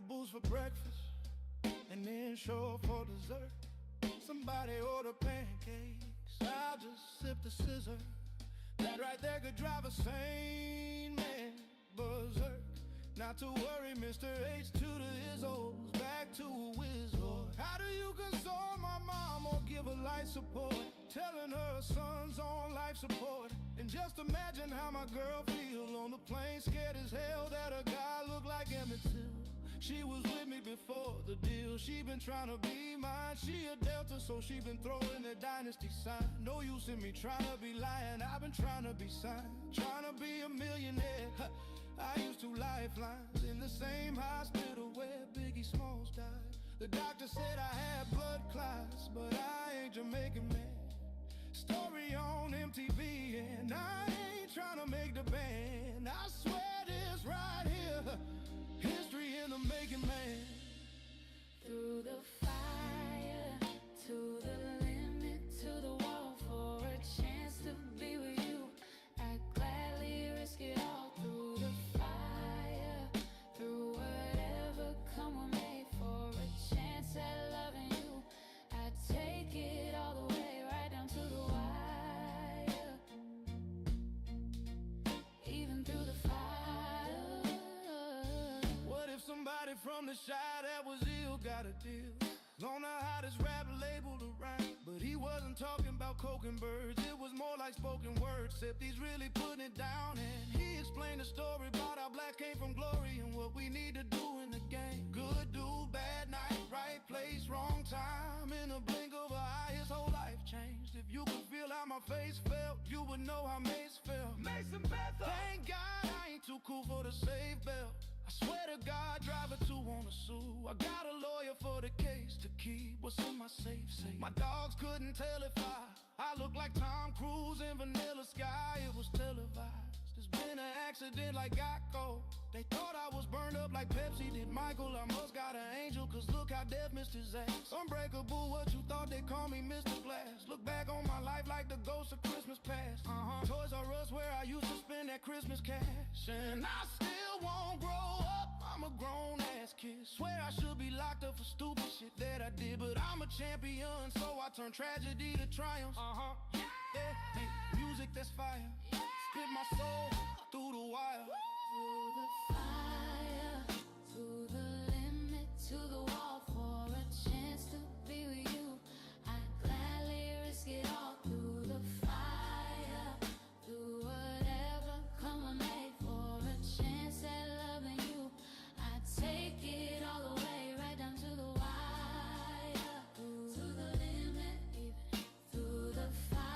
booze for breakfast and then show up for dessert. Somebody order pancakes, I'll just sip the scissor. That right there could drive a sane man berserk. Not to worry, Mr. H to the Izzos, back to a whiz lord. How do you console my mom or give her life support? Telling her son's on life support. And just imagine how my girl feel on the plane, scared as hell that a guy look like Emmett Till. She was with me before the deal, she been trying to be mine. She a Delta, so she been throwing the dynasty sign. No use in me trying to be lying, I've been trying to be signed. Trying to be a millionaire. I used 2 lifelines in the same hospital where Biggie Smalls died. The doctor said I had blood clots, but I ain't Jamaican, man. Story on MTV, and I ain't trying to make the band. I swear this right here, history in the making, man. Through the fire, to the limit, to the wall, for a chance to be with you, I'd gladly risk it all. Through the fire, through whatever come with me, for a chance at loving you, I'd take it all the way, right down to the wire. Even through the fire. What if somebody from the Chi that was ill got a deal on the hottest rap label to rank? But he wasn't talking about coke and birds, it was more like spoken words. Except he's really putting it down, and he explained the story about how blacks came from glory and what we need to do in the game. Good dude, bad night, right place, wrong time. In a blink of an eye, his whole life changed. If you could feel how my face felt, you would know how Mace felt. Mason Bethel. Thank God I ain't too cool for the safe belt. I swear to God, driver 2 wanna sue. I got a lawyer for the case to keep what's in my safe. My dogs couldn't tell if I look like Tom Cruise in Vanilla Sky. It was televised. There's been an accident like Geico. They thought I was burned up like Pepsi did Michael. I must got an angel, cause look how death missed his ass. Unbreakable, what you thought they call me, Mr. Glass. Look back on my life like the ghost of Christmas past. Toys R Us where I used to spend that Christmas cash. And I still won't grow up, I'm a grown-ass kid. Swear I should be locked up for stupid shit that I did, but I'm a champion, so I turn tragedy to triumph. Yeah, hey, music that's fire. Spit my soul through the wire. Through the fire, to the limit, to the wall, for a chance to be with you, I'd gladly risk it all. Through the fire, through whatever come with me, for a chance at loving you, I'd take it all the way, right down to the wire. To the limit, even through the fire.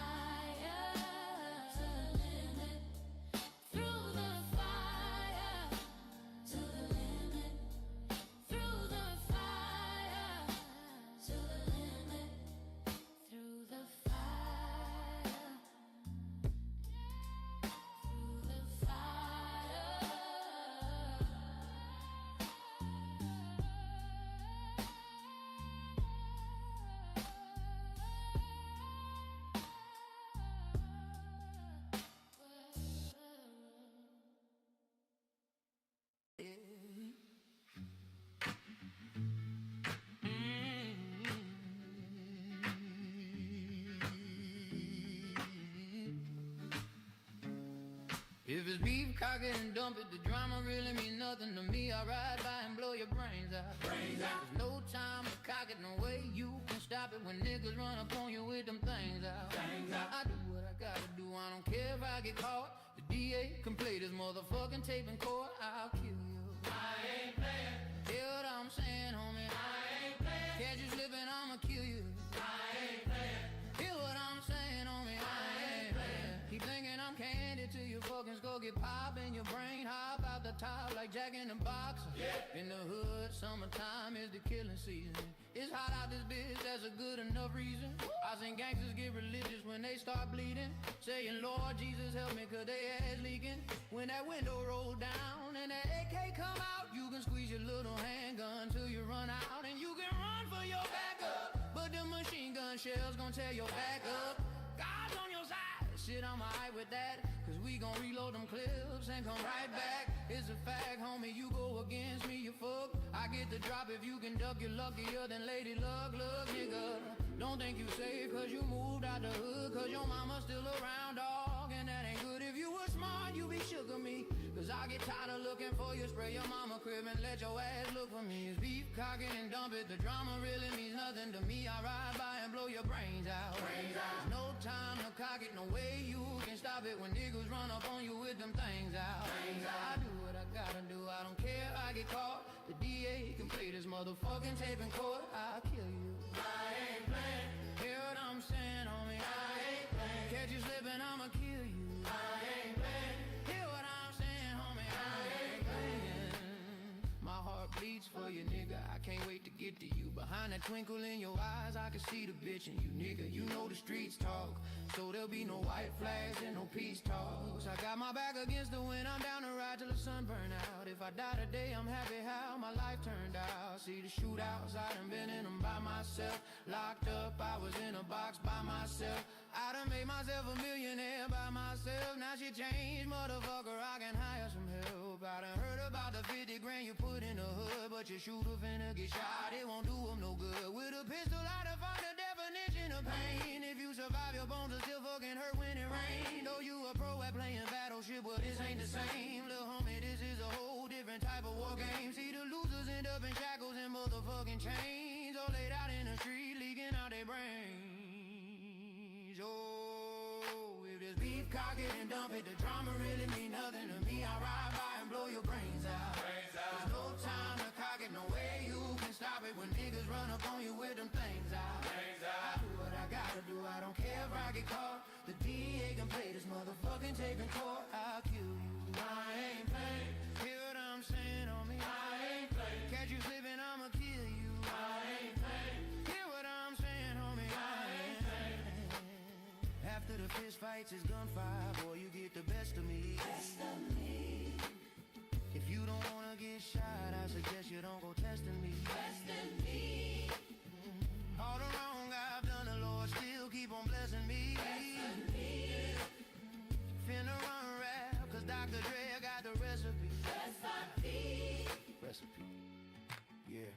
If it's beef, cock it and dump it. The drama really mean nothing to me. I ride by and blow your brains out. There's no time to cock it, no way you can stop it when niggas run up on you with them things out. I do what I gotta do, I don't care if I get caught. The DA can play this motherfucking tape in court, I'll kill you. I ain't playing. Hear what I'm saying, homie? I ain't playing. Catch you slipping, I'ma kill you. I ain't playing. Hear what I'm saying, homie? I ain't playing. Keep thinking I'm candy till your fucking skull get pop in your brain. Hop out the top like Jack in the Box. In the hood, summertime is the killing season. It's hot out this bitch, that's a good enough reason. I seen gangsters get religious when they start bleeding, saying Lord Jesus help me cause they ass leaking. When that window rolls down and that AK come out, you can squeeze your little handgun till you run out. And you can run for your backup, but the machine gun shells gon' tear your back up. God's on your side, shit I'm alright with that, cause we gon' reload them clips and come right back. It's a fact, homie, you go against me, you fuck. I get the drop if you can duck, you're luckier than Lady Luck, look, nigga. Don't think you safe cause you moved out the hood, cause your mama's still around, dog. And that ain't good. If you were smart, you be shook of me, cause I get tired of looking for you. Spray your mama crib and let your ass look for me. It's beef, cock it and dump it. The drama really means nothing to me. I ride by and blow your brains out. There's no time to cock it, no way you can stop it when niggas run up on you with them things out. I do what I gotta do, I don't care if I get caught. The DA can play this motherfucking tape in court. I'll kill you. I ain't playing. Hear what I'm saying, homie? I ain't playing. Catch you slipping, I'ma kill you. I ain't playing. Hear what I'm saying, homie? I ain't playing. My heart bleeds for you, nigga. I can't wait to get to you. Behind that twinkle in your eyes, I can see the bitch in you, nigga. You know the streets talk, so there'll be no white flags and no peace talks. I got my back against the wind, I'm down to ride till the sun burn out. If I die today, I'm happy how my life turned out. See the shootouts, I done been in them by myself. Locked up, I was in a box by myself. I done made myself a millionaire by myself. Now she changed, motherfucker, I can hire some help. I done heard about the 50 grand you put in the hood, but your shooter finna get shot, it won't do him no good. With a pistol, I define the definition of pain. If you survive, your bones will still fucking hurt when it rain. Though you a pro at playing battleship, well this ain't the same. Lil' homie, this is a whole different type of war game. See the losers end up in shackles and motherfucking chains, all laid out in the street, leaking out their brains. Oh, if there's beef, cock it and dump it. The drama really mean nothing to me. I ride by and blow your brains out. There's no time to cock it, no way you can stop it when niggas run up on you with them things out. I do what I gotta do, I don't care if I get caught. The DA can play this motherfucking tape in court. I'll kill you. I ain't playing. Hear what I'm saying, homie? I ain't playing. Catch you slipping, I'ma kill you. I ain't playing. Hear what I'm saying, homie? I ain't playing. After the fist fights is gunfire, boy, you get the best of me. Best of me. If you don't wanna get shot, I suggest you don't go testing me. Testing me. All the wrong I've done, the Lord still keep on blessing me. Blessing me. Finna run rap, cause Dr. Dre got the recipe. Recipe. Recipe. Yeah.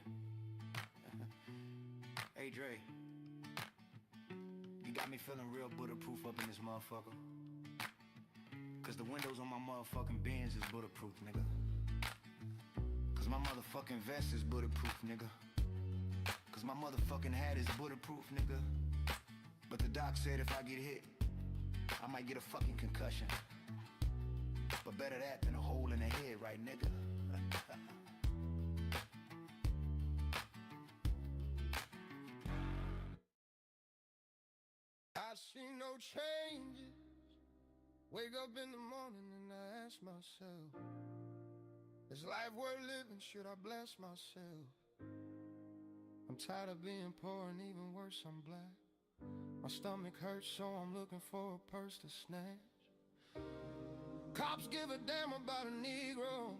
Hey Dre, you got me feeling real bulletproof up in this motherfucker. Cause the windows on my motherfucking Benz is bulletproof, nigga. Cause my motherfucking vest is bulletproof, nigga. Cause my motherfucking hat is bulletproof, nigga. But the doc said if I get hit, I might get a fucking concussion. But better that than a hole in the head, right, nigga? I see no changes. Wake up in the morning and I ask myself, is life worth living? Should I bless myself? I'm tired of being poor and even worse, I'm black. My stomach hurts, so I'm looking for a purse to snatch. Cops give a damn about a Negro.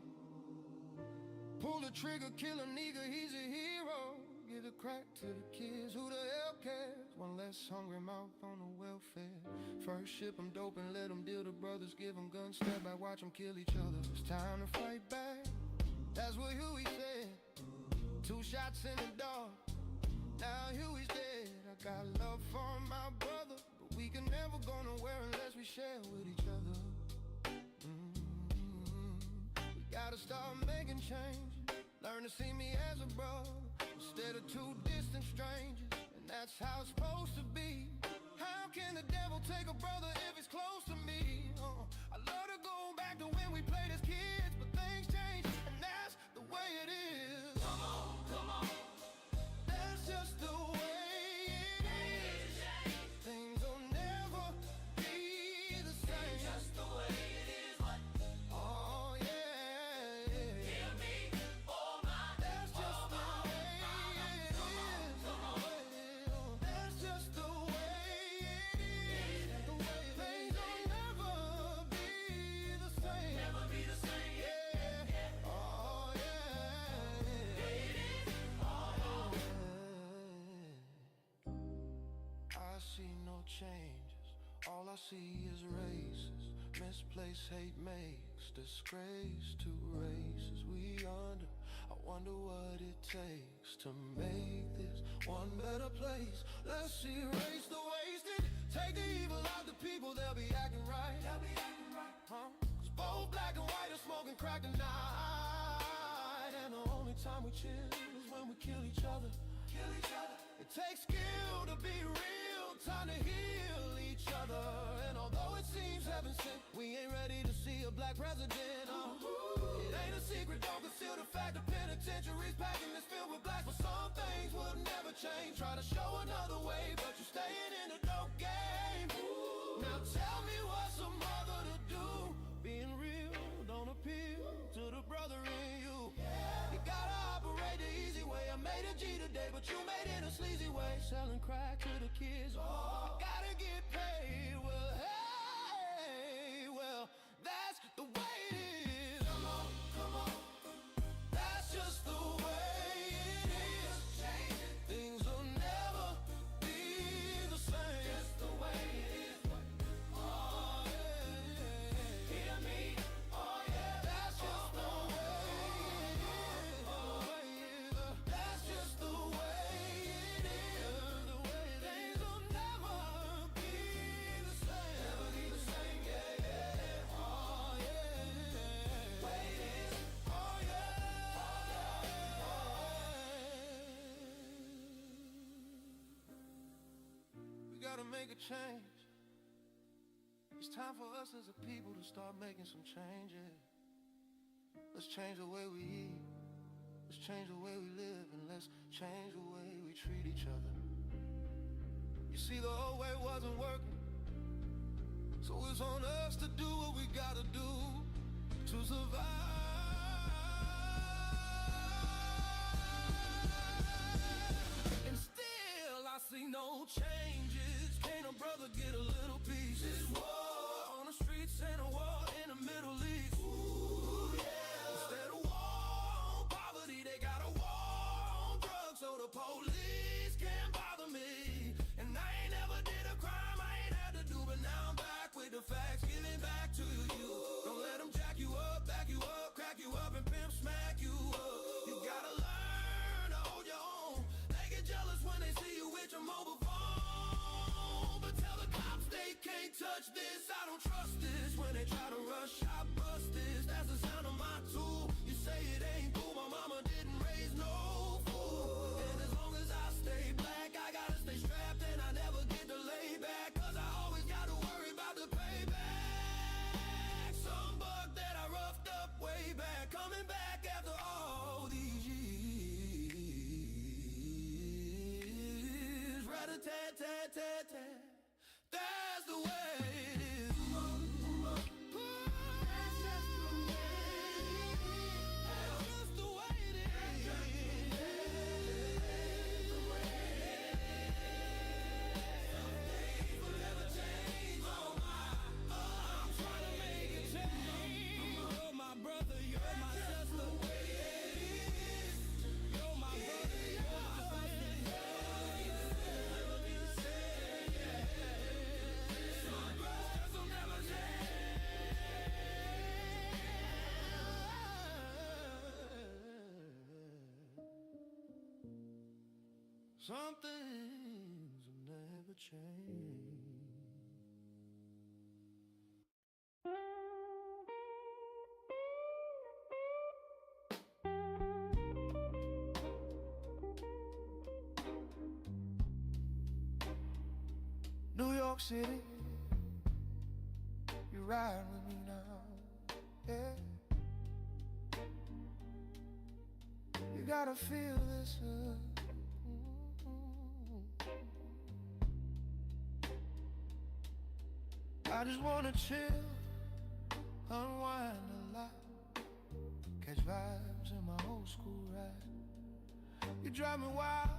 Pull the trigger, kill a nigga, he's a hero. Give the crack to the kids, who the hell cares? One less hungry mouth on the welfare. First ship them dope and let them deal. The brothers give them guns, step back, watch them kill each other. It's time to fight back, that's what Huey said. 2 shots in the dark, now Huey's dead. I got love for my brother, but we can never go nowhere unless we share with each other. We gotta start making change. Learn to see me as a brother instead of 2 distant strangers. And that's how it's supposed to be. How can the devil take a brother if he's close to me? I love to go back to when we played as kids, but things change, and that's the way it is. Come on, come on. That's just the way it is. Things will never be the same. Just the way it is. Oh yeah. Hear me, oh my. That's just the way it is. That's just the way it is. The way things will never be the same. Never be the same. Yeah. Oh yeah. It is. Oh yeah. I see no changes. All I see is races. Misplaced hate makes disgrace, disgrace. Two races we under. I wonder what it takes to make this one better place. Let's erase the wasted, take the evil out the people, they'll be acting right. Huh? Cause both black and white are smoking crack tonight. And the only time we chill is when we kill each other. It takes skill to be real, time to heal each other. And although it seems heaven sent, we ain't ready to see a black president. It ain't a secret, don't conceal the fact the penitentiary's packing is filled with blacks. But some things will never change. Try to show another way, but you're staying in the dope game. Now tell me what's a mother to do. Being real don't appeal to the brother in you. You gotta operate the easy way. I made a G today, but you made it a sleazy way. Selling crack to the kids, gotta get paid. Well, hey, well, that's the way it is. Come on, that's just the way it is. Things will never be the same. Just the way it is. Oh yeah, hear me. Oh yeah, that's just the way it is. That's just the way it is. The way things will never be the same. Never be the same. Yeah. Oh yeah. Way it is. Oh yeah. We gotta make a change. It's time for us as a people to start making some changes. Let's change the way we eat. Let's change the way we live. And let's change the way we treat each other. You see, the old way wasn't working, so it's on us to do what we gotta do to survive. And still I see no changes. Can't a brother get a little peace? This war on the streets and a war in the Middle East. Ooh, yeah. Instead of war on poverty, they got a war on drugs, so the police can't bother me. And I ain't never did a crime I ain't had to do, but now I'm back with the facts, giving back to you. Don't let them jack you up, back you up, crack you up, and pimp smack you up. You gotta learn to hold your own. They get jealous when they see you with your mobile phone, but tell the cops they can't touch this. I don't trust this. When they try to rush, I bust this. That's the sound of my tool. You say it ain't cool, my mama didn't raise no fool. And as long as I stay black, I gotta stay strapped, and I never get to lay back, cause I always gotta worry about the payback. Some bug that I roughed up way back, coming back after all these years. Rat-a-tat-tat-tat-tat. That's the way it is. That's just the way it is. Some things will never change. Oh my, I'm trying to make it change. You're my brother, you're my sister. You're my brother, you're my sister. Never be the same. Some brothers will never change. Some things will never change. New York City, you ride with me now, yeah. You gotta feel this, I just wanna chill, unwind a lot, catch vibes in my old school ride. You drive me wild,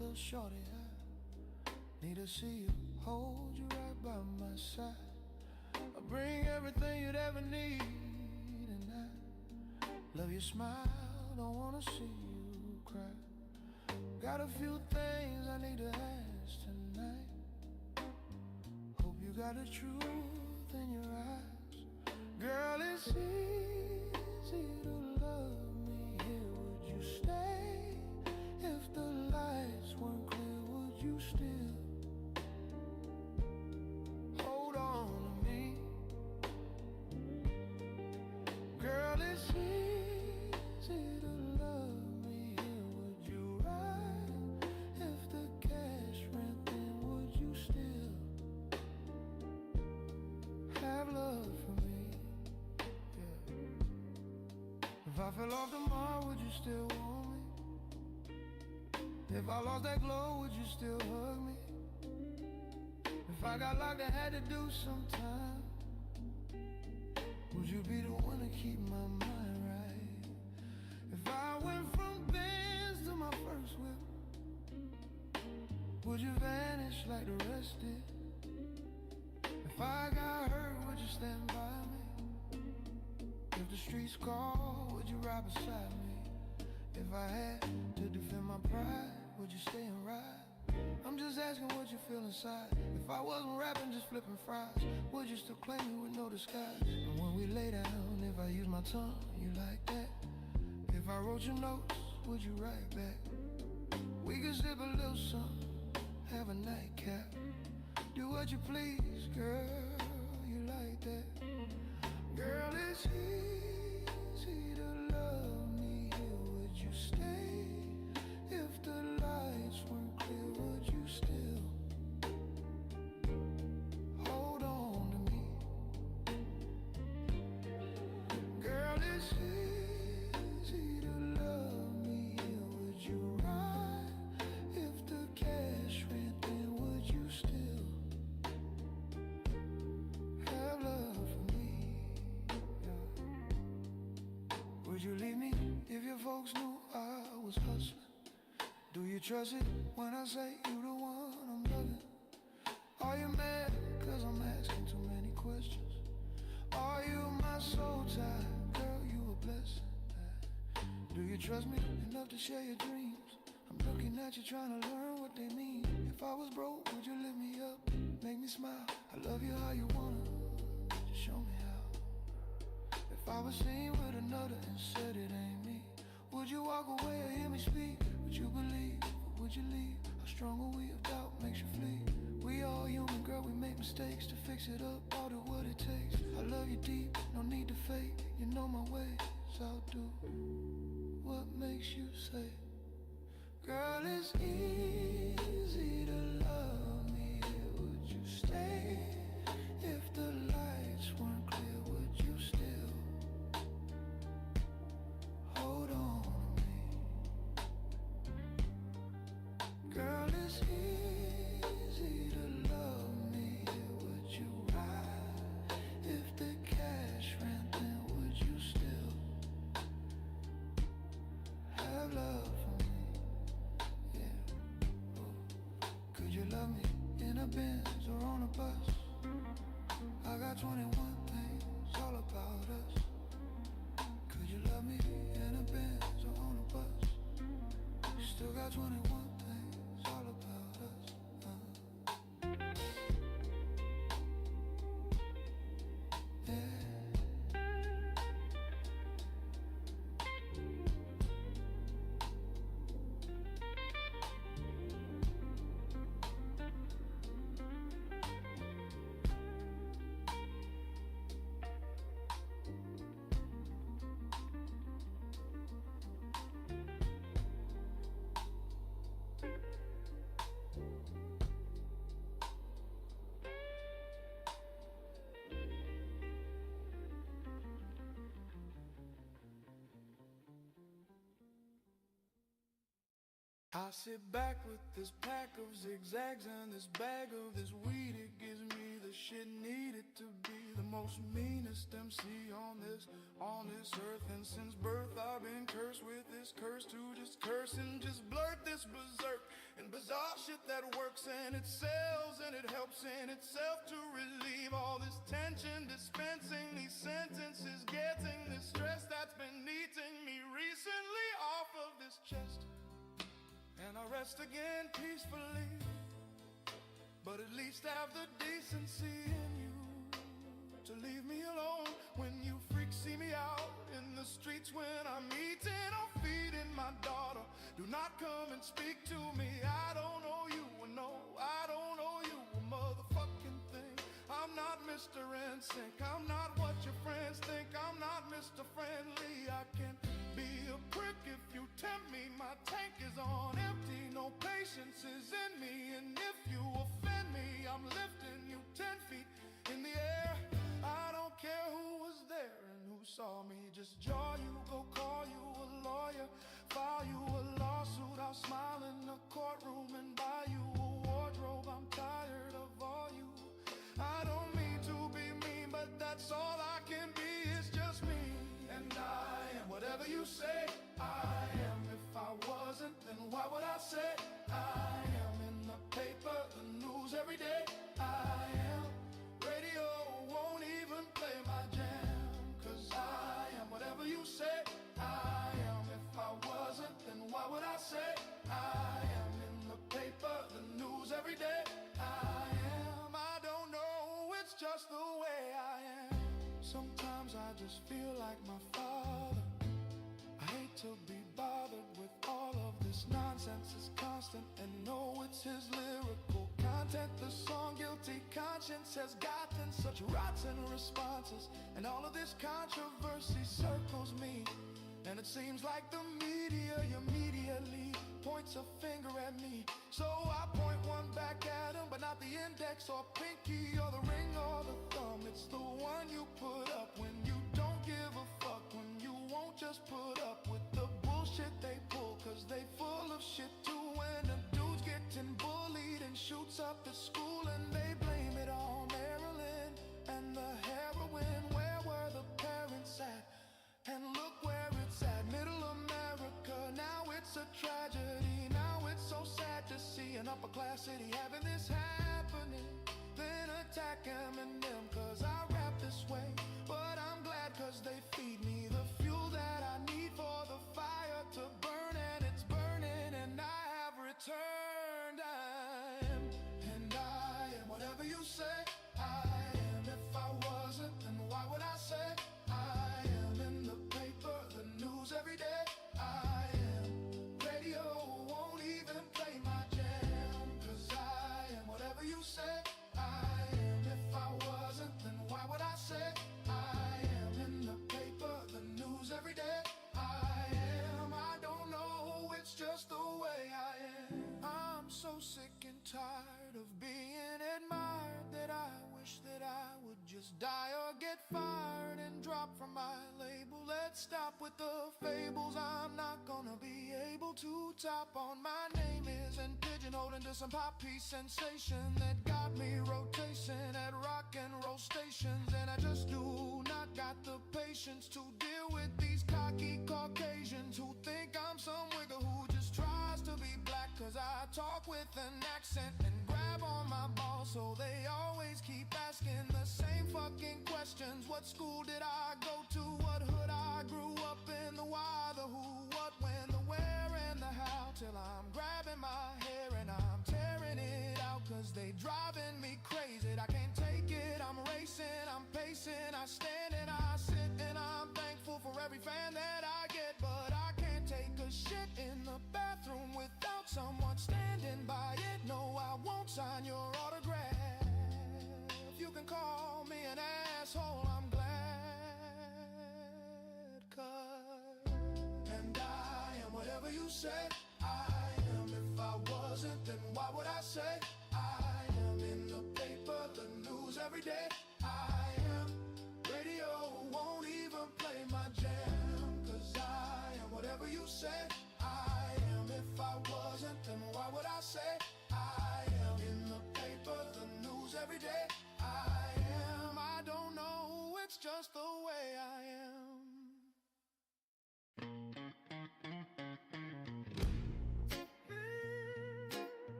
little shorty, I need to see you, hold you right by my side. I bring everything you'd ever need, and I love your smile, don't wanna see you cry. Got a few things I need to ask tonight. Hope you got the truth in your eyes. Girl, it's easy to love me here. Would you stay? If the lights weren't clear, would you still hold on to me? Girl, it's easy to love me here. Would you ride? If the cash ran thin, would you still have love for me? Yeah. If I fell off tomorrow, would you still want me? If I lost that glow, would you still hug me? If I got locked and had to do some time, would you be the one to keep my mind right? If I went from Benz to my first whip, would you vanish like the rest did? If I got hurt, would you stand by me? If the streets call, would you ride beside me? If I had to defend my pride, would you stay and ride? I'm just asking what you feel inside. If I wasn't rapping, just flipping fries, would you still claim me with no disguise? And when we lay down, if I use my tongue, you like that? If I wrote your notes, would you write back? We could sip a little something, have a nightcap. Do what you please, girl, you like that? Girl, it's easy to love me here. Would you stay? If the lights weren't clear, would you still hold on to me? Girl, it's easy to love me here. Would you ride? If the cash ran thin, would you still have love for me? Yeah. Would you leave me if your folks knew I was hustling? Do you trust it when I say you the one I'm loving? Are you mad cause I'm asking too many questions? Are you my soul tie? Girl, you a blessing. Do you trust me enough to share your dreams? I'm looking at you trying to learn what they mean. If I was broke, would you lift me up, make me smile? I love you how you wanna, just show me how. If I was seen with another and said it ain't me, would you walk away or hear me speak? Would you believe or would you leave? How strong are we if doubt makes you flee? We all human, girl, we make mistakes. To fix it up, I'll do what it takes. I love you deep, no need to fake. You know my ways, I'll do what makes you say. Girl, it's easy to love me here. Would you stay? If the lights weren't clear, would you still hold on to me? Girl, it's easy to love me here. Would you ride? If the cash ran thin, would you still have love for me? Yeah. Ooh. Could you love me in a Benz or on a bus? I got 21 things all about us. Could you love me in a Benz or on a bus? You still got 21 things all about us. Yeah. I sit back with this pack of zigzags and this bag of this weed. It gives me the shit needed to be the most meanest MC on this earth. And since birth I've been cursed with this curse to just curse and just blurt this berserk and bizarre shit that works and it sells and it helps in itself to relieve all this tension, dispensing these sentences, getting this stress that's been eating me recently off of this chest. And I rest again peacefully, but at least have the decency in you to leave me alone when not come and speak to me? I don't owe you a no, I don't owe you a motherfucking thing. I'm not Mr. NSYNC, I'm not what your friends think. I'm not Mr. Friendly, I can be a prick if you tempt me. My tank is on empty, no patience is in me. And if you offend me, I'm lifting you 10 feet in the air. I don't care who was there and who saw me. Just jaw you, go call you a lawyer, file you a lawsuit. I'll smile in the courtroom and buy you a wardrobe. I'm tired of all you. I don't mean to be mean, but that's all I can be. It's just me, and I am whatever you say I am. If I wasn't, then why would I say I am? In the paper, the news every day I am. Radio won't even play my jam, 'cause I am whatever you say I am. If I wasn't, then why would I say I am? In the paper, the news every day I am. I don't know, it's just the way I am. Sometimes I just feel like my father. I hate to be bothered with all of this nonsense. It's constant and know it's his lyrical content. The song Guilty Conscience has gotten such rotten responses, and all of this controversy circles me. And it seems like the media immediately points a finger at me. So I point one back at him, but not the index or pinky or the ring or the thumb. It's the one you put up when you don't give a fuck, when you won't just put up with the bullshit they pull, 'cause they full of shit too. When a dude's getting bullied and shoots up the school, and they blame it on Maryland and the heroin. Where were the parents at? And look where it's at, middle America. Now it's a tragedy. Now it's so sad to see an upper class city having this happening. Then attack Eminem 'cause I rap this way. But I'm glad 'cause they feed me the fuel that I need for the fire to burn. And it's burning and I have returned. And I am whatever you say I am. If I wasn't, then why would I say I am? In the paper, the news every day I am. Radio won't even play my jam, 'cause I am whatever you say I am. If I wasn't, then why would I say I am? In the paper, the news every day I am. I don't know, it's just the way I am. I'm so sick and tired of being admired that I wish that I would just die or get fired and drop from my label. Let's stop with the fables. I'm not gonna be able to top on. My name isn't pigeonholed into some poppy sensation that got me rotation at rock and roll stations. And I just do not got the patience to deal with these cocky Caucasians who think I'm some wigger who just tries to be black 'cause I talk with an accent and grab on my balls. So they always keep asking the same fucking questions. What school did I go to? What hood I grew up in? The why, the who, what, when, the where, and the how. Till I'm grabbing my hair and I'm tearing it out 'cause they driving me crazy. I can't take it, I'm racing, I'm pacing. I stand and I sit and I'm thankful for every fan that I get. But I can't take a shit in the bathroom without someone standing by it. No, I won't sign your autograph. You can call me an asshole, I'm glad. 'Cause and I am whatever you say I am. If I wasn't, then why would I say I am? In the paper, the news every day I am. Radio won't even play my jam, 'cause I am whatever you say I am. If I wasn't, then why would I say I am? In the paper, the news every day I am. I don't know, it's just the way I am.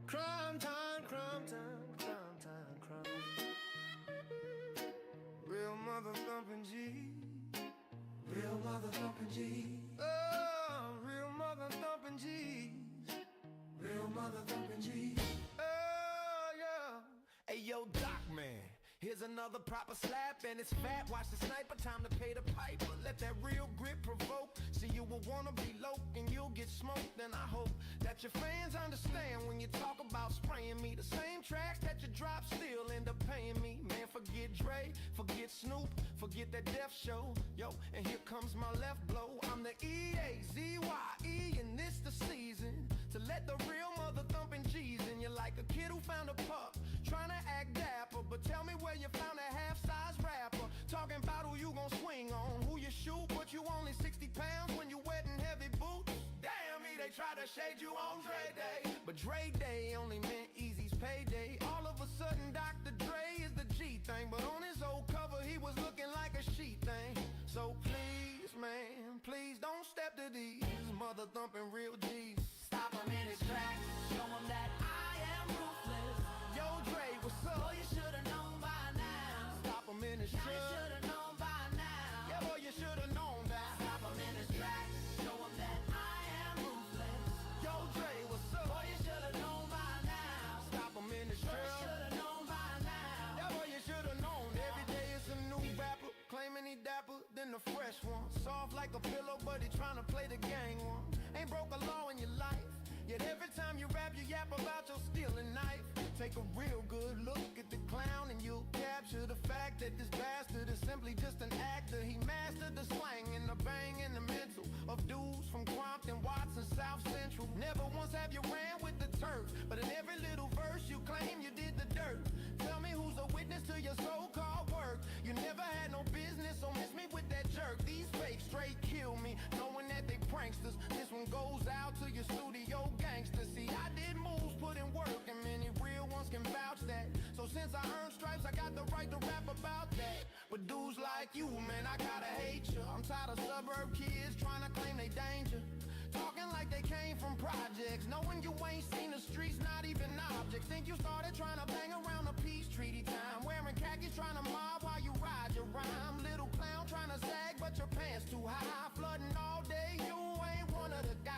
Crime time, crime time, crime time, crime. Real mother thumping G. Real mother thumping G. Oh, real mother thumping G. Real mother thumping G. Oh, yeah. Hey, yo, Doc, man. Here's another proper slap and it's fat. Watch the sniper, time to pay the piper. Let that real grip provoke. See you will wanna be low and you'll get smoked. And I hope that your fans understand when you talk about spraying me. The same tracks that you drop still end up paying me. Man, forget Dre, forget Snoop, forget that Def Show. Yo, and here comes my left blow. I'm the E-A-Z-Y-E and this the season to let the real mother thumping G's in you. Like a kid who found a pup, trying to act dapper. But tell me where you found that half-size rapper. Talking about who you gon' swing on, who you shoot, but you only 60 pounds when you wet in heavy boots. Damn me, they try to shade you on Dre Day, but Dre Day only meant Eazy's payday. All of a sudden Dr. Dre is the G thing, but on his old cover he was looking like a sheet thing. So please, man, please don't step to these mother thumping real G's. Stop him in his tracks, show him that I am ruthless. Yo Dre, what's up? Boy, you should've known by now. Stop him in his tracks. You should've known by now. Yeah, boy, you should've known that. Stop him in his tracks, show him that I am ruthless. Yo Dre, what's up? Boy, you should've known by now. Stop him in his tracks. You should've known by now. Yeah, boy, you should've known. Every day it's a new rapper, claiming he dapper than the fresh one. Soft like a pillow, but he tryna play the gang one. Ain't broke a law in your life, yet every time you rap you yap about your stealing knife. Take a real good look at the clown and you'll capture the fact that this bastard is simply just an actor. He mastered the slang and the bang and the mental of dudes from Compton, Watson, South Central. Never once have you ran with the turf, but in every little verse you claim you did the dirt. Tell me who's a witness to your so-called work. You never had no business, so miss me with that jerk. These fakes straight kill me, knowing that they pranksters. This one goes out to your studio gangsters. See, I did moves, put in work, and many real ones can vouch that. So since I earned stripes, I got the right to rap about that. But dudes like you, man, I gotta hate you. I'm tired of suburb kids trying to claim they danger, talking like they came from projects, knowing you ain't seen the streets, not even objects. Think you started trying to bang around a peace treaty time, wearing khakis trying to mob while you ride your rhyme. Little clown trying to sag, but your pants too high. Flooding all day, you ain't one of the guys.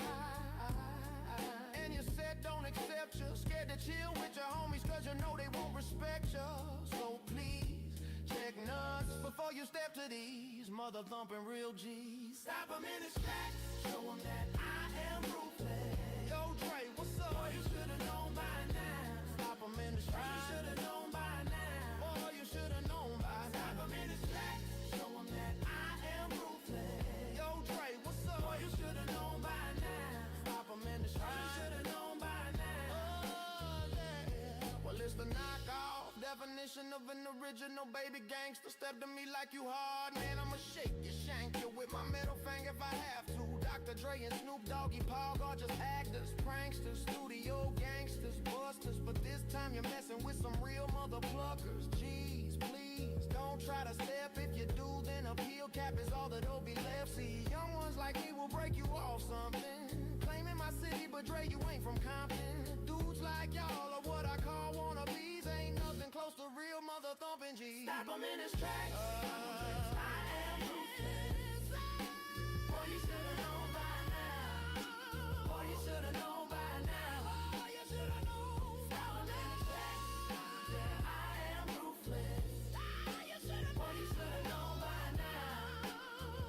And you said don't accept you, scared to chill with your homies cause you know they won't respect you. So please, check nuts before you step to these mother thumping real G's. Stop him in his tracks, show him that I am ruthless. Yo Dre, what's up? Boy, you should've known by now. Stop him in his tracks. You should've known by now. Boy, you should've known by now. Stop him in his tracks, show him that I am ruthless. Yo Dre, what's up? Boy, you should've known by now. Stop him in his tracks. You should've known by now. Oh yeah. Well, it's the knockoff definition of an original baby gangster. Step to me like you hard, man, I'ma shake you, shank you with my middle finger if I have to. Dr. Dre and Snoop Doggy Paul are just actors, pranksters, studio gangsters, busters. But this time you're messing with some real mother pluckers. Jeez, please, don't try to step. If you do, then a peel cap is all that'll be left. See, young ones like me will break you off something, claiming my city, but Dre, you ain't from Compton. Dudes like y'all are what I call wannabes. Ain't nothing close to real mother thumping G's. Stop him in his tracks. I am ruthless. Boy, you should've known by now. Boy, you should've known by now. Boy, you should've known. Stop him in his tracks. Yeah, I am ruthless. Boy, you should've known by now.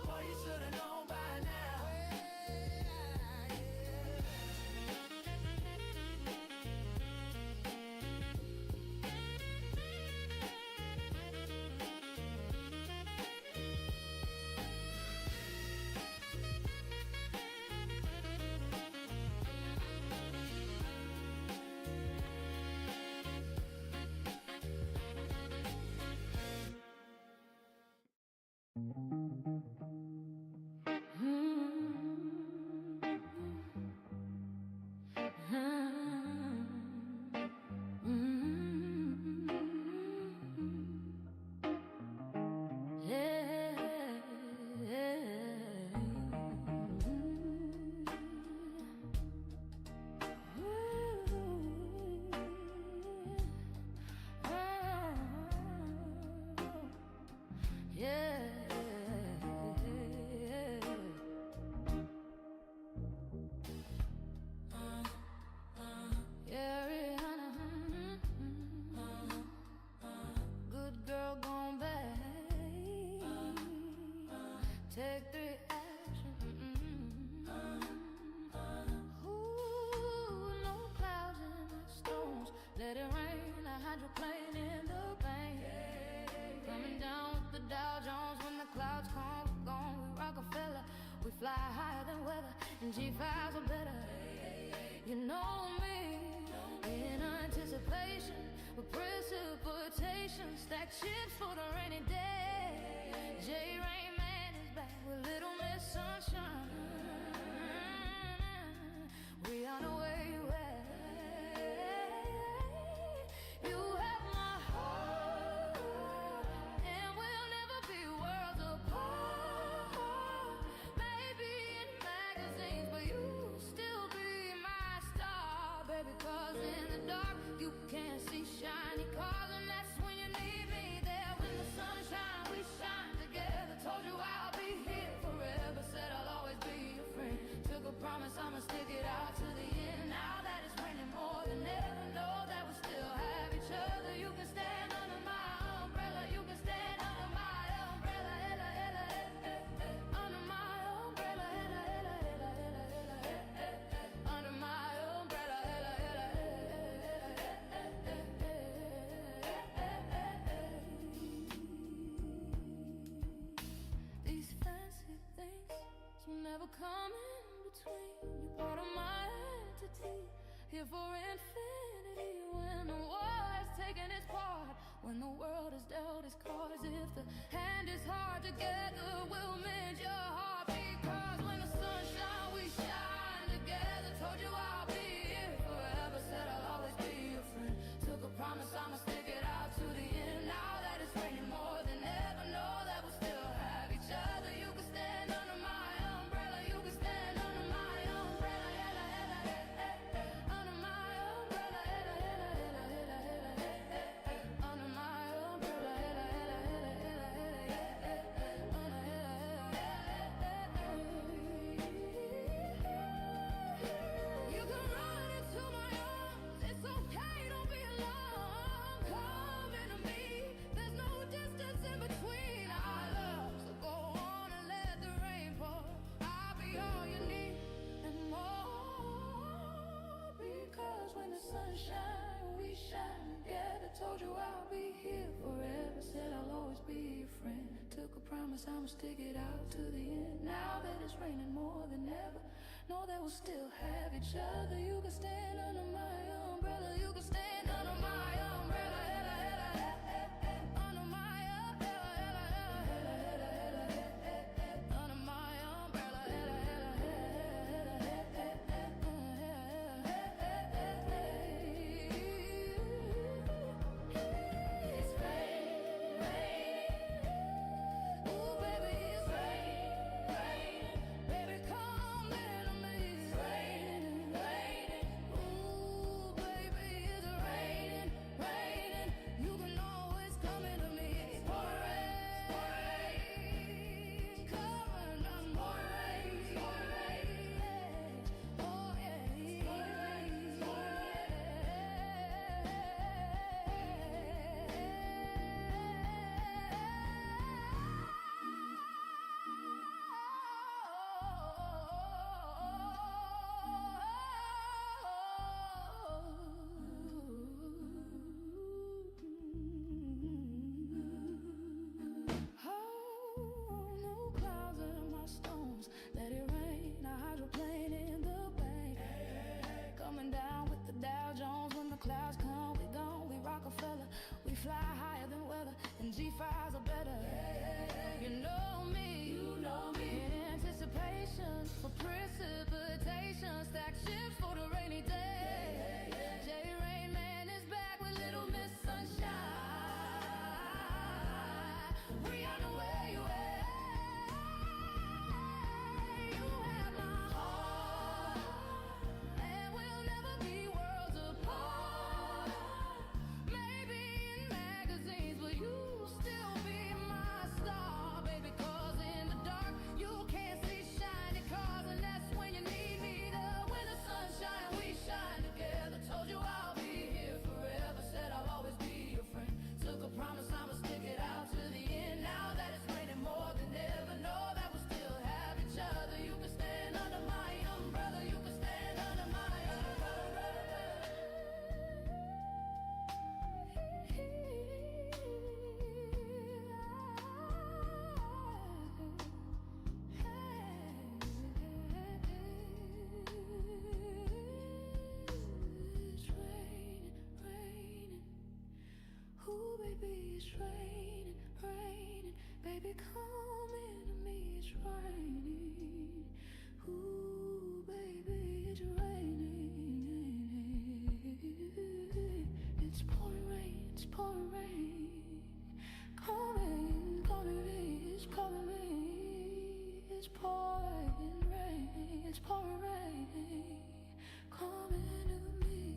Boy, you should've known by now. Yeah. and G5s are better. You know me, in anticipation, with precipitation, stack chips for the rainy day. J-Rain Man is back with Little Miss Sunshine. We on the way you at. You have my heart, and we'll never be worlds apart. Maybe in magazines, but you still be my star, baby. 'Cause in the dark you can't see shiny cars, and that's when you need me there. When the sunshine, we shine together. Told you I'll be here forever. Said I'll always be your friend. Took a promise I'ma stick it out to the end. Now that it's raining more than ever, know that we still have each other. You can stand under my umbrella. You can stand under my umbrella. Ella, ella, under my umbrella. Ella, ella, ella, ella, ella, under my umbrella. Ella, ella, these fancy things will never come in between. You're part of my entity, here for infinity. When the war has taken its part, when the world has dealt its cards, if the hand is hard, together we'll mend your heart. Because when the sunshine, we shine together. Told you I'll be here forever. Said I'll always be your friend. Took a promise I'ma stick it out to the end. Now that it's raining more than ever, know that we'll still have each other. You can stand under my umbrella. You can stand under my umbrella. Ella, ella, under my umbrella. Ella, ella, ella, ella, ella, under my umbrella. Ella, ella, ella, ella, you can run into my arms. It's okay, don't be alarmed. Come into me. There's no distance in between our love. So go on and let the rain pour. I'll be all you need and more. Because when the sun shines, we shine together. Told you I'll be here forever. Said I'll always be your friend. Took a promise I'ma stick it out to the end. Now that it's raining more than ever, know that we'll still have each other. You can stand under my umbrella. You can stand under my umbrella. Ella, ella, under my umbrella. Ella, ella, ella, ella, under my umbrella. Ella, it's raining. Ooh, baby, it's raining. Baby, come into me. It's raining. Ooh, baby, it's raining. You can always come into me. It's pouring rain. Coming on more rain. Oh, yeah. No clouds in my stones. Let it rain. A hydroplane in the bank. Coming down with the Dow Jones. When the clouds come, we gone. We Rockefeller. We fly higher than weather. And G5s are better. You know me. In anticipation for precipitation. Stack chips for the rainy day. J-Rain Man is back with Little Miss Sunshine. We on the way you at. You have my heart, and we'll never be worlds apart. Maybe in magazines, but you still be my it's raining, raining. Baby, come into me, it's raining. Ooh, baby, it's raining. It's pouring rain, it's pouring rain. Coming, coming rain, it's pouring rain. It's pouring rain, it's pouring rain. Coming to me.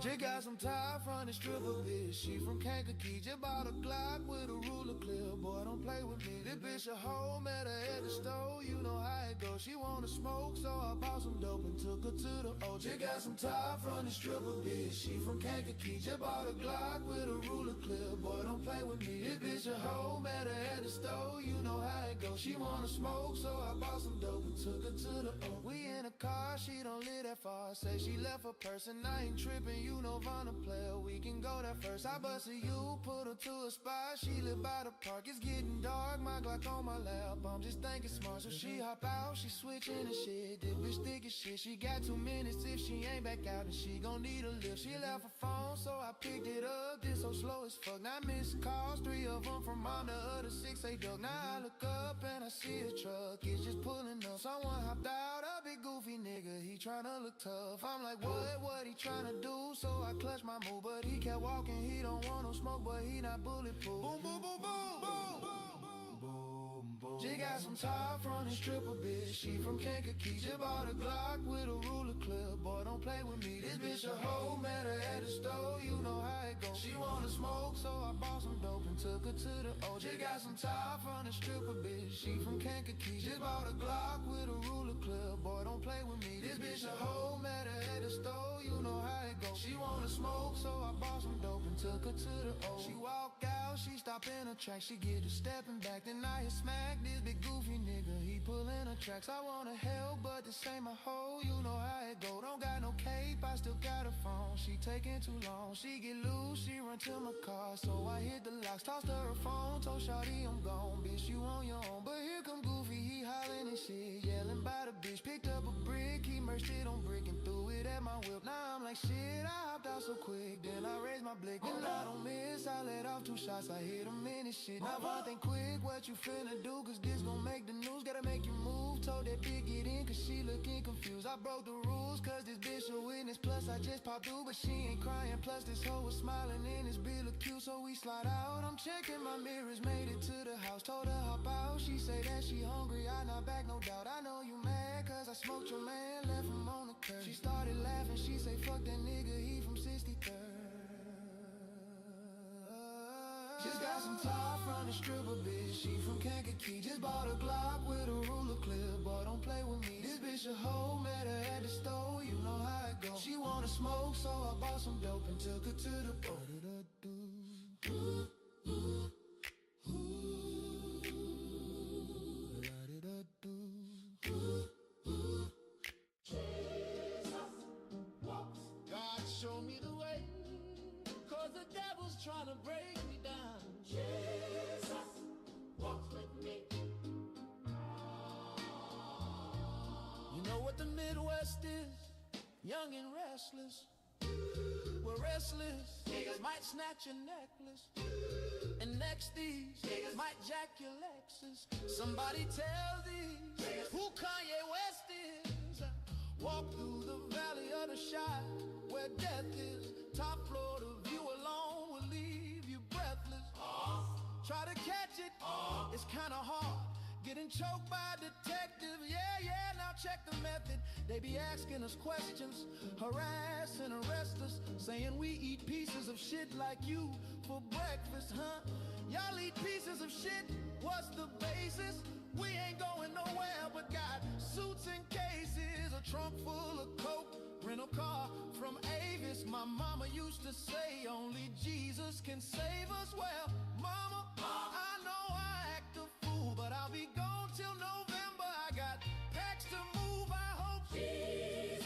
Just got some time from the stripper bitch. She from Kankakee. Just bought a Glock with a ruler clip. Boy, don't play with me. This bitch a hoe, met her at the store. You know how it goes. She wanna smoke, so I bought some dope and took her to the O. Just got some time from the stripper bitch. She from Kankakee. Just bought a Glock with a ruler clip. Boy, don't play with me. This bitch a hoe, met her at the store. You know how it goes. She wanna smoke, so I bought some dope and took her to the O. We in a car, she don't live that far. Say she left her purse and I ain't tripping. You know Vanna player, we can go there first. I busted you, put her to a spot. She live by the park, it's getting dark. My Glock on my lap, I'm just thinking smart. So she hop out, she switching and shit. This bitch thick as shit. She got 2 minutes if she ain't back out, and she gon' need a lift. She left her phone, so I picked it up. This so slow as fuck. Now missed calls, 3 of them from mom, the other 6 they duck. Now I look up and I see a truck, it's just pulling up. Someone hopped out, a big goofy nigga, he tryna look tough. I'm like, what he tryna do? So I clutched my move, but he kept walking. He don't want no smoke, but he not bulletproof. Boom, boom, boom, boom, boom, boom, boom, boom. She got some top from this stripper bitch. She from Kankakee. Just bought a Glock with a ruler clip. Boy, don't play with me. This bitch a hoe, met her at the store. You know how it goes. She wanna smoke, so I bought some dope and took her to the O. Just got some top from the stripper bitch. She from Kankakee. Just bought a Glock with a ruler clip. Boy, don't play with me. This bitch a hoe, met her at the store. You know how it goes. She wanna smoke, so I bought some dope and took her to the O. She walk out, she stop in her track. She get to stepping back, then I hit smack. This big goofy nigga, he pullin' her tracks. I wanna help, but this ain't my hoe. You know how it go. Don't got no cape, I still got a phone. She taking too long. She get loose, she run to my car, so I hit the locks. Tossed her a phone, told shawty I'm gone. Bitch, you on your own. But here come Goofy, he hollering and shit, yelling by the bitch. Picked up a brick, he merged it on brick and threw it at my whip. Now I'm like, shit, I hopped out so quick. Then I raised my blick, and I don't miss. I let off 2 shots, I hit him in his shit. Now I think quick, what you finna do? Cause this gon' make the news. Gotta make you move. Told that bitch get in, cause she looking confused. I broke the rules, cause this bitch a witness. Plus I just popped through, but she ain't crying. Plus this hoe was smiling and this bitch look cute, so we slide out. I'm checking my mirrors, made it to the house. Told her hop out, she say that she hungry. I not back, no doubt. I know you mad, cause I smoked your man, left him on the curb. She started laughing, she say fuck that nigga, he from 63rd. Just got some top from the stripper bitch. She from Kankakee. Just bought a Glock with a ruler clip. Boy, don't play with me. This bitch a hoe, met her at the store. You know how it goes. She wanna smoke, so I bought some dope and took her to the boat. God show me the way, cause the devil's trying to break me down. Jesus, walk with me. You know what the Midwest is? Young and restless. We're restless. Niggas might snatch your necklace, and next these niggas might jack your Lexus. Somebody tell these who Kanye West is. Walk through the valley of the shadow where death is. Top floor, the view alone will leave you breathless. Try to catch it, it's kinda hard. Getting choked by a detective, yeah, now check the method. They be asking us questions, harass and arrest us, saying we eat pieces of shit like you for breakfast, huh? Y'all eat pieces of shit, what's the basis? We ain't going nowhere but got suits and cases, a trunk full of coke, rental car from Avis. My mama used to say only Jesus can save us. Well, mama, I know I act a fool, but I'll be gone till November. I got packs to move, I hope Jesus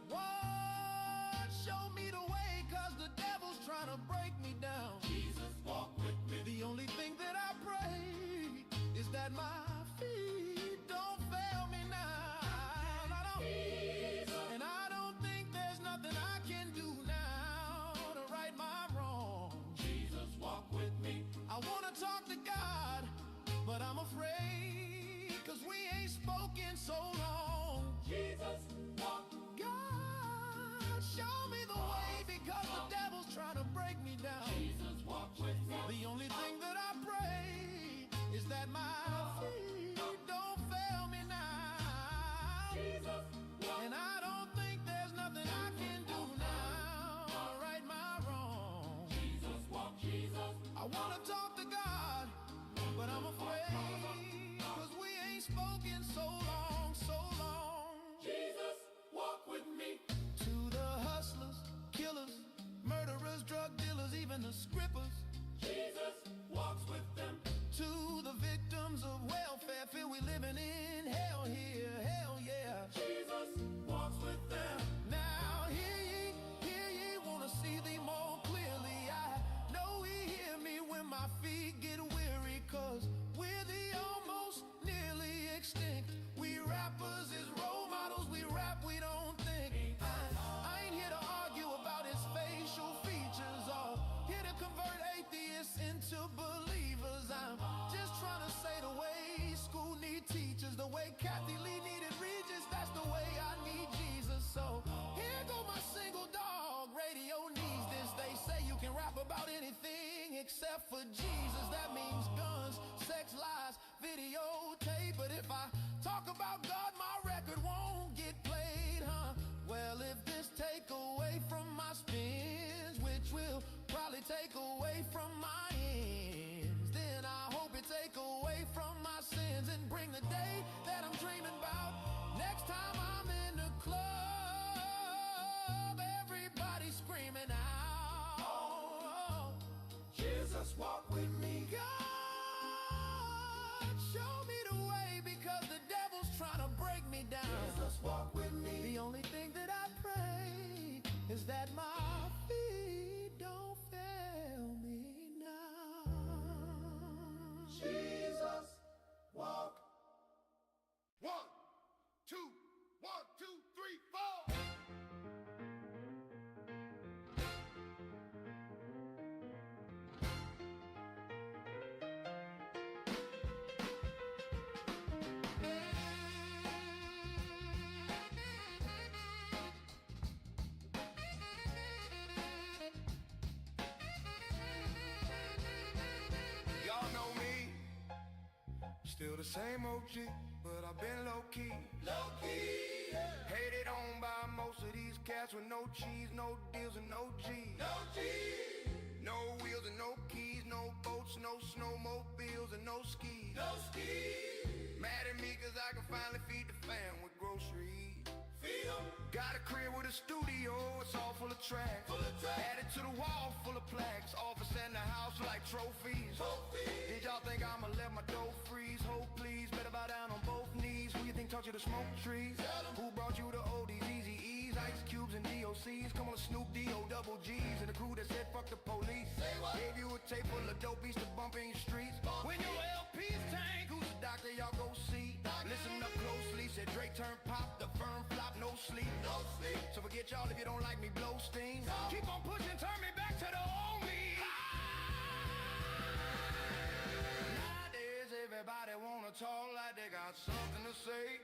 would show me the way, cause the devil's but I'm afraid, 'cause we ain't spoken so long. Jesus, walk. God, show me the way, because the devil's trying to break me down. Jesus, walk with me. The only thing that I pray is that my feet don't fail me now. Jesus, walk. And I don't think there's nothing I can do now to right my wrong. Jesus, walk. Jesus, I want to talk to God, but I'm afraid, 'cause we ain't spoken so long, so long. Jesus, walk with me. To the hustlers, killers, murderers, drug dealers, even the scrippers, Jesus walks with them. To the victims of welfare, feel we living in hell here, hell yeah. Jesus walks with them. Now hear ye, wanna see thee more clearly. I know he hear me when my feet get weary, 'cause we're the almost nearly extinct. We rappers is role models, we rap, we don't think. I ain't here to argue about his facial features, or here to convert atheists into believers. I'm just trying to say the way school need teachers, the way Kathy Lee needed Regis, that's the way I need Jesus. So here go my single dog, radio needs this. They say you can rap about anything except for Jesus. That means guns, sex, lies, videotape. But if I talk about God, my record won't get played, huh? Well, if this take away from my spins, which will probably take away from my ends, then I hope it take away from my sins and bring the day that I'm dreaming about. Next time I'm in the club, everybody screaming out, Jesus, walk with me. God, show me the way, because the devil's trying to break me down. Jesus, walk with me. The only thing that I pray is that my feet don't fail me now. Jesus, walk. 1, 2, 1, 2, 3, 4. Y'all know me, still the same OG, but I've been low-key. Low-key, yeah. Hated on by most of these cats with no cheese, no deals and no G's. No G's. No wheels and no keys, no boats, no snowmobiles and no skis. No skis. Mad at me 'cause I can finally feed the fam with groceries. Feed 'em. Got a crib with a studio, it's all full of tracks. Full of tracks. Added to the wall, full of plaques. Office and the house like trophies. Trophies. Did y'all think I'ma let my dough freeze? Hope please, better bow down on both knees. Who you think taught you to smoke trees? Who brought you to ODs, Easy E's, Ice Cubes and DOCs? Come on, Snoop D-O double G's and the crew that said fuck the police. Gave you a tape full of dope beats to bump in your streets. When your LP's tank, who's the doctor y'all go see? Listen up closely, said Drake turn pop, the firm flop, no sleep. No sleep. So forget y'all if you don't like me, blow steam. Keep on pushing, turn me back to the old me. Nowadays everybody wanna talk like they got something to say,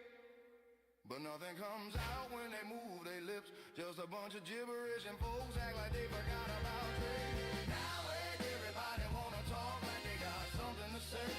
but nothing comes out when they move their lips. Just a bunch of gibberish and folks act like they forgot about Drake. Nowadays everybody wanna talk like they got something to say,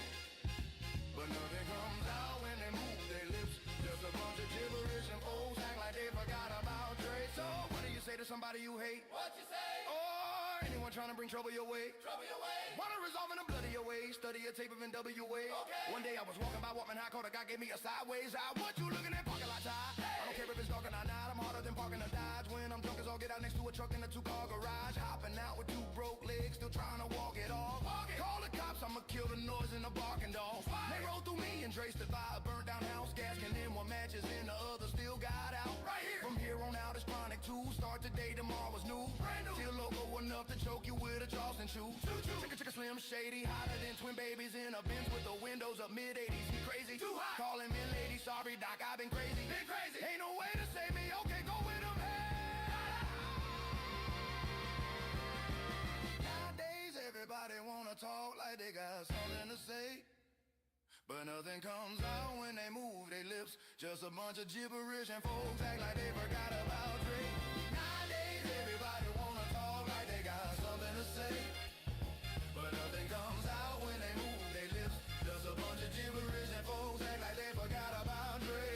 but nothing comes out when they move their lips. Just a bunch of gibberish and folks act like they forgot about Drake. So what do you say to somebody you hate? What you say? Or anyone trying to bring trouble your way? Trouble your way. Wanna resolve in the blood of your way? Study a tape of NWA. Okay. One day I was walking by Walkman High, caught a guy gave me a sideways eye. What you looking at? Parking lot tie. Hey. I don't care if it's dark or not. I'm harder than parking a Dodge. When I'm drunk as all get out next to a truck in a 2-car garage. Hopping out with 2 broke legs, still trying to walk it off. Call the cops, I'ma kill the noise and the barking dog. They roll through me and Dre stood by a burned down house. Gas can in one matches and the other still got out. Right here. From here on out it's chronic 2. Start today, tomorrow was new. Brand new. Still logo enough to choke you with a Charleston chew. Chicka Slim Shady, hotter than twin babies in a Benz with the windows up mid-80s. He crazy. Too hot. Calling me lady, sorry doc, I've been crazy. Been crazy. Ain't no way to save me, okay, go with him. Nowadays everybody wanna talk like they got something to say, But nothing comes out when they move their lips. Just a bunch of gibberish and folks act like they forgot about Drake. Nowadays everybody wanna talk like they got something to say. But nothing comes out when they move their lips. Just a bunch of gibberish and folks act like they forgot about Drake.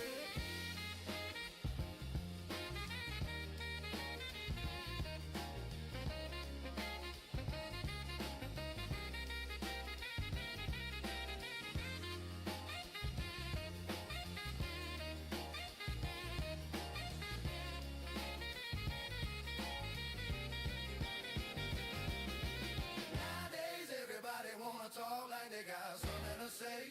Talk like they got something to say.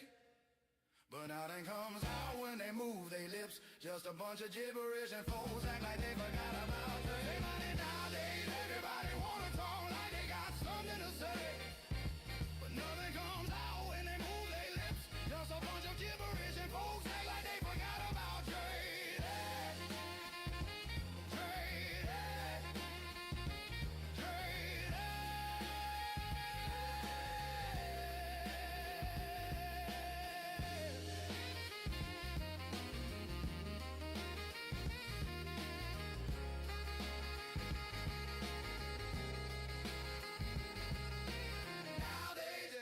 But nothing comes out when they move their lips. Just a bunch of gibberish and folks act like they forgot about Drake. Nowadays everybody wanna talk like they got something to say. But nothing comes out when they move their lips. Just a bunch of gibberish and folks act like they forgot about Drake. Drake. Drake.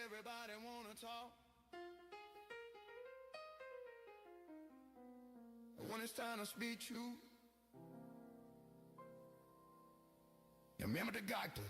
Everybody wanna talk. But when it's time to speak truth, you remember the doctor.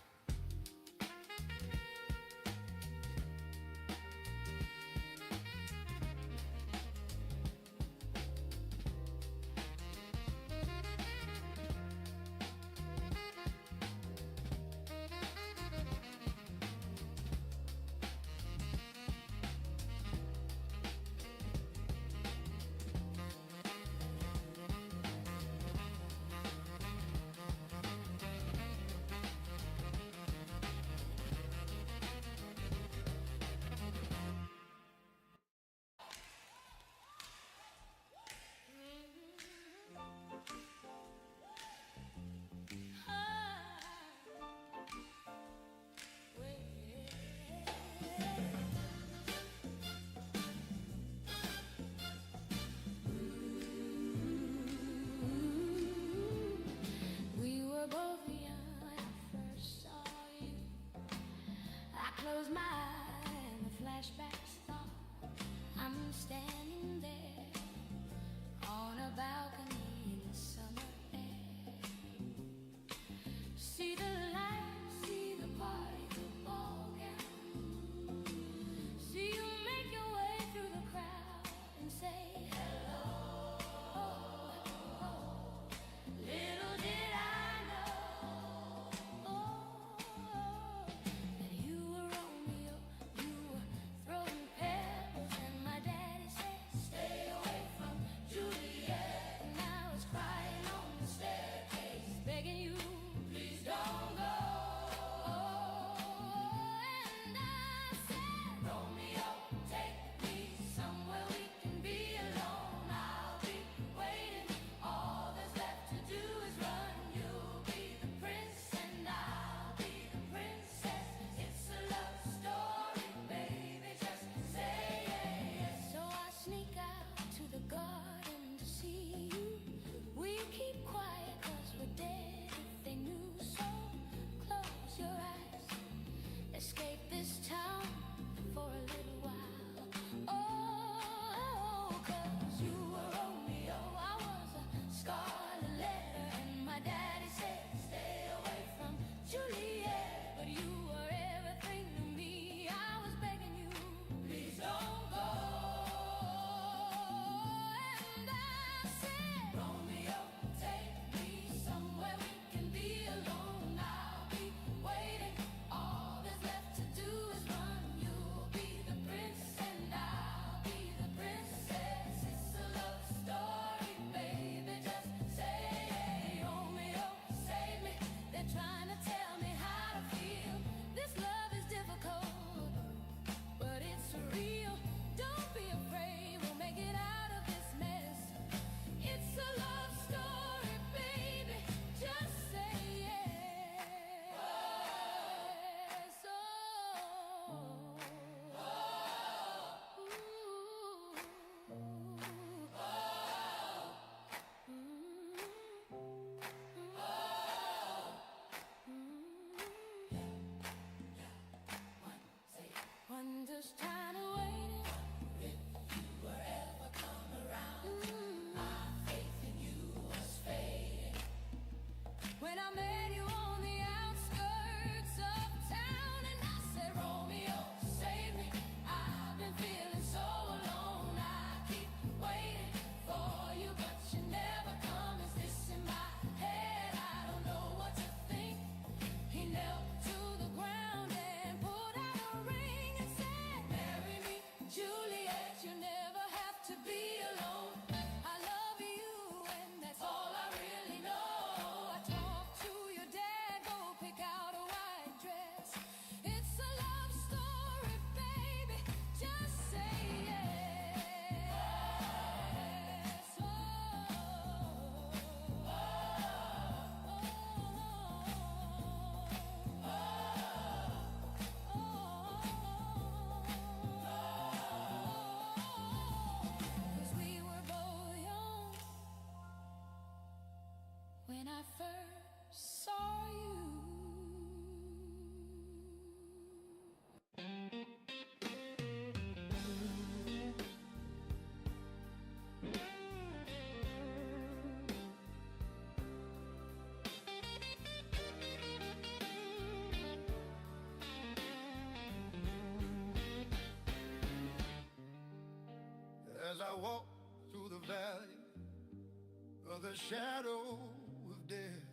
As I walk through the valley of the shadow of death,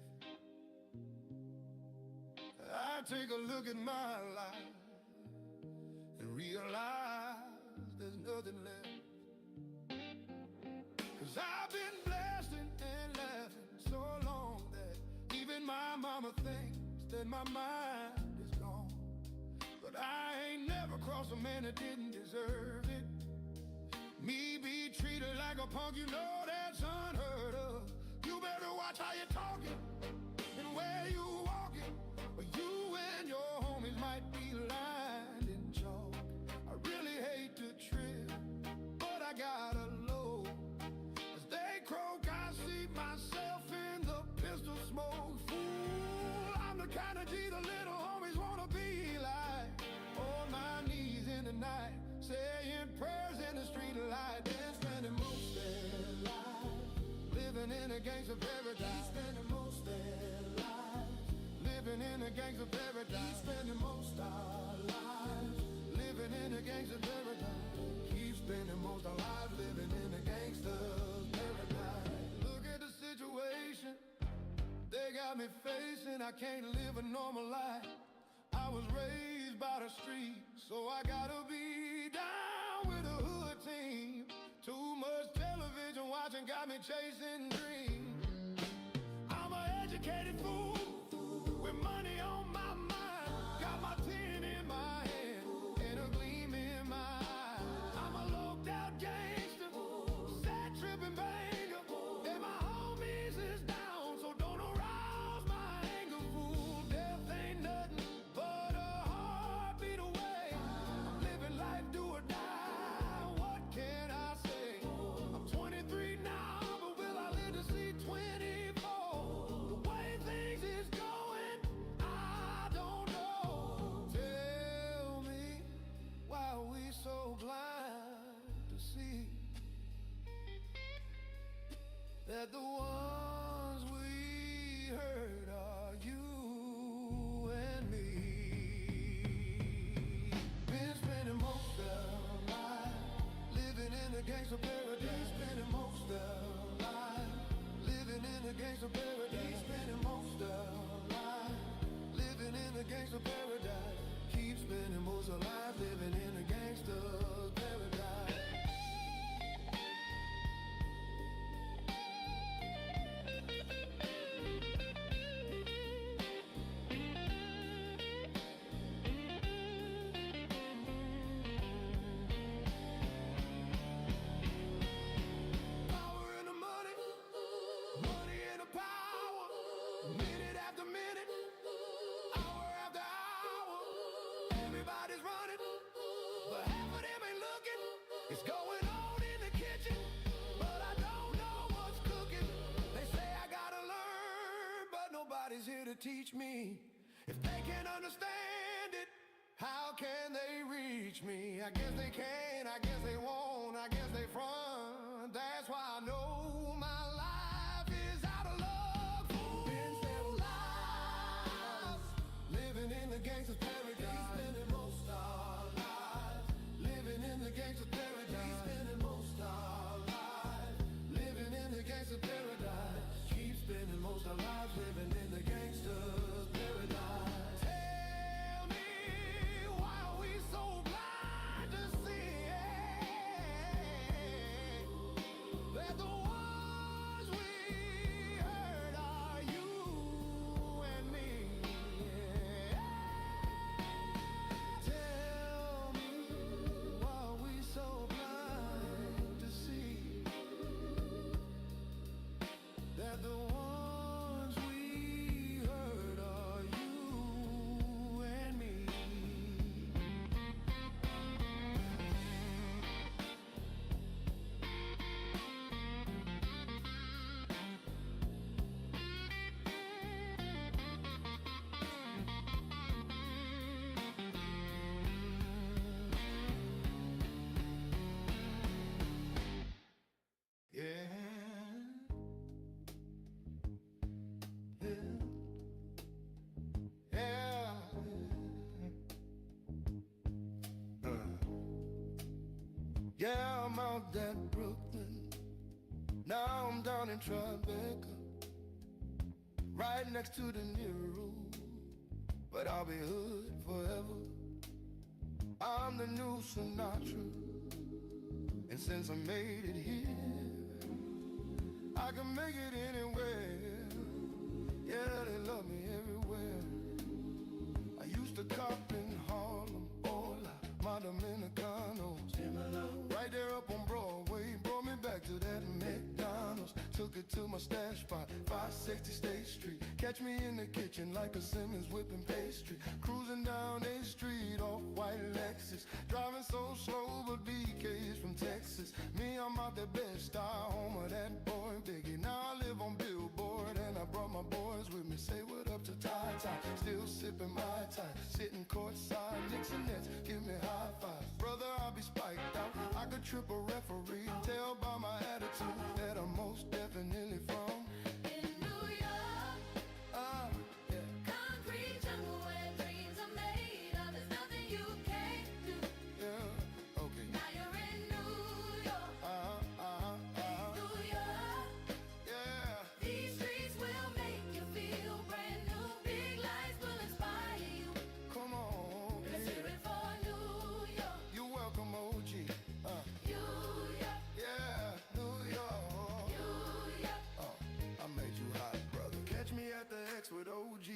I take a look at my life and realize there's nothing left. 'Cause I've been blasting and laughing so long that even my mama thinks that my mind is gone. But I ain't never crossed a man that didn't deserve it. Me be treated like a punk, you know that's unheard of. You better watch how you're talking and where you walking, or you and your homies might be lined in chalk. I really hate to trip, but I gotta load. As they croak, I see myself in the pistol smoke. Fool, I'm the kind of G the little homies wanna be like. On my knees in the night, saying prayers in the street light. They're spending most their lives living in a gangster paradise. Spending most their lives living in a gangster paradise. Spending most our lives living in a gangster paradise. Keep spending most our lives living in a gangster paradise. Look at the situation they got me facing. I can't live a normal life. I was raised by the street, so I gotta be down with the hood team. Too much television watching got me chasing dreams. I'm an educated fool with money on my mind. Got my tin in my hand and a gleam in my eye. I'm a loped out gangster, sad tripping banger. And my homies is down, so don't arouse my anger, fool. Death ain't nothing but a heartbeat away. I'm living life do or die. What can I say? I'm 23 now, but will I live to see 24? The way things is going, I don't know. Tell me, why are we so blind to see that the ones we hurt are you and me? Been spending most of life living in a gangster paradise. Spending most of life living in a gangster paradise. Spending most of life living in a gangster paradise. Keep spending most of life living in a gangster paradise. Power in the money, money in the power. Minute after minute, hour after hour, everybody's running, but half of them ain't looking. It's going on in the kitchen, but I don't know what's cooking. They say I gotta learn, but nobody's here to teach me. If they can't understand it, how can they reach me? I guess they can't, I guess they won't, I guess they front. That's why I know my life is out of luck. Been spending lives living in the gangster's paradise. Spending most our lives living in the gangster's paradise. Spending most our lives living in the gangster's paradise. Keep spending most our lives living in the gangster's paradise. Tell me, why are we so blind to see that the Yeah, I'm out that Brooklyn. Now I'm down in Tribeca, right next to the Nero. But I'll be hood forever. I'm the new Sinatra, and since I made it here, I can make it anywhere. Yeah, they love me everywhere. I used to cop in Harlem, hola, my Dominicanos. Right there up on Broadway, brought me back to that McDonald's. Took it to my stash spot, 560 State Street. Catch me in the kitchen like a Simmons whipping pastry. Cruising down A Street off white Lexus. Driving so slow, but BK's from Texas. Me, I'm out that Bed-Stuy, home of that boy Biggie. Now I live on Billboard, and I brought my boys with me. Say what up to Ty. Still sipping my tie, sitting courtside. Knicks and Nets, give me high fives. Brother, I'll be spiked out. I could trip a referee. Tell by my attitude that I'm most definitely from In New York, yeah. concrete jungle where dreams are made of. There's nothing you can't do. Yeah, okay. Now you're in New York. New York, Yeah. these streets will make you feel brand new. Big lights will inspire you. Come on, Let's hear it for New York. you're welcome, OG. New York, Yeah, New York. New York. I made you hot, brother. Catch me at the X with OG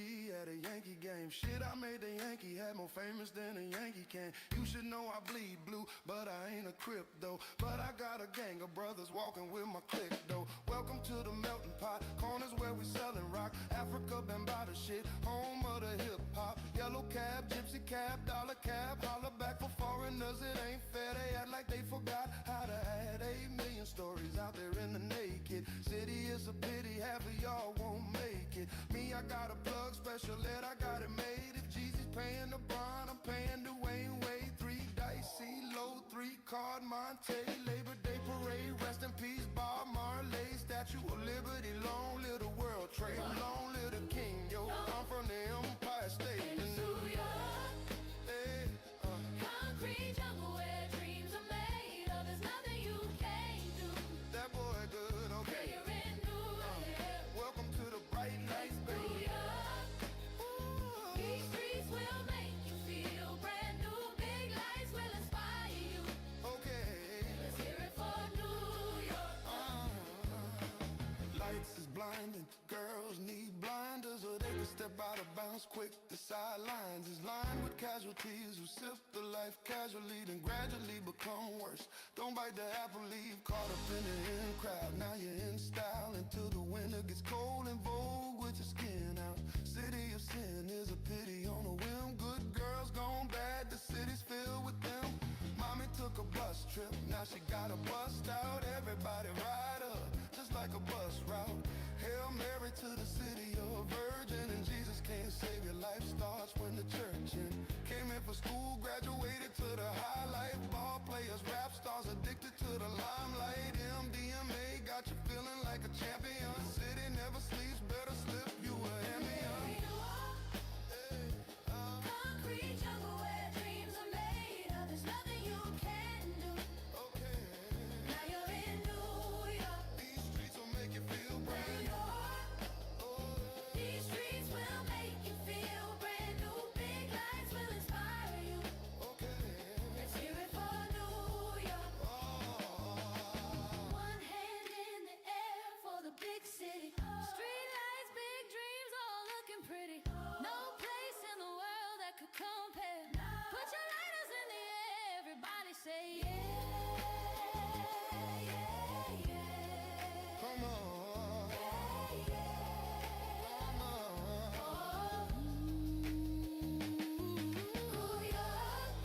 at a Yankee game. Shit, I made the Yankee hat more famous than a Yankee can. You should know I bleed blue, but I ain't a Crip though. But I got a gang of brothers walking with my clique though. Welcome to the melting pot, corners where we sellin' rock. Africa been by the shit, home of the hip hop. Yellow cab, gypsy cab, dollar cab. Holler back for foreigners, it ain't fair. They act like they forgot how to add 8 million stories out there in the naked city. It's a pity half of y'all won't make it. Me, I got a plug, special ed, I got it made. If Jeezy's paying LeBron, I'm paying Dwayne Wade. 3 dice, CeeLo, 3 card Monte. Labor Day parade, rest in peace, Bob Marley. Statue of Liberty, long live the World Trade, long live the King, yo. I'm from the Empire State. In New York, Hey, concrete jungle where dreams are made of. There's nothing you can't do. that boy good, Now okay. you're in New York. Welcome to the bright lights, New baby. York, these streets will make you feel brand new. Big lights will inspire you. Okay. Let's hear it for New York. Lights is blinding, girls need blinders or they can step out of bounds quick. The sidelines is lined with casualties who sip the life casually, then gradually become worse. Don't bite the apple, leave caught up in the in crowd. Now you're in style until the winter gets cold and vogue with your skin out. City of sin is a pity on a whim. Good girls gone bad, the city's filled with them. Mommy took a bus trip, now she got a bust out. Everybody ride up, just like a bus route. Hail Mary to the city of a virgin, and Jesus can't save your life starts when the church in. Came in for school, graduated to the high life. Ball players, rap stars, addicted to the limelight. MDMA got you feeling like a champion. City never sleeps, better slip you a Hemion. New York, concrete jungle where dreams are made of. There's nothing you can't do. Okay, Now you're in New York. these streets will make you feel New brand York, these streets will make you feel brand new. Big lights will inspire you. okay. Let's hear it for New York. One hand in the air for the big city. Street lights, big dreams, all looking pretty. No place in the world that could compare. Put your lighters in the air, everybody say yeah, yeah, yeah. Come on, come on. New York,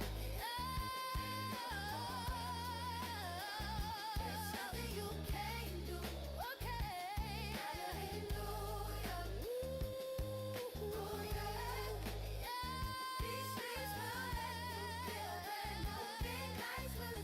there's nothing you can't do. Okay, now you're in New York. New York, these streets will make you feel brand new. Big lights will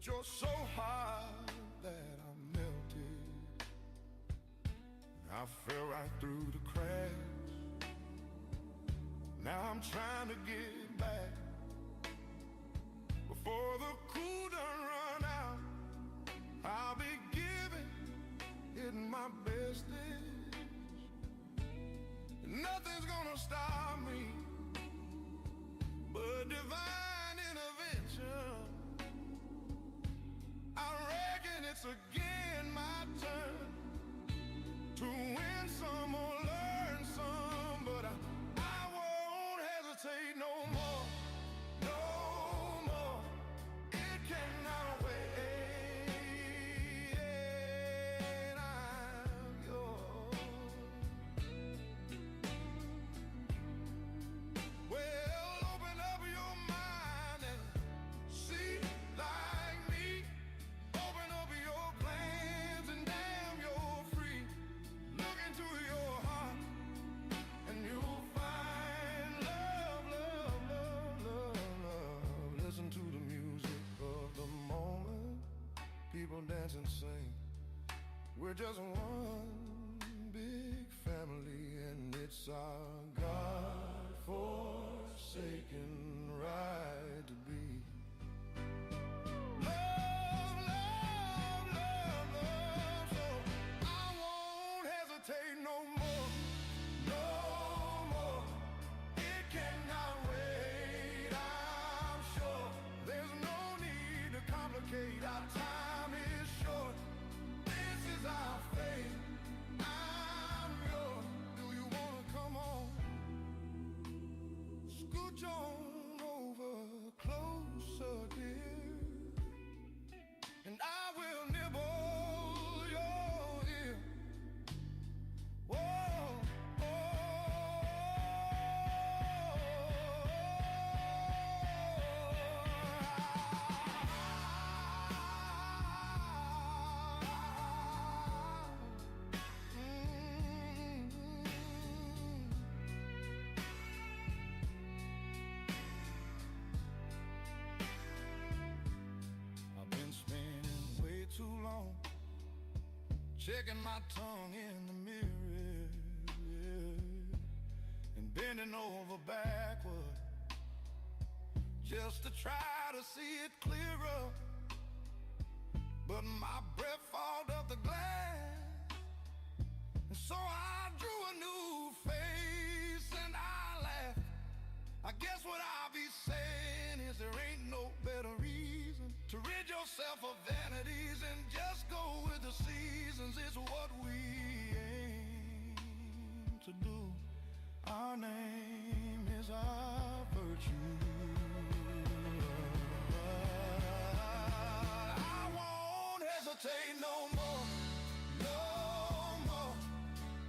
you're so hot that I melted. I fell right through the cracks. Now I'm trying to get back before the cool done run out. I'll be giving it my bestest. Nothing's gonna stop me but divine intervention. I reckon it's again my turn to win some or learn some, but I won't hesitate no more, no more. It cannot wait. I'm yours. Well, open up your mind and see like me. Open up your plans and damn, you're free. Look into your heart and you'll find love, love, love, love, love. Listen to the music of the moment. People dance and sing. We're just one big family, and it's our God-forsaken right to be. Love, love, love, love. So I won't hesitate no more, no more. It cannot wait, I'm sure. There's no need to complicate. Our time is short. This is our fate. I'm yours. Do you wanna come on? Scooch on over closer, dear, and I will nibble your ear. Whoa, I've been spinning way too long, checking my tongue in the mirror and bending over backward just to try to see it clearer. But my breath fogged up the glass, and so I drew a new face and I laughed. I guess what I'll be saying is there ain't no better reason to rid yourself of vanities and just go with the seasons. It's what we aim to do. Our name is our virtue. I won't hesitate no more, no more.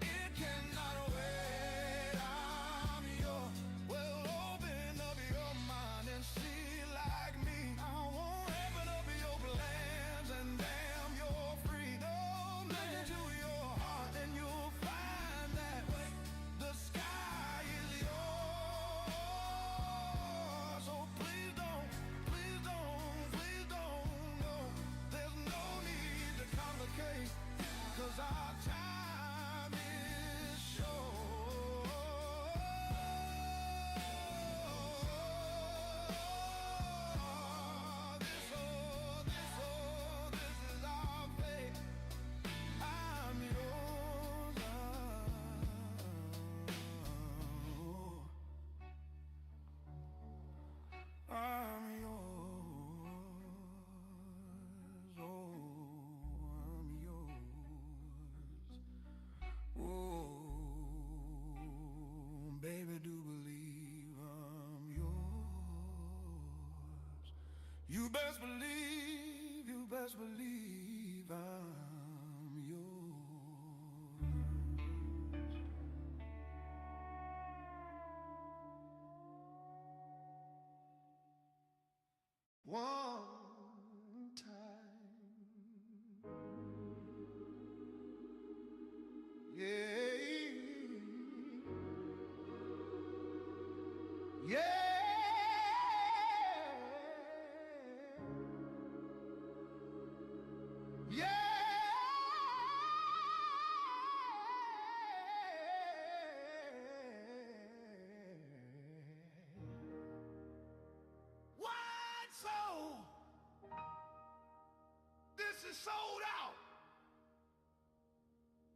It cannot wait. I'm yours. Well, open up your mind and see like me. I won't open up your plans and damn, you're free. No, look into your heart and you'll find that the sky is yours. So please don't, please don't, please don't, no. There's no need to complicate, 'cause our time is short. This is our fate. I'm yours. I'm yours. Oh, I'm yours. Oh, baby, do believe I'm yours. You best believe I'm yours. One time, yeah, yeah. is sold out.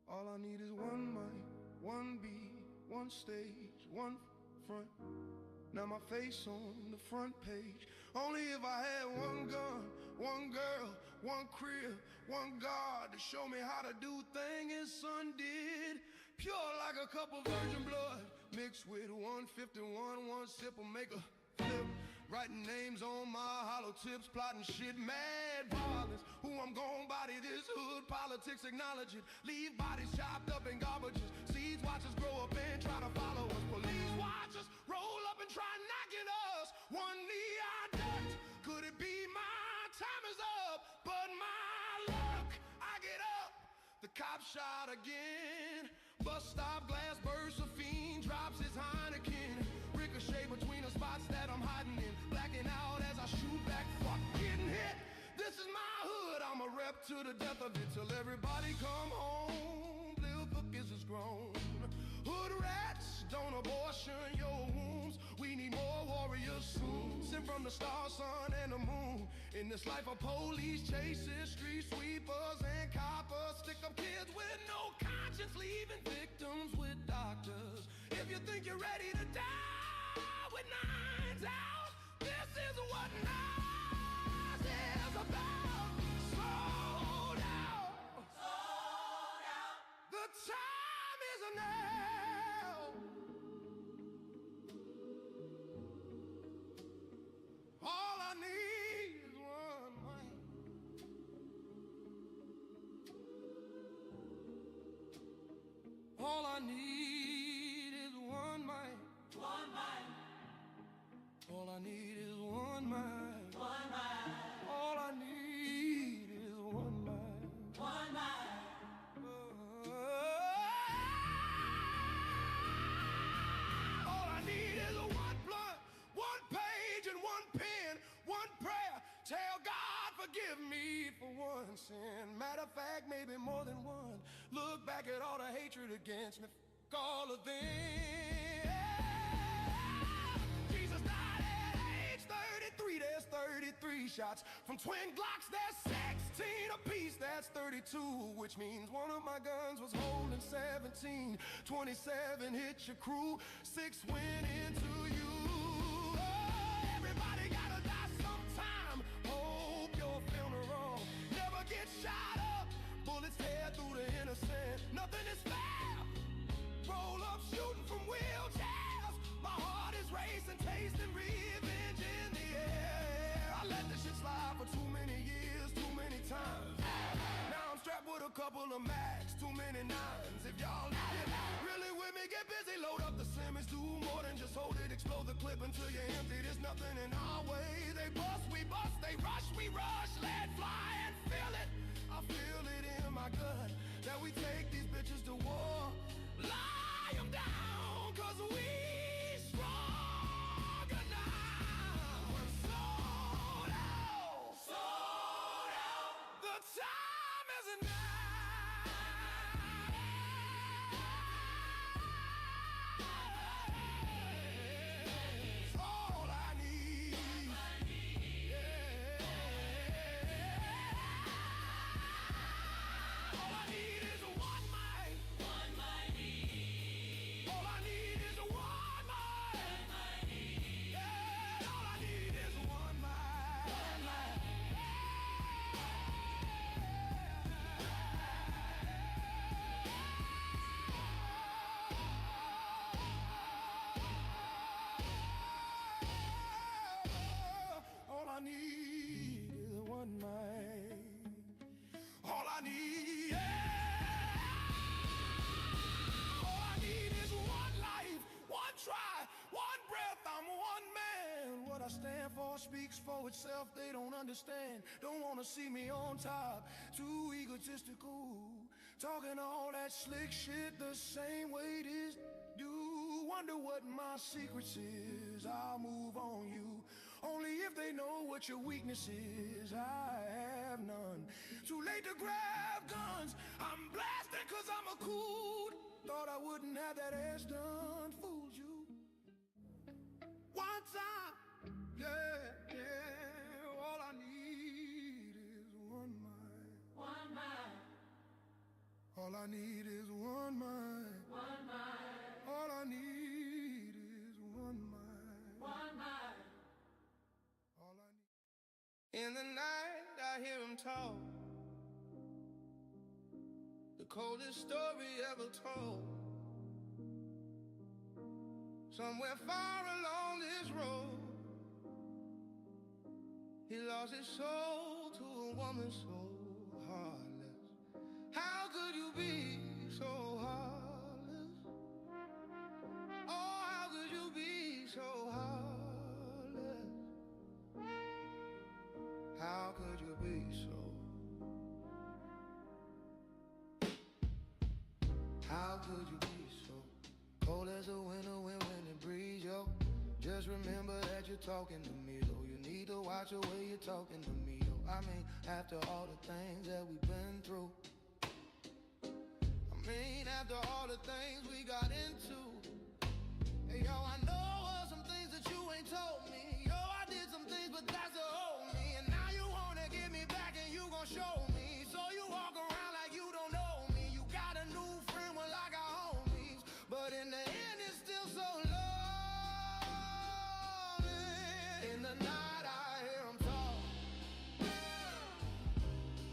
All I need is one mic, one beat, one stage, one front. Now my face on the front page. Only if I had one gun, one girl, one crib, one God to show me how to do things his son did. Pure like a cup of virgin blood, mixed with 151, one sip will make a flip. Writing names on my hollow tips, plotting shit, mad violence. Who I'm gon' body this hood, politics acknowledge it. Leave bodies chopped up in garbages. Seeds watch us grow up and try to follow us. Police watch us roll up and try knocking us. One knee I ducked, could it be my time is up? But my luck, I get up. The cop shot again. Bus stop, glass bursts, a fiend drops his Heineken. Ricochet between the spots that I'm hiding in. Blacking out as I shoot back, fuck getting hit. This is my hood, I'm a rep to the death of it. Till everybody come home, little cookies is grown. Hood rats, don't abortion your wombs. We need more warriors soon. Sent from the stars, sun, and the moon. In this life of police chases, street sweepers and coppers. Stick up kids with no conscience, leaving victims with doctors. If you think you're ready to die with nines out, this is what Nas is about. Sold out. Sold out. The time is now. All I need is one mic. All I need is one mic. One mic, All I need is one mic. one mic, All I need is one mic. one mic. All I need is one blunt, one page and one pen, one prayer. Tell God forgive me for one sin. Matter of fact, maybe more than one. Look back at all the hatred against me. F all of them. Jesus died at age 33. There's 33 shots. From twin Glocks, there's 16 apiece. That's 32, which means one of my guns was holding 17. 27 hit your crew, 6 went into you. Oh, everybody gotta die sometime. Hope you're feeling wrong. Never get shot up. Bullets tear through the innocent. Nothing is fair. Roll up shooting from wheelchairs. My heart is racing, tasting revenge in the air. I let this shit slide for too many years, too many times. Now I'm strapped with a couple of max, too many nines. If y'all get really with me, get busy, load up the Simmons. Do more than just hold it, explode the clip until you're empty. There's nothing in our way. They bust, we bust, they rush, we rush. Let fly and feel it. I feel it in my gut that we take these bitches to war. Lie 'em down, 'cause we stronger now. We're sold out. Sold out. The time is now. All I need. Yeah. All I need is one mic. One mic, All I need is one mic. Yeah, all I need is one mic. All I need is one mic. All I need, yeah. All I need is one life, one try, one breath. I'm one man. What I stand for speaks for itself. They don't understand. Don't wanna see me on top. Too egotistical. Talking all that slick shit the same way this do. Wonder what my secrets is. I'll move on you. Only if they know what your weakness is. I have none. Too late to grab guns. I'm blasting 'cause I'm a cool. Thought I wouldn't have that ass done. Fooled you. One time. Yeah, yeah. All I need is one mic. I need is one mind. One mind. All I need is one mind. One mind. All I need. In the night, I hear him talk. The coldest story ever told. Somewhere far along this road, he lost his soul to a woman so heartless. How could you be so heartless? Oh, how could you be so heartless? How could you be so? How could you be so cold as a winter wind when it breeze, yo? Just remember that you're talking to me, though. You need to watch the way you're talking to me, yo. I mean, after all the things that we've been through. I mean, after all the things we got into. Hey, yo, I know some things that you ain't told me. Yo, I did some things, but that's the old me. And now you wanna get me back and you gon' show me. So you walk around like you don't know me. You got a new friend, well, I got homies. But in the end, it's still so lonely. In the night, I hear him talk.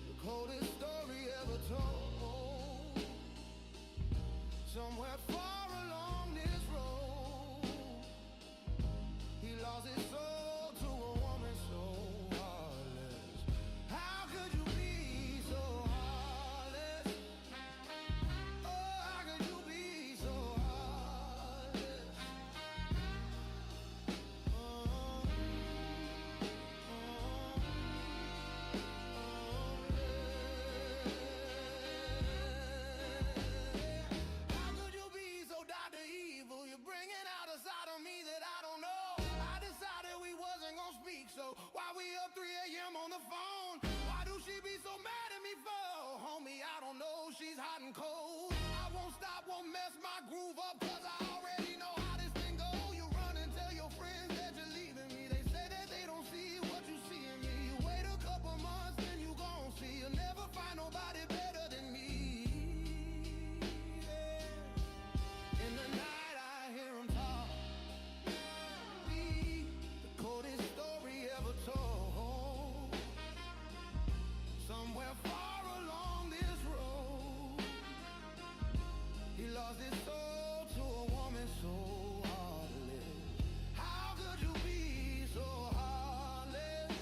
The coldest story ever told. Somewhere far along this road, he lost his soul to a woman so heartless. How could you be so heartless? Oh, how could you be so heartless? How could you be so dark to evil? You're bringing out a side of me that I don't know. I decided we wasn't gonna speak, so why we up 3 a.m. on the phone? Why do she be so mad at me for? Homie, I don't know, she's hot and cold. I won't stop, won't mess my groove up, cause I already know how this thing go. You run and tell your friends that you're leaving me. They say that they don't see what you see in me. You wait a couple months, then you gon' see. You'll never find nobody better than me. Yeah. In the night, I hear him talk. Be the coldest story ever told. Somewhere far along this road, he lost his soul to a woman so heartless. How could you be so heartless?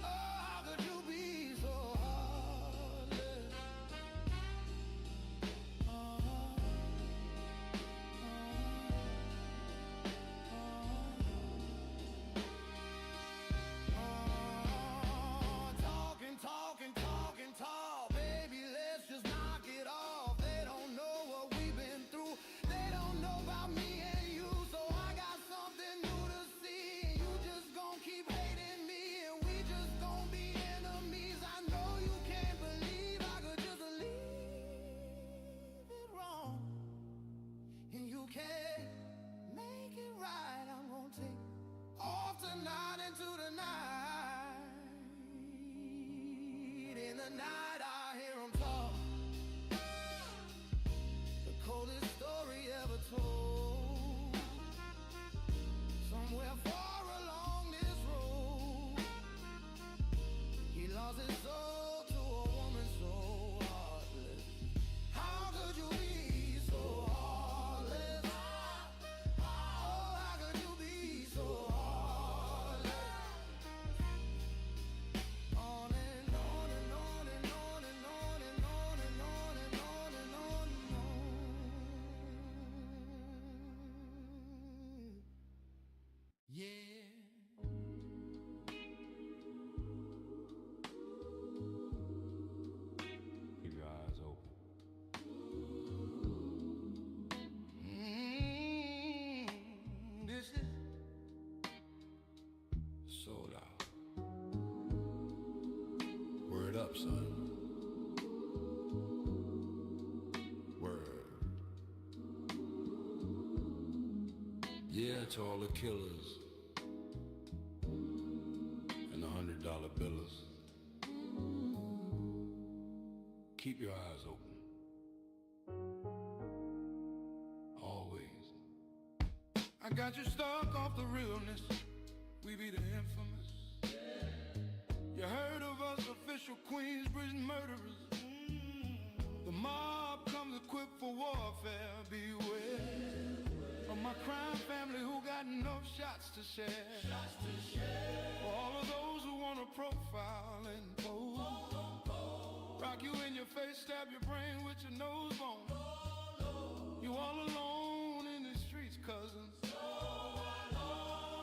Oh, how could you be so heartless? Talk, baby, let's just knock it off. They don't know what we've been through. They don't know about me and you. So I got something new to see. And you just gon' keep hating me, and we just gon' be enemies. I know you can't believe I could just leave it wrong, and you can't make it right. I'm gon' take off tonight into the night. In the night, I hear him talk. The coldest story ever told. Somewhere far along this road, he lost his soul to a woman so heartless. How could you be so heartless? Oh, how could you be so heartless? On and on and on and on and on and on and on and on and on and on. Yeah. Keep your eyes open. This is Sold out. Word up, son. Word. Yeah, to all the killers and the $100 billers. Keep your eyes open. I got you stuck off the realness. We be the infamous. You heard of us, official Queensbridge murderers. The mob comes equipped for warfare, beware. From my crime family who got enough shots to share. For all of those who want to profile and pose. Rock you in your face, stab your brain with your nose bone. You all alone in the streets, cousins.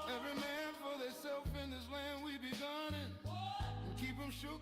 Every man for themselves in this land we be gunning. And keep them shook.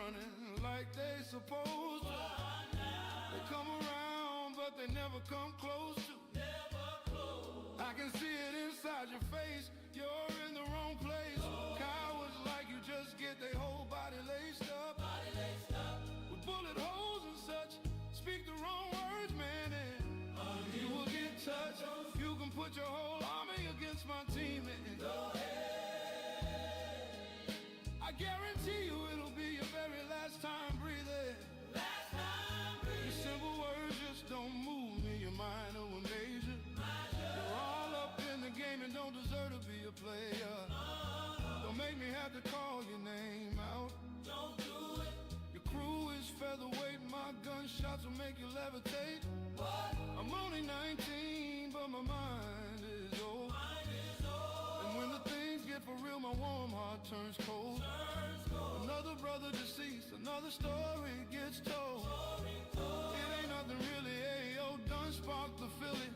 running like they supposed to. They come around, but they never come close to. I can see it inside your face. You're in the wrong place. Cowards like you just get their whole body laced up with bullet holes and such. Speak the wrong words, man, and you will get touched. You can put your whole army against my team, and I guarantee you it'll be your very last time breathing. Your simple words just don't move me. You're minor or major. You're all up in the game and don't deserve to be a player. Don't make me have to call your name out. Don't do it. Your crew is featherweight. My gunshots will make you levitate. What? I'm only 19, but my mind is old. And when the things get for real, my warm heart turns cold. Another brother deceased, another story gets told. It ain't nothing really, ayo, done spark the feeling.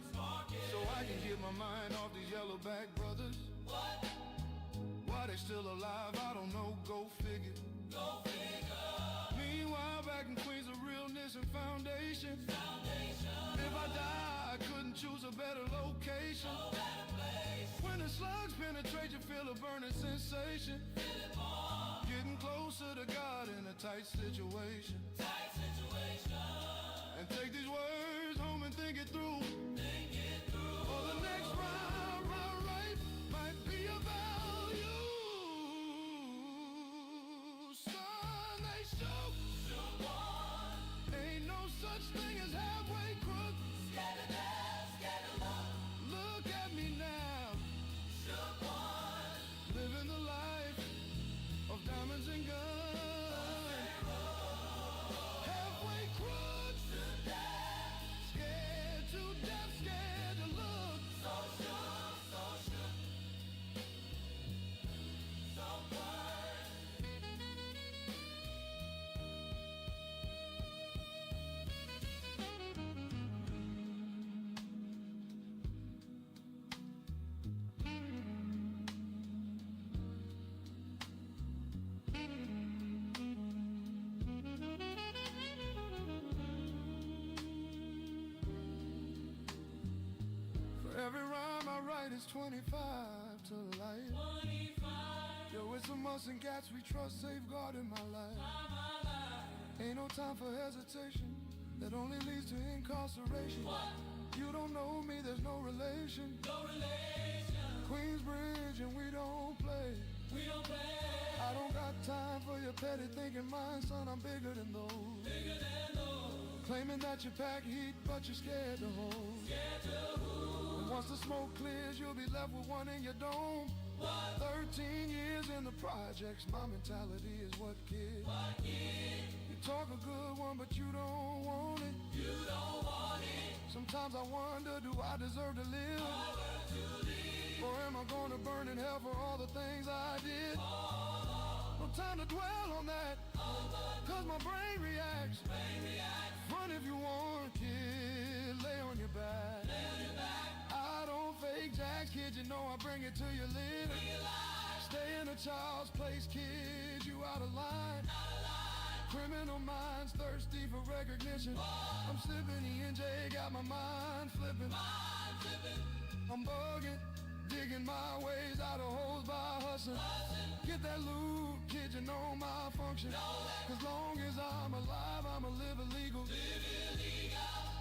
So I can get my mind off these yellowback brothers. Why they still alive, I don't know, go figure. Meanwhile, back in Queens, the realness and foundation. If I die, I couldn't choose a better location. When the slugs penetrate, you feel a burning sensation. Getting closer to God in a tight situation. And take these words home and think it through. For the next round right, might be about you. Son, they shook. Ain't no such thing as halfway crook. Look at me now. Living the life of diamonds and guns. Halfway crook. Scared to death, scared to look. So shook, so shook. So burned. For every rhyme I write is 25 to life. Yo, it's a must and cats we trust safeguarding my life. Ain't no time for hesitation. That only leads to incarceration. You don't know me, there's no relation. Queensbridge and we don't play. I don't got time for your petty thinking, mine, son, I'm bigger than those. Claiming that you pack heat, but you're scared to hold. And once the smoke clears, you'll be left with one in your dome. 13 years in the projects, my mentality is what kid? You talk a good one, but you don't want it. Sometimes I wonder, do I deserve to live? Or am I gonna burn in hell for all the things I did? No time to dwell on that, cause my brain reacts. Run if you want, kid, lay on your back. I don't fake jacks, kid, you know I bring it to your lid. Stay in a child's place, kid, you out of line. Criminal minds thirsty for recognition. I'm sipping E&J, got my mind flipping. I'm bugging, digging my ways out of holes by hustling. Get that loot, kid, you know my function. As long as I'm alive, I'ma live illegal.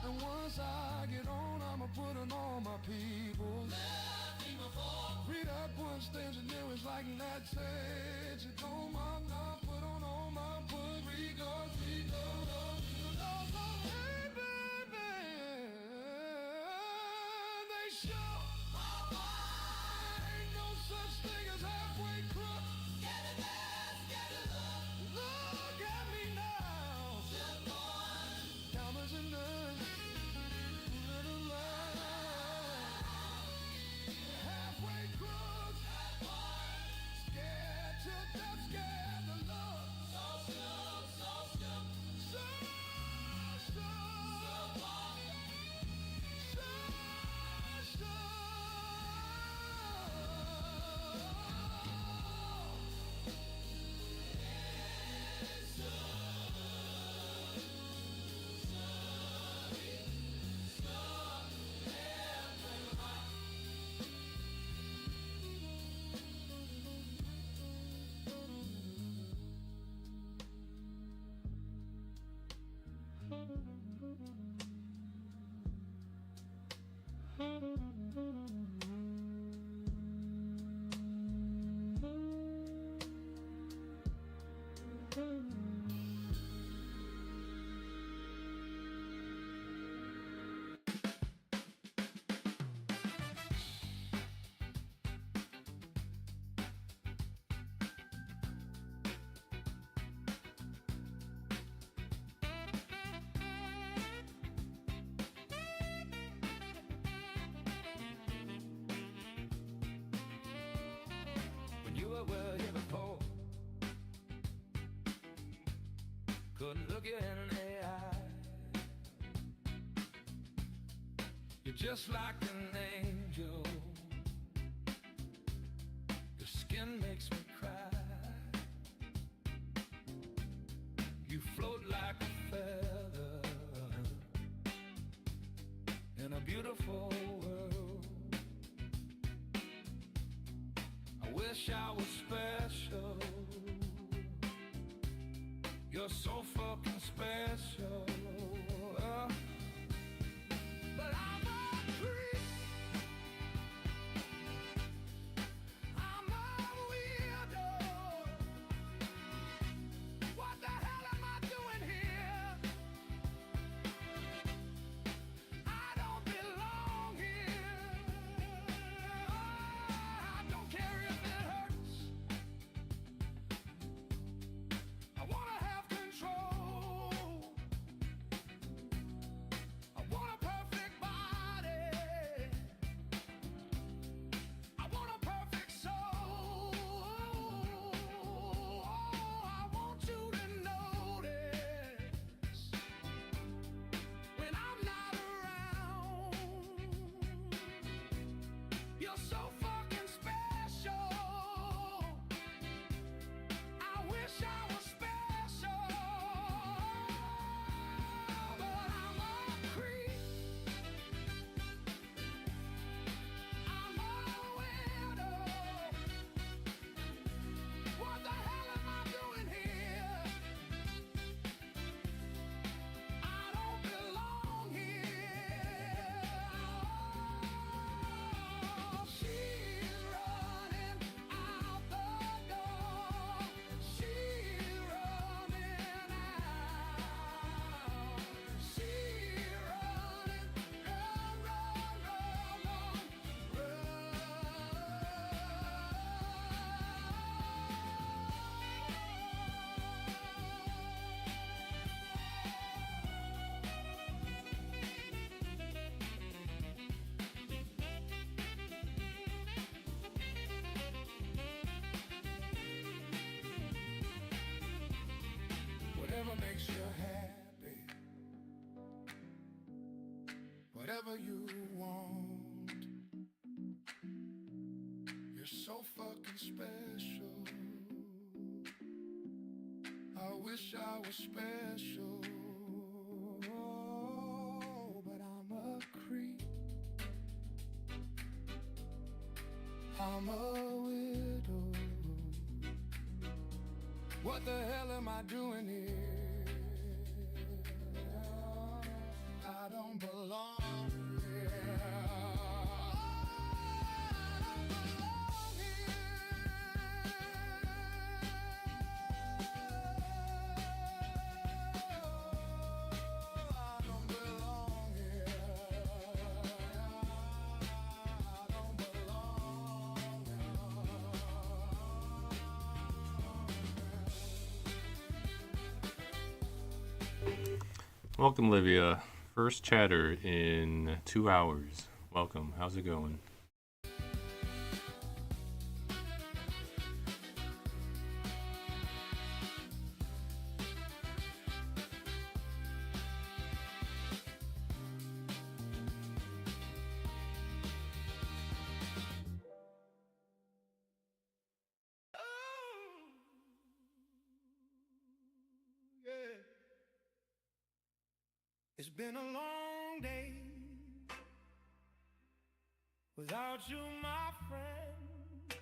And once I get on, I'ma put on all my people. Read up one stage and it was like that said. You know my not put on all my Puerto Rico. Hey, baby, they show. Ain't no such thing as halfway crook. Look at me now. Diamonds and nuts. Little love. Halfway crook. Scared to death, scared to love. When you were here before, couldn't look you in the eye. You're just like an angel. Your skin makes me cry. You float like a feather in a beautiful world. I wish I was special. You're so fucking special. But I'm a creep. I'm a weirdo. What the hell am I doing here? I don't belong here. I don't care if it hurts. I wanna have control. I want a perfect body. I want a perfect soul. I want you to notice when I'm not around. You're so fucking special. I wish I was special, but I'm a creep. I'm a weirdo. What the hell am I doing here? I don't belong here. She's running out the door. She's running out. She's running, run, run, run, run, Whatever makes you happy, whatever you want. You're so fucking special. I wish I was special, but I'm a creep. I'm a widow. What the hell am I doing here? I don't belong here. I don't belong here. I don't belong here. I don't belong Welcome, Livia. First chatter in 2 hours. Welcome. How's it going? It's been a long day without you, my friend.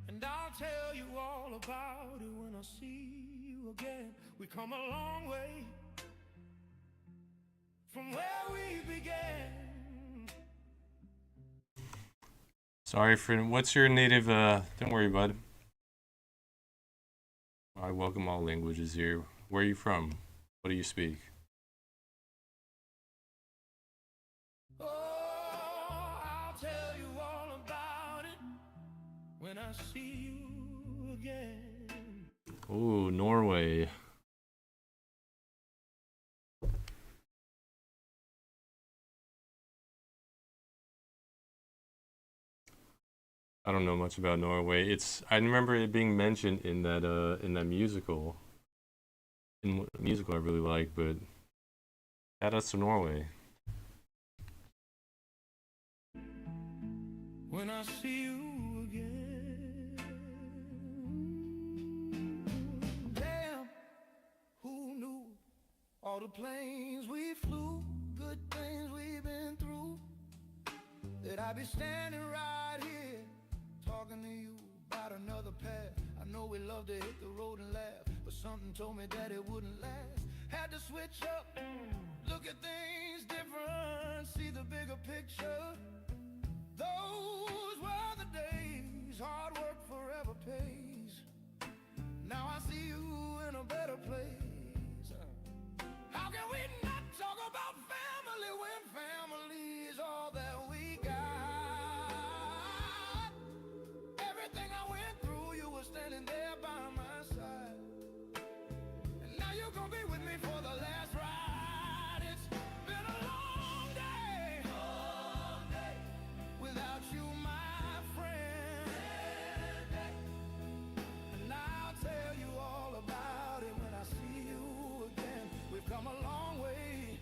And I'll tell you all about it when I see you again. We come a long way from where we began. Sorry for what's your native don't worry, bud. I welcome all languages here. Where are you from? What do you speak? Oh, I'll tell you all about it when I see you again. Oh, Norway. I don't know much about Norway. I remember it being mentioned in that musical. In a musical I really like, but add us to Norway. When I see you again. Damn, who knew all the planes we flew, good things we've been through, that I'd be standing right here talking to you about another path. I know we love to hit the road and laugh, but something told me that it wouldn't last. Had to switch up, look at things different, see the bigger picture. Those were the days, hard work forever pays. Now I see you in a better place. How can we not talk about family when family is all that we got? Everything I went through, you were standing there by my side. And now you're gonna be with me for the last ride. It's been a long day without you, my friend. And I'll tell you all about it when I see you again. We've come a long way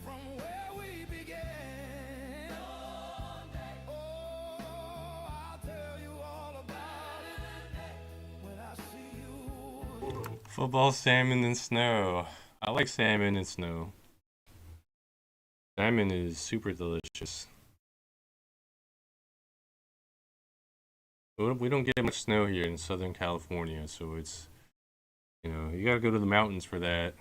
from where we began. Oh, I'll tell you all about it when I see you. Football, salmon, and snow. I like salmon and snow. Salmon is super delicious. We don't get much snow here in Southern California, so it's, you gotta go to the mountains for that.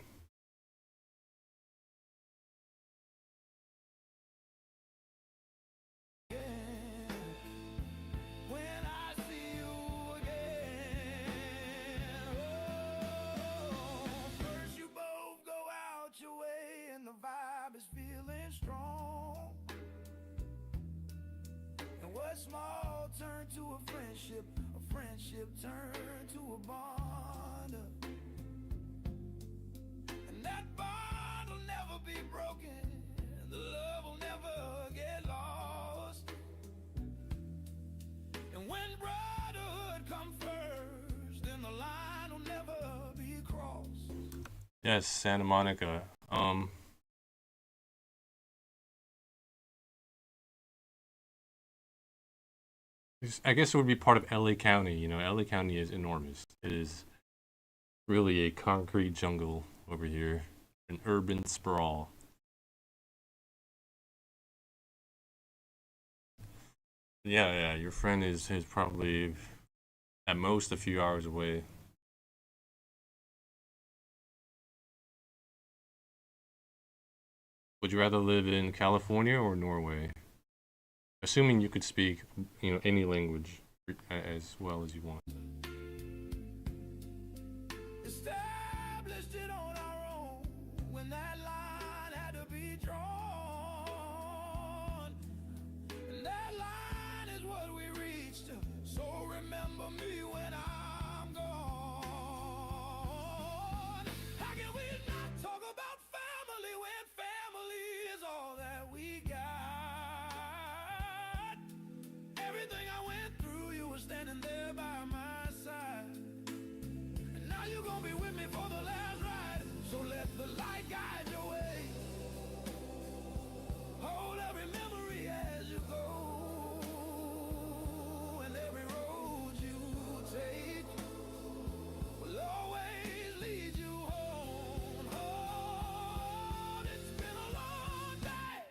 When I see you again. Oh, first you both go out your way and the vibe is feeling strong. And what small turned to a friendship turned to a bond. And that bond will never be broken, the love will never get lost. And when brotherhood comes first, then the line will never be crossed. Yes, Santa Monica. I guess it would be part of LA County. LA County is enormous. It is really a concrete jungle over here, an urban sprawl. Yeah, your friend is probably at most a few hours away. Would you rather live in California or Norway? Assuming you could speak, any language as well as you want. Established it on our own when that line had to be drawn. And that line is what we reached. So remember me when I'm gone. How can we not talk about family when family is all that we got? Everything I went through, you were standing there by my side. And now you're gonna be with me for the last ride. So let the light guide your way. Hold every memory as you go. And every road you take will always lead you home. Oh, it's been a long day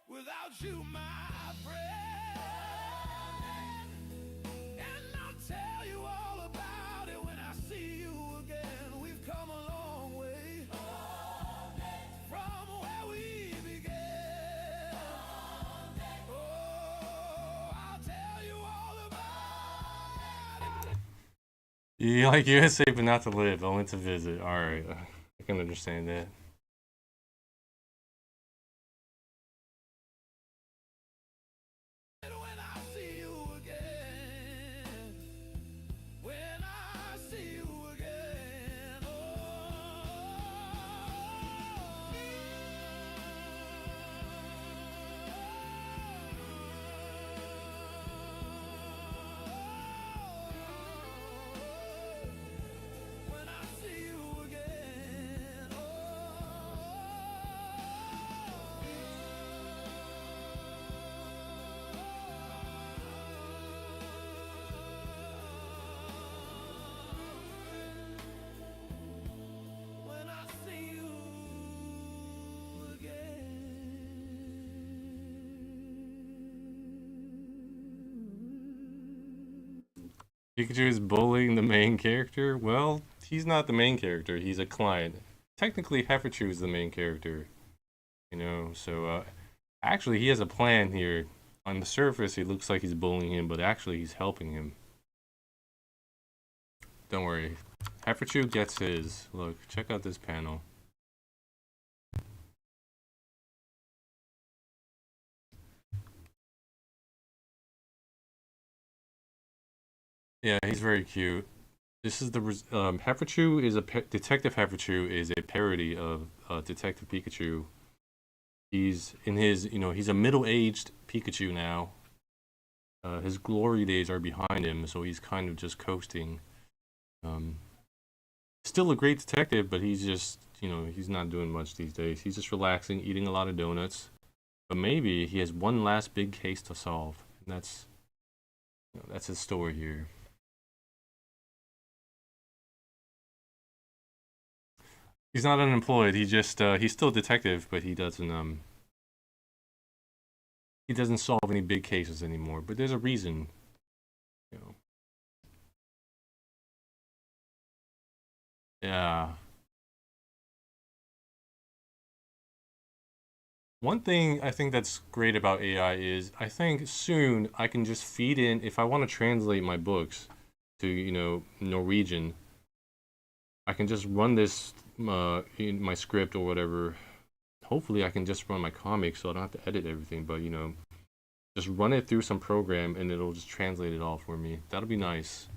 without you, my friend. And I'll tell you all about it when I see you again. We've come a long way from where we began. You like USA but not to live, only to visit. Alright, I can understand that. When I see you again, when I see you again, when I see you again, when I see you Pikachu is bullying the main character? Well, he's not the main character, he's a client. Technically, Hefferchu is the main character. You know, so, actually, he has a plan here. On the surface, it looks like he's bullying him, but actually, he's helping him. Don't worry. Hefferchu gets his. Look, check out this panel. Yeah, he's very cute. This is the Hefferchu is a Detective Hefferchu is a parody of Detective Pikachu. He's in his, you know, he's a middle-aged Pikachu now. His glory days are behind him, so he's kind of just coasting. Still a great detective, but he's just, you know, he's not doing much these days. He's just relaxing, eating a lot of donuts. But maybe he has one last big case to solve, and that's, you know, that's his story here. He's not unemployed. He just he's still a detective, but he doesn't solve any big cases anymore. But there's a reason, you know. Yeah. One thing I think that's great about AI is I think soon I can just feed in if I want to translate my books to, you know, Norwegian. I can just run this in my script or whatever. Hopefully I can just run my comics so I don't have to edit everything, but you know, just run it through some program and it'll just translate it all for me. That'll be nice.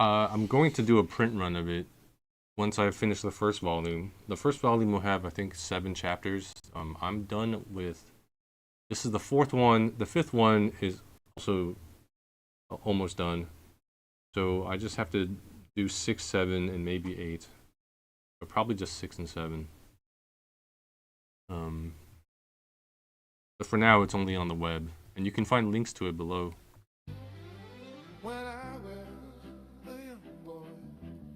I'm going to do a print run of it once I finish the first volume. The first volume will have, I think, 7 chapters. I'm done with. This is the 4th one. The 5th one is also almost done. So I just have to do 6, 7, and maybe 8. But probably just 6 and 7. But for now, it's only on the web, and you can find links to it below. When I was a young boy,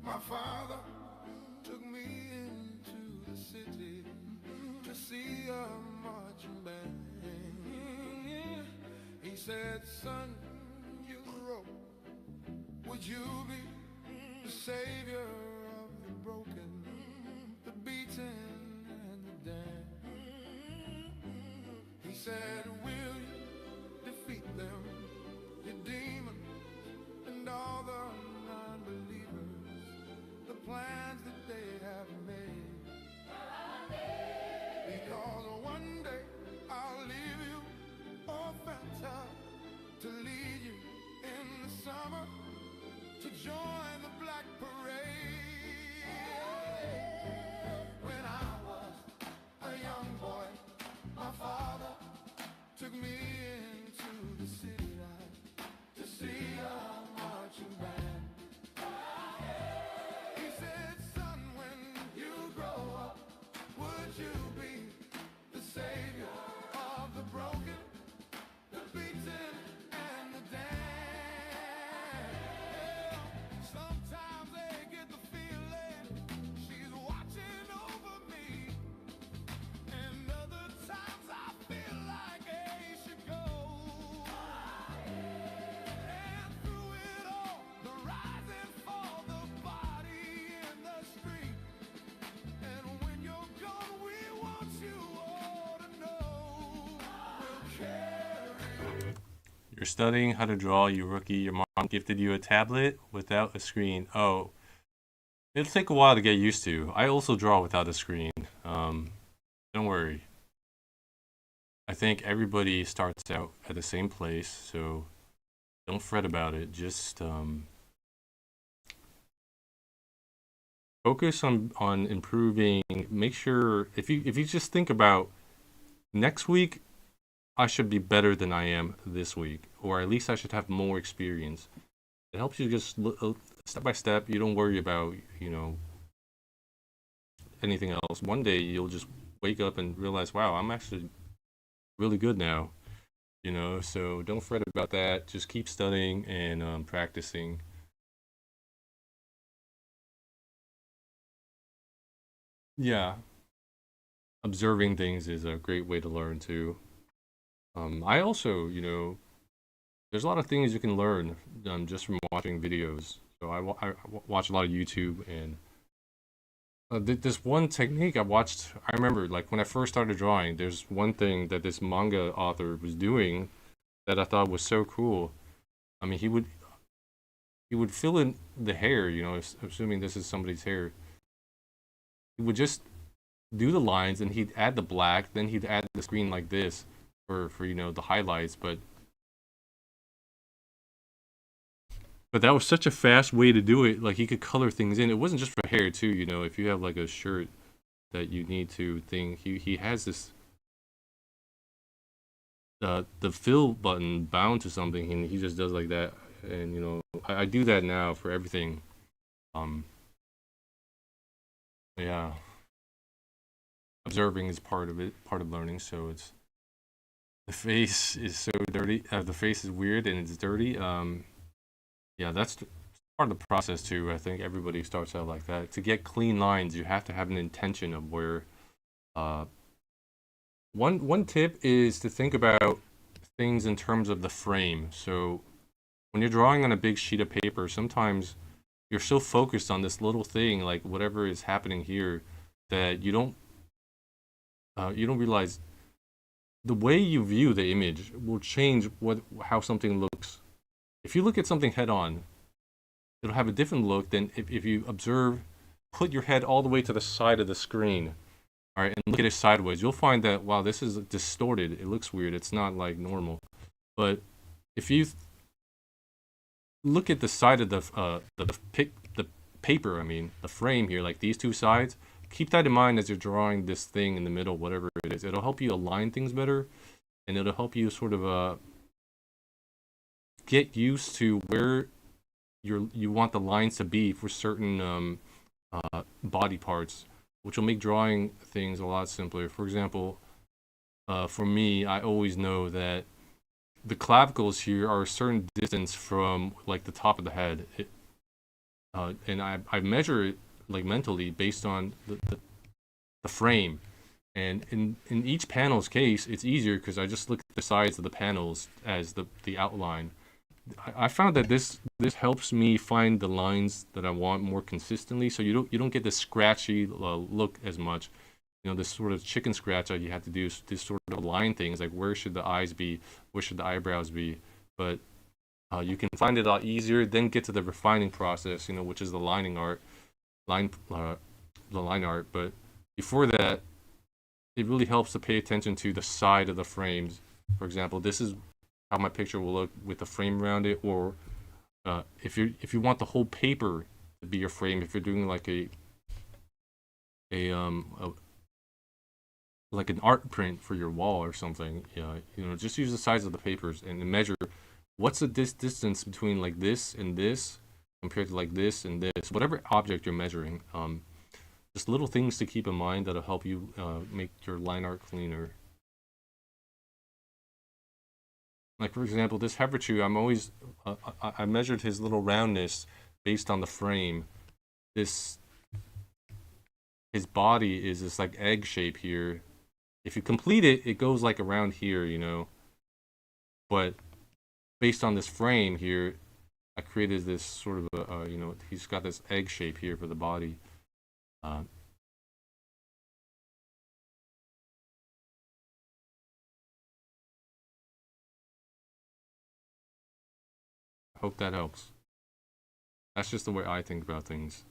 my father took me into the city to see a marching band. He said, son, you grow, would you be the savior of the broken, the beaten, and the damned? He said, will you defeat them, your demons, and all the non-believers, the plans that they have made? Because one day I'll leave you, orphan child, to lead you in the summer, to join the black parade. When I was a young boy, my father took me into the city to see a marching band. He said, son, when you grow up, would you be the savior of the broken, the beaten, and the damned? Sometimes You're studying how to draw, you rookie. Your mom gifted you a tablet without a screen. Oh, it'll take a while to get used to. I also draw without a screen. Don't worry. I think everybody starts out at the same place, so don't fret about it. Just focus on improving. Make sure if you just think about next week, I should be better than I am this week, or at least I should have more experience. It helps you just look step by step. You don't worry about anything else. One day you'll just wake up and realize, wow, I'm actually really good now. So don't fret about that. Just keep studying and practicing. Yeah, observing things is a great way to learn too. I also, there's a lot of things you can learn just from watching videos. So I watch a lot of YouTube, and this one technique I watched. I remember, like, when I first started drawing, there's one thing that this manga author was doing that I thought was so cool. I mean, he would fill in the hair, assuming this is somebody's hair. He would just do the lines, and he'd add the black, then he'd add the screen like this for the highlights, but that was such a fast way to do it. Like, he could color things in. It wasn't just for hair too, if you have like a shirt that you need to thing, he has this the fill button bound to something, and he just does like that. And I do that now for everything. Yeah, observing is part of it, part of learning. So the face is so dirty. The face is weird and it's dirty. Yeah, that's part of the process too. I think everybody starts out like that. To get clean lines, you have to have an intention of where. Uh, one tip is to think about things in terms of the frame. So when you're drawing on a big sheet of paper, sometimes you're so focused on this little thing, like whatever is happening here, that you don't realize the way you view the image will change how something looks. If you look at something head on, it'll have a different look than if you observe, put your head all the way to the side of the screen, all right, and look at it sideways. You'll find that, wow, this is distorted. It looks weird. It's not like normal. But if you look at the side of the paper, I mean, the frame here, like these two sides, keep that in mind as you're drawing this thing in the middle, whatever it is. It'll help you align things better, and it'll help you sort of get used to where you want the lines to be for certain body parts, which will make drawing things a lot simpler. For example, for me, I always know that the clavicles here are a certain distance from like the top of the head, and I measure it like mentally based on the frame. And in each panel's case, it's easier because I just look at the sides of the panels as the outline. I found that this helps me find the lines that I want more consistently, so you don't get this scratchy look as much. This sort of chicken scratch that you have to do to sort of align things, like where should the eyes be, where should the eyebrows be. But you can find it a lot easier, then get to the refining process, which is the line art. But before that, it really helps to pay attention to the side of the frames. For example, this is how my picture will look with the frame around it, or if you want the whole paper to be your frame, if you're doing like a like an art print for your wall or something, just use the size of the papers and measure what's the distance between like this and this compared to like this and this, whatever object you're measuring. Just little things to keep in mind that'll help you make your line art cleaner. Like, for example, this Pikachu, I'm always, I measured his little roundness based on the frame. His body is this like egg shape here. If you complete it, it goes like around here, But based on this frame here, I created this sort of he's got this egg shape here for the body. hope that helps. That's just the way I think about things.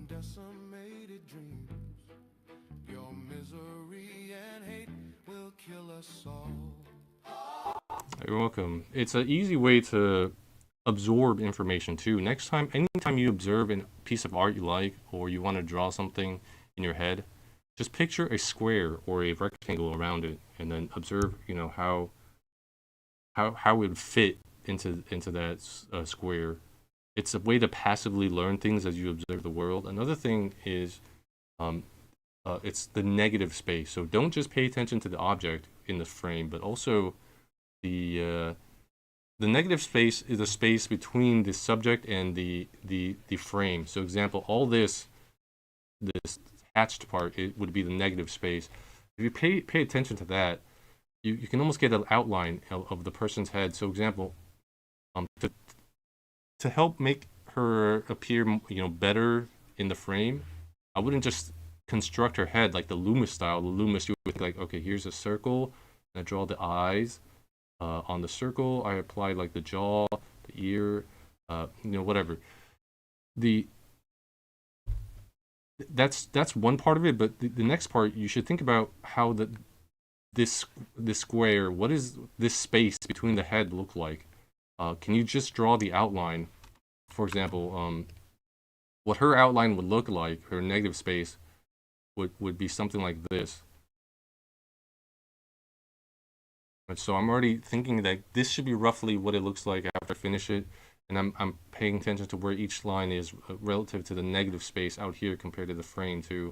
Decimated dreams, your misery and hate will kill us all. You're welcome. It's an easy way to absorb information too. Next time, anytime you observe a piece of art you like, or you want to draw something in your head, just picture a square or a rectangle around it, and then observe, how it would fit into that square. It's a way to passively learn things as you observe the world. Another thing is, it's the negative space. So don't just pay attention to the object in the frame, but also the negative space is the space between the subject and the frame. So example, all this hatched part, it would be the negative space. If you pay attention to that, you can almost get an outline of the person's head. So example, to help make her appear, better in the frame, I wouldn't just construct her head like the Loomis style. The Loomis, you would like, okay, here's a circle, and I draw the eyes. On the circle, I apply like the jaw, the ear, whatever. That's one part of it, but the next part, you should think about how this square, what is this space between the head look like? Can you just draw the outline? For example, what her outline would look like, her negative space, would be something like this. And so I'm already thinking that this should be roughly what it looks like after I finish it, and I'm paying attention to where each line is relative to the negative space out here compared to the frame too.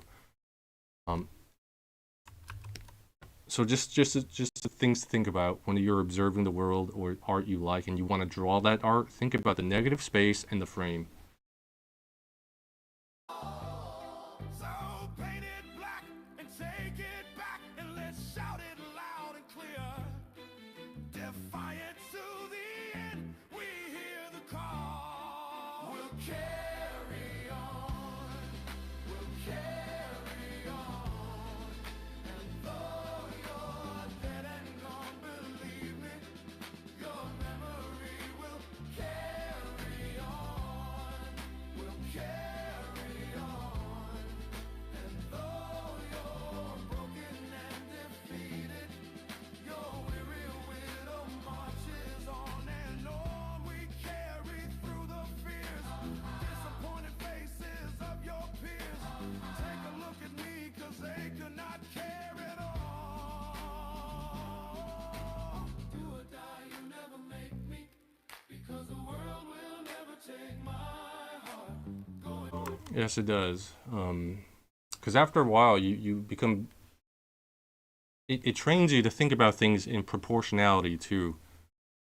So just things to think about when you're observing the world or art you like and you want to draw that art. Think about the negative space and the frame. So paint it black and take it back and let's shout it loud and clear. Defiant to the end, we hear the call. We'll carry on. We'll carry on. And though you're dead and gone, believe me, your memory will carry on. We'll carry on. And though you're broken and defeated, your weary widow marches on and on. We carry through the fears, disappointed faces of your peers. Take a look at me, 'cause they could not carry it all. Do or die, you never make me, because the world will never take my heart. Yes, it does. Because after a while, you become. It trains you to think about things in proportionality too.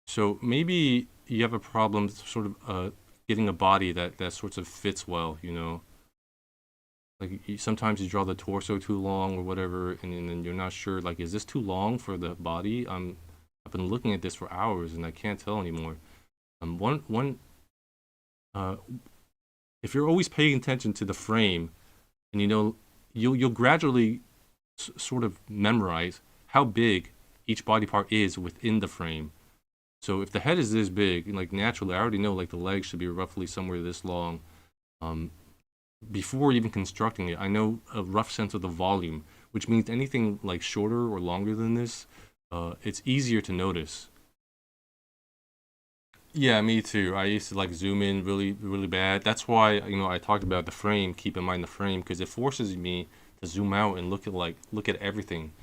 So maybe you have a problem sort of getting a body that sort of fits well, Like sometimes you draw the torso too long or whatever, and then you're not sure, like, is this too long for the body? I've been looking at this for hours and I can't tell anymore. If you're always paying attention to the frame, and you'll gradually sort of memorize how big each body part is within the frame. So if the head is this big, like naturally, I already know like the legs should be roughly somewhere this long. Before even constructing it, I know a rough sense of the volume, which means anything like shorter or longer than this, it's easier to notice. Yeah, me too. I used to like zoom in really, really bad. That's why, I talked about the frame, keep in mind the frame, because it forces me to zoom out and look at everything.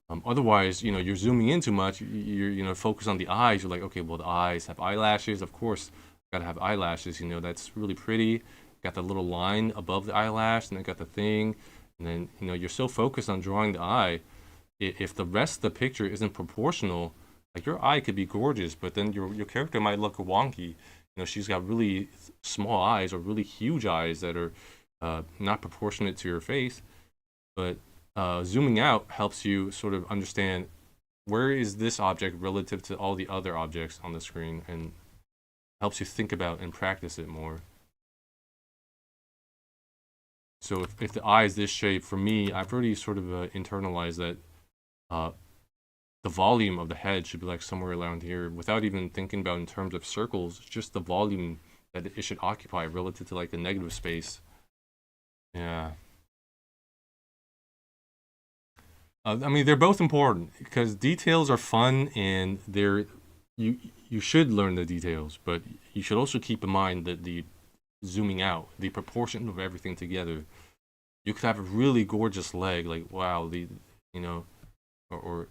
Otherwise, you're zooming in too much. You're focused on the eyes. You're like, okay, well, the eyes have eyelashes. Of course, gotta have eyelashes. That's really pretty. Got the little line above the eyelash, and then got the thing. And then, you're so focused on drawing the eye. If the rest of the picture isn't proportional, like your eye could be gorgeous, but then your character might look wonky. she's got really small eyes or really huge eyes that are not proportionate to your face. But zooming out helps you sort of understand where is this object relative to all the other objects on the screen, and helps you think about and practice it more. So if the eye is this shape, for me, I've already sort of internalized that the volume of the head should be like somewhere around here, without even thinking about in terms of circles, just the volume that it should occupy relative to like the negative space. Yeah. I mean, they're both important because details are fun, and you should learn the details, but you should also keep in mind that the zooming out, the proportion of everything together. You could have a really gorgeous leg, like wow, or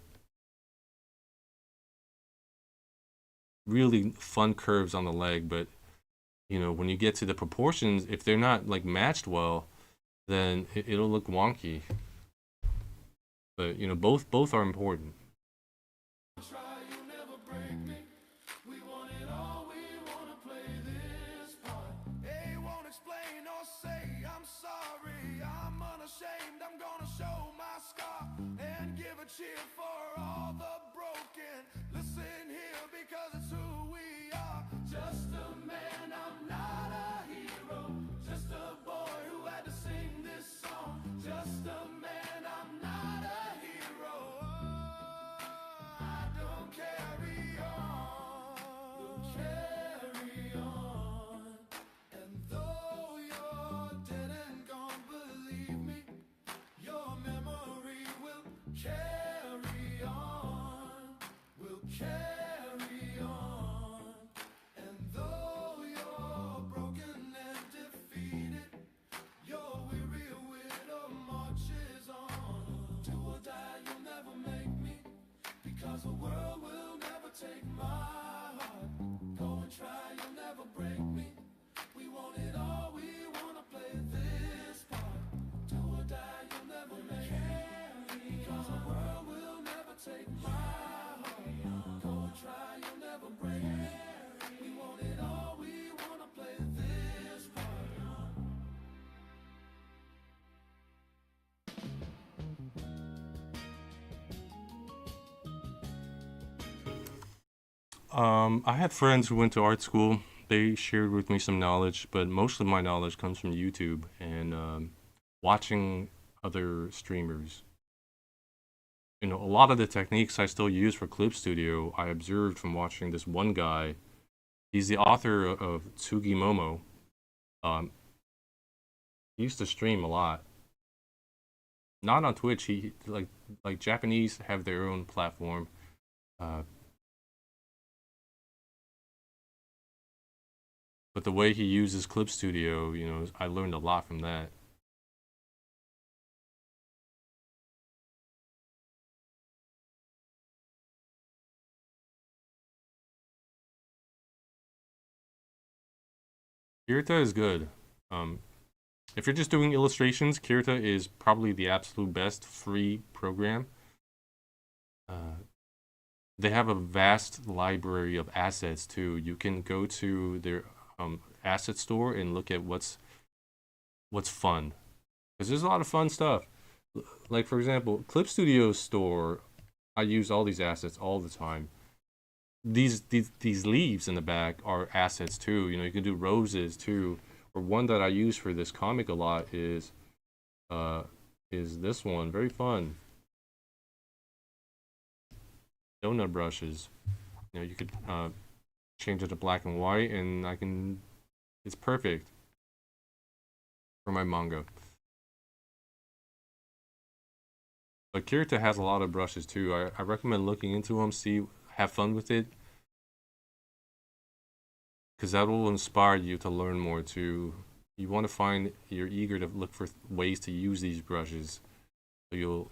really fun curves on the leg, but when you get to the proportions, if they're not like matched well, then it'll look wonky. But both are important. Try, you never break me. We want it all, we wanna play this part. They won't explain or say I'm sorry. I'm unashamed, I'm gonna show my scar and give a cheer for all the broken. Listen here, because it's who we are. Just a man, I'm not a hero. Just a boy who had to sing this song. Just a man, I'm not a hero. I don't carry on. We'll carry on. And though you're dead and gone, believe me, your memory will carry on. We'll carry on. And though you're broken and defeated, your weary widow marches on. Do or die, you'll never make me, because the world will never take my heart. Go and try, you'll never break me. We want it all, we wanna play this part. Do or die, you'll never make me, because the world will never take my heart. Go and try, you'll never break me. We want it all, we wanna play this part. I had friends who went to art school. They shared with me some knowledge, but most of my knowledge comes from YouTube and watching other streamers. A lot of the techniques I still use for Clip Studio, I observed from watching this one guy. He's the author of Tsugi Momo. He used to stream a lot. Not on Twitch. He like Japanese have their own platform. But the way he uses Clip Studio, I learned a lot from that. Kirita is good. If you're just doing illustrations, Kirita is probably the absolute best free program. They have a vast library of assets too. You can go to their asset store and look at what's fun, because there's a lot of fun stuff. Like for example, Clip Studio store, I use all these assets all the time. These leaves in the back are assets too. You can do roses too. Or one that I use for this comic a lot is this one. Very fun. Donut brushes. You could change it to black and white, and it's perfect for my manga. But Kirita has a lot of brushes too. I recommend looking into them, have fun with it, because that will inspire you to learn more too. You're eager to look for ways to use these brushes, so you'll.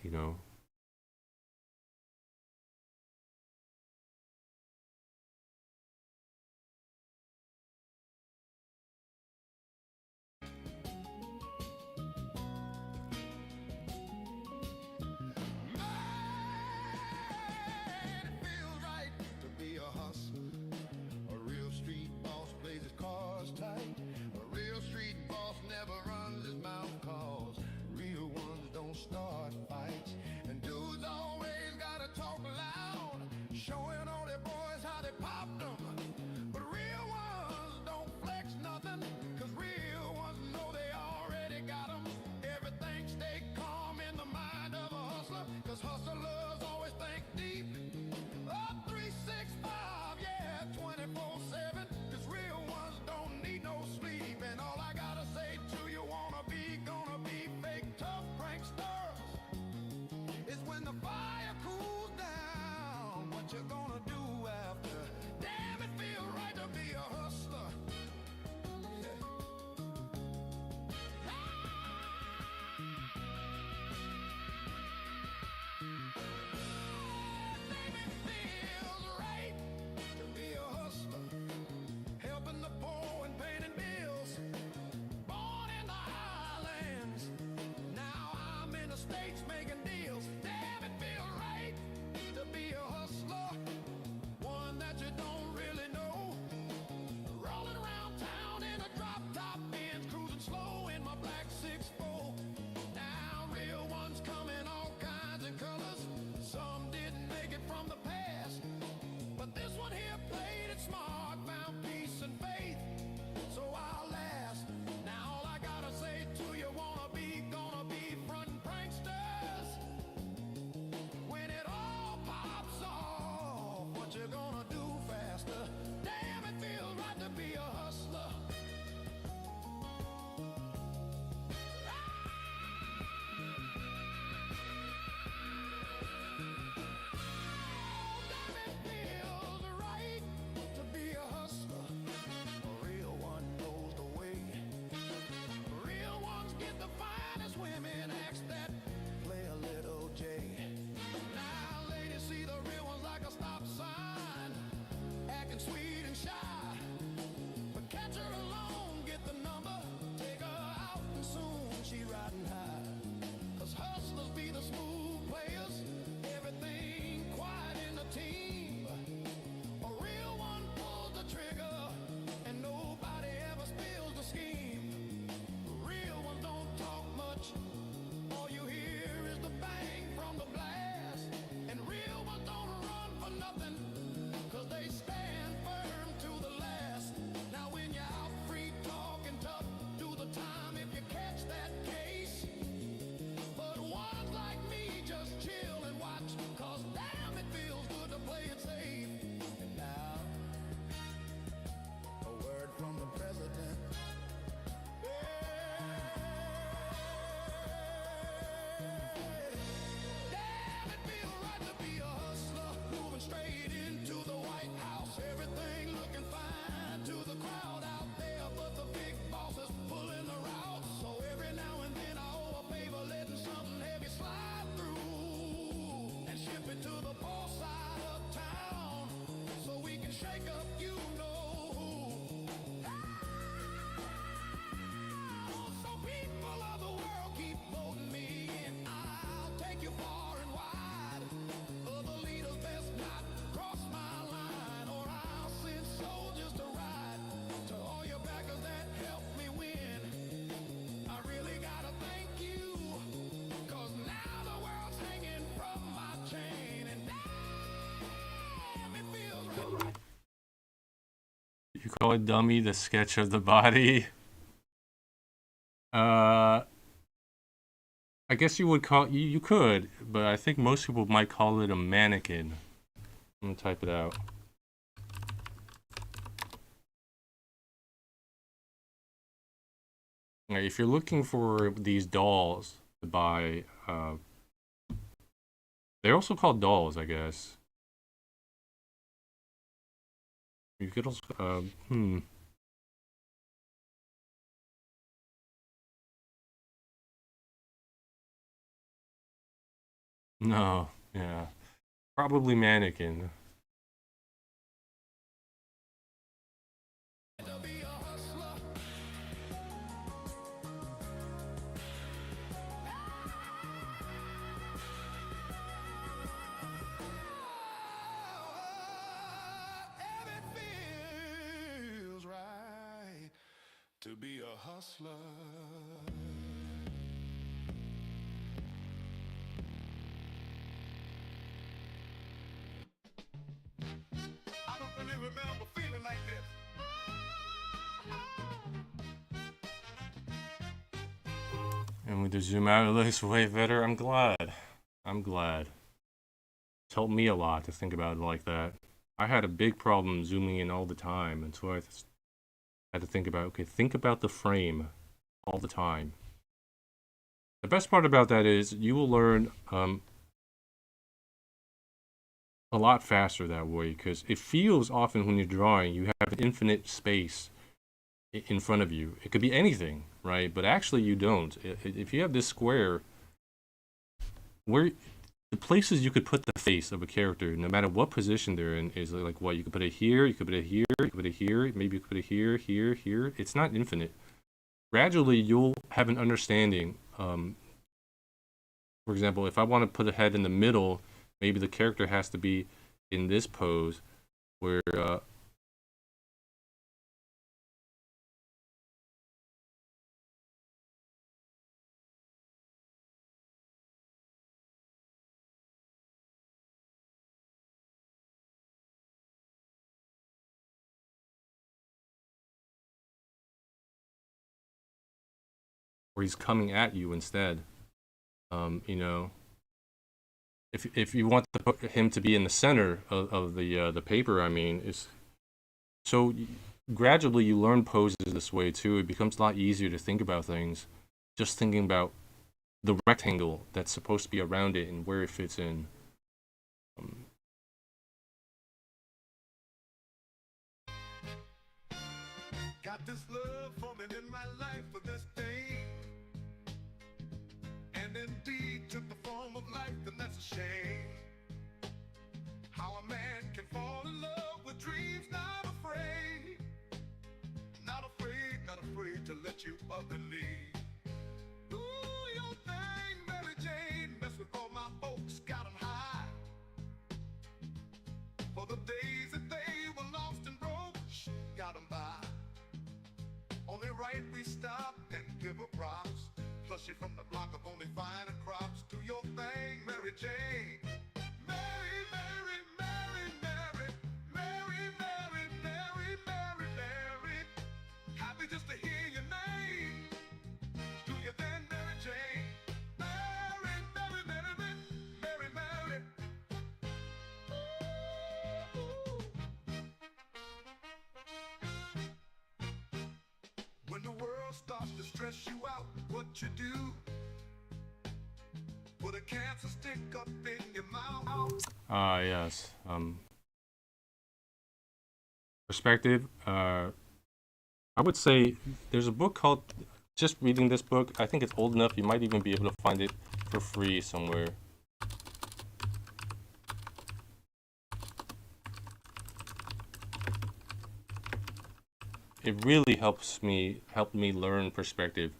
states making deals. Damn, it feel right to be a hustler, one that you don't really know. Rolling around town in a drop top Benz, cruising slow in my black 6'4". Now real ones come in all kinds of colors. Some didn't make it from the past, but this one here played it smart, found peace and faith, so I'll last. Now all I gotta say to you, gonna be frontin' pranksters. When it all pops off, what you gonna do faster? Damn, it feels right to be a hustler. Damn, it feels right to be a hustler. A real one knows the way. Real ones get the finest women, acts that play a little J. Now ladies see the real ones like a stop sign, acting sweet and shy. But catch her alone, get the number, take her out, and soon she riding high. 'Cause hustlers be the smooth players, everything quiet in the team. A real one pulls the trigger, and nobody ever spills the scheme. Real ones don't talk much, all you hear is the bang from the blast. And real ones don't run for nothing, 'cause they stand firm to the last. Now when you're out free talking tough, do the time if you catch that case. But ones like me just chill and watch, 'cause damn, it feels good to play it safe. And now, a word from the president. Damn, it feels right to be a hustler, moving straight into the White House. Everything looking fine to the crowd out there, but the big boss is pulling the route. So every now and then I owe a favor, letting something heavy slide through and ship it to the poor side of town, so we can shake up you know who. So people of the world, keep voting me in. I'll take you far and wide. Other leaders best not cross my line, or I'll send soldiers to ride. To all your backers that helped me win, I really gotta thank you. 'Cause now the world's hanging from my chain, and damn, it feels right. You call it dummy the sketch of the body? I guess you would call you could, but I think most people might call it a mannequin. I'm gonna type it out. Alright, if you're looking for these dolls to buy, they're also called dolls, I guess. You could also, No, yeah. Probably mannequin. To be a hustler. And it feels right to be a hustler. I don't really remember feeling like this. And with the zoom out, it looks way better. I'm glad. I'm glad. It's helped me a lot to think about it like that. I had a big problem zooming in all the time, and so I had to think about, okay, think about the frame all the time. The best part about that is you will learn a lot faster that way, because it feels often when you're drawing, you have infinite space in front of you. It could be anything, right? But actually you don't. If you have this square, where the places you could put the face of a character, no matter what position they're in, is like what you could put it here, you could put it here, you could put it here, maybe you could put it here, here, here. It's not infinite. Gradually, you'll have an understanding For example, if I want to put a head in the middle, maybe the character has to be in this pose where he's coming at you instead. You know, if you want him to be in the center of the paper, I mean, is so gradually you learn poses this way too. It becomes a lot easier to think about things, just thinking about the rectangle that's supposed to be around it and where it fits in. Got this love forming in my life for this day, and indeed took the form of life, and that's a shame. How a man can fall in love with dreams, not afraid, not afraid to let you believe. Do your thing, Mary Jane, mess with all my folks, got 'em high. For the days that they were lost and broke, got 'em by. Only right we stop and give her props. Plus she from the block of only finer crops. Do your thing, Mary Jane. Mary, Mary, Mary, Mary, Mary, Mary, Mary, Mary, Mary. Happy just to hear your name. Do you then, Mary Jane? Mary, Mary, Mary, Mary, Mary. Ooh. When the world starts to stress you out, what you do? Put a cancer stick up in your mouth. Yes. Perspective. I would say there's a book called, just reading this book, I think it's old enough, you might even be able to find it for free somewhere. It really helped me learn perspective.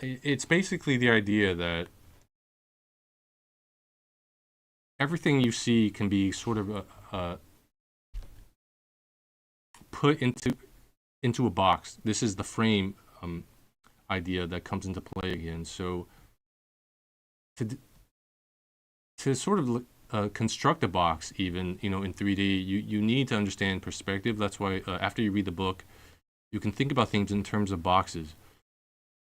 It's basically the idea that everything you see can be sort of put into a box. This is the frame idea that comes into play again. So to sort of construct a box, even in 3D, you need to understand perspective. That's why after you read the book, you can think about things in terms of boxes.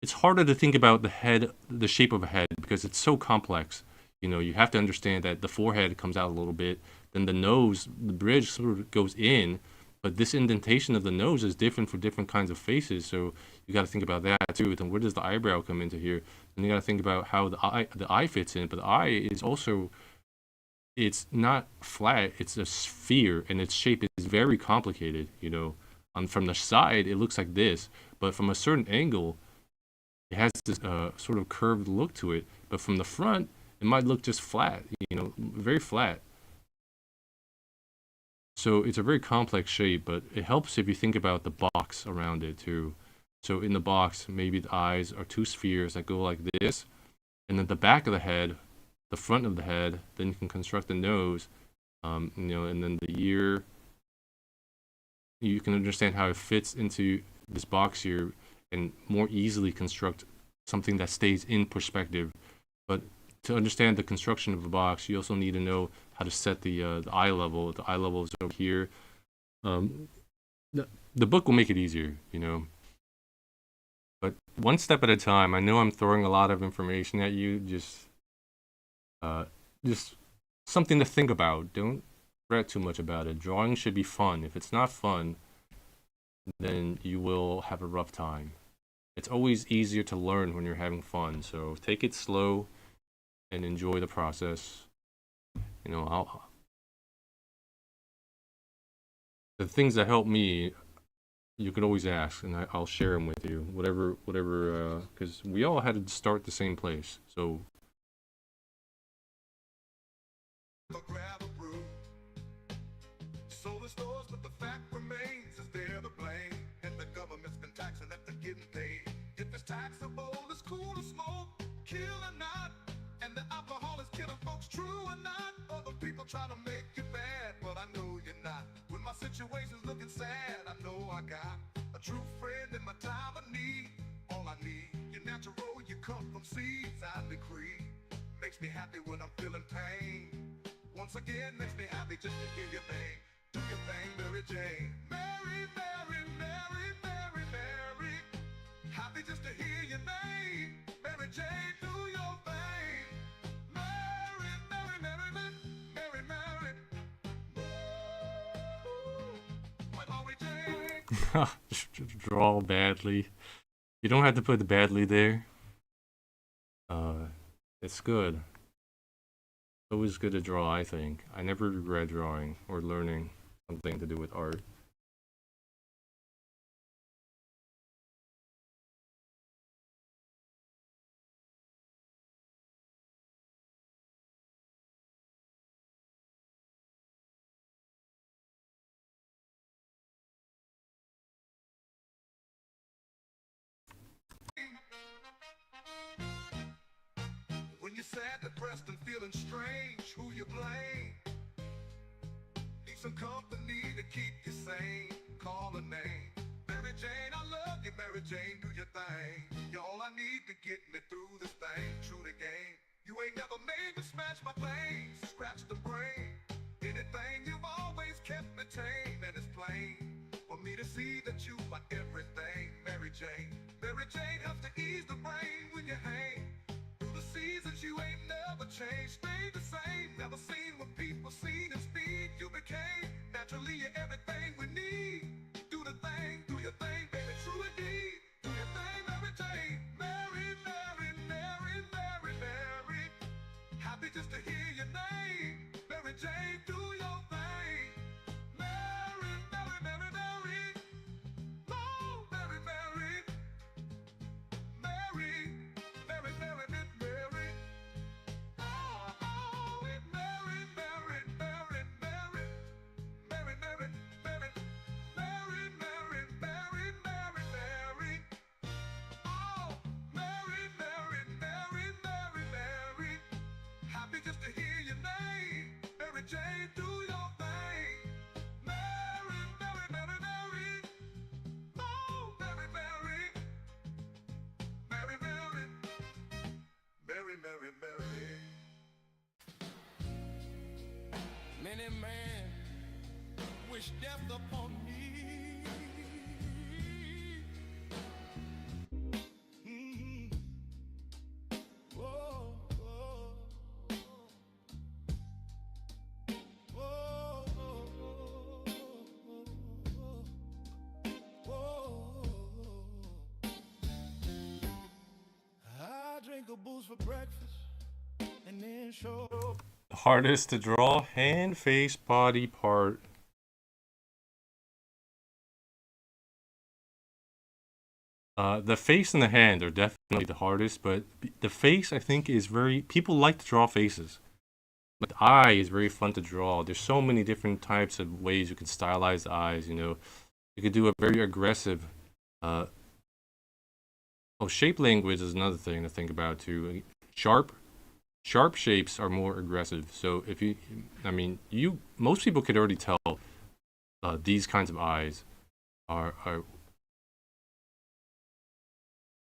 It's harder to think about the shape of a head, because it's so complex. You have to understand that the forehead comes out a little bit, then the nose, the bridge sort of goes in, but this indentation of the nose is different for different kinds of faces. So you got to think about that too. Then where does the eyebrow come into here? And you got to think about how the eye fits in. But the eye is also, it's not flat, it's a sphere, and its shape is very complicated. From the side it looks like this, but from a certain angle it has this sort of curved look to it, but from the front it might look just flat, very flat. So it's a very complex shape, but it helps if you think about the box around it too. So in the box, maybe the eyes are two spheres that go like this, and then the back of the head, the front of the head, then you can construct the nose, and then the ear. You can understand how it fits into this box here and more easily construct something that stays in perspective. But to understand the construction of a box, you also need to know how to set the eye level. The eye level is over here. The book will make it easier, But one step at a time. I know I'm throwing a lot of information at you. Just something to think about. Don't fret too much about it. Drawing should be fun. If it's not fun, then you will have a rough time. It's always easier to learn when you're having fun. So take it slow and enjoy the process. The things that help me, you could always ask, and I'll share them with you. Whatever, because we all had to start the same place. So. Grab a brew. So the stores, but the fact remains is they're to blame, and the government's been taxing them to getting paid. If it's taxable, it's cool to smoke, kill or not, and the alcohol is killing folks, true or not. Other people try to make you bad, but I know you're not. When my situation's looking sad, I know I got a true friend in my time of need. All I need, you're natural, you come from seeds I decree. Makes me happy when I'm feeling pain. Once again, makes me happy just to hear your name. Do your thing, Mary Jane. Mary, Mary, Mary, Mary, Mary. Happy just to hear your name. Mary Jane, do your thing. Mary, Mary, Mary, Mary, Mary, Mary. Draw badly. You don't have to put the badly there. It's good. Always good to draw, I think. I never regret drawing or learning something to do with art. When you're sad, depressed, and feeling strange, who you blame? Need some company to keep you sane. Call a name. Mary Jane, I love you, Mary Jane, do your thing. You're all I need to get me through this thing. True the game. You ain't never made me smash my plane, scratch the brain. Anything, you've always kept me tame, and it's plain for me to see that you are everything. Mary Jane. Mary Jane helps to ease the rain when you hang. Through the seasons you ain't never changed, stayed the same. Never seen what people seen in speed. You became naturally you're everything we need. Do the thing, do your thing, baby, true indeed. Do your thing, Mary Jane. Mary, Mary, Mary, Mary, Mary. Happy just to hear your name. Mary Jane, do your thing. Mary, Mary, Mary, Mary. Oh, Mary, Mary. Mary, Mary, Mary, Mary. Oh, oh, Mary, Mary, Mary, Mary. Mary, Mary, Mary. Mary, Mary, Mary, Mary, Mary. Oh, Mary, Mary, Mary, Mary, Mary. Happy just to hear your name. Mary Jane, do your thing. Mary, Mary, Mary, Mary. Oh, Mary, Mary. Mary, Mary. Mary, Mary, Mary. Many men wish death upon me. Mhm. Whoa, whoa, whoa, whoa. I drink a booze for breakfast and then show up. Hardest to draw, hand, face, body part. The face and the hand are definitely the hardest, but the face I think is very, people like to draw faces. But the eye is very fun to draw. There's so many different types of ways you can stylize the eyes, you know. You could do a very aggressive, shape language is another thing to think about too. Sharp shapes are more aggressive. So if you, most people could already tell these kinds of eyes are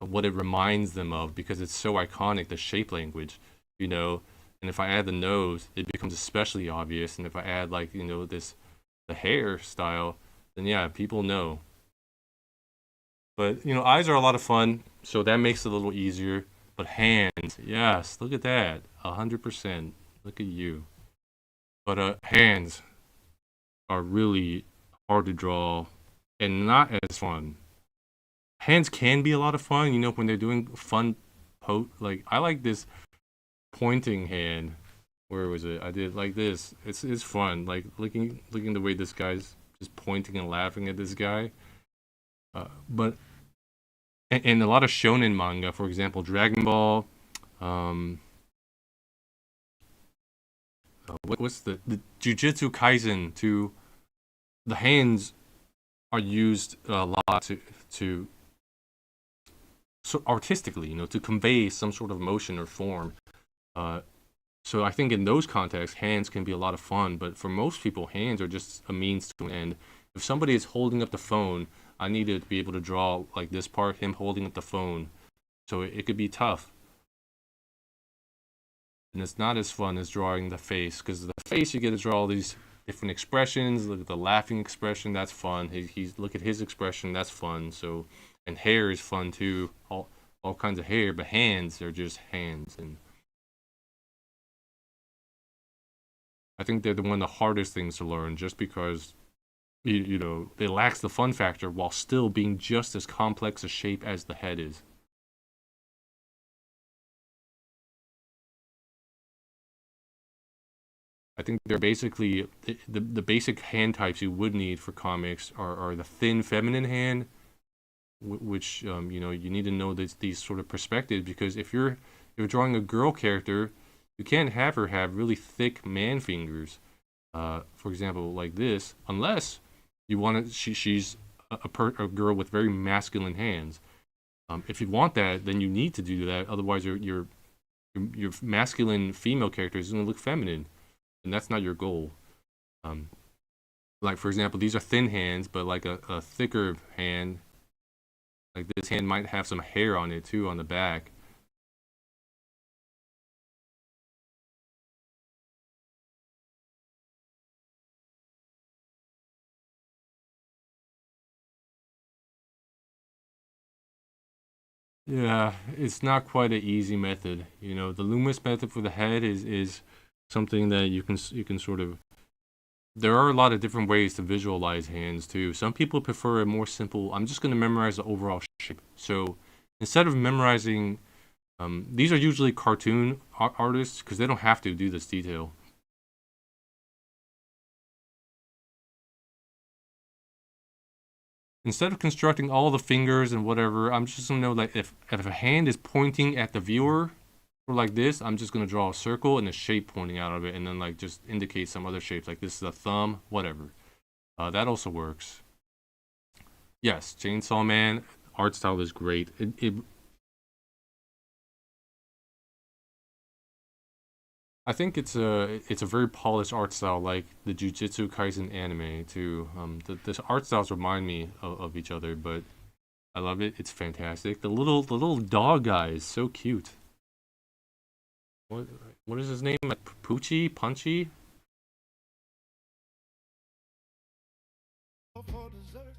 what it reminds them of because it's so iconic, the shape language, you know. And if I add the nose, it becomes especially obvious. And if I add like, you know, the hairstyle, then yeah, people know. But, you know, eyes are a lot of fun, so that makes it a little easier. But hands, yes, look at that, 100%. Look at you. But hands are really hard to draw and not as fun. Hands can be a lot of fun, you know, when they're doing fun like I like this pointing hand. Where was it? I did like this. It's fun. Like looking the way this guy's just pointing and laughing at this guy. But a lot of shonen manga, for example, Dragon Ball. What's the Jujutsu Kaisen? The hands are used a lot to so artistically, to convey some sort of motion or form. So I think in those contexts, hands can be a lot of fun. But for most people, hands are just a means to an end. If somebody is holding up the phone, I need to be able to draw like this part, him holding up the phone. So it could be tough. And it's not as fun as drawing the face, because the face you get to draw all these different expressions. Look at the laughing expression, that's fun. He's look at his expression, that's fun. So, and hair is fun too, all kinds of hair. But hands are just hands, and I think they're one of the hardest things to learn, just because it lacks the fun factor while still being just as complex a shape as the head is. I think they're basically the basic hand types you would need for comics are the thin feminine hand, which you need to know these sort of perspectives, because if you're drawing a girl character, you can't have her have really thick man fingers, for example, like this, unless you want to. She's a girl with very masculine hands. If you want that, then you need to do that. Otherwise, your masculine female character is going to look feminine, and that's not your goal. Like for example, these are thin hands, but like a thicker hand, like this hand might have some hair on it too on the back. Yeah, it's not quite an easy method. The Loomis method for the head is something that you can sort of. There are a lot of different ways to visualize hands too. Some people prefer a more simple. I'm just going to memorize the overall shape. So instead of memorizing, these are usually cartoon artists because they don't have to do this detail. Instead of constructing all the fingers and whatever, I'm just gonna know that if a hand is pointing at the viewer, or like this, I'm just gonna draw a circle and a shape pointing out of it, and then like just indicate some other shapes, like this is a thumb, whatever. That also works. Yes, Chainsaw Man art style is great. I think it's a very polished art style, like the Jujutsu Kaisen anime too. The art styles remind me of each other, but I love it. It's fantastic. The little dog guy is so cute. What is his name? Like Poochie? Punchy? For dessert,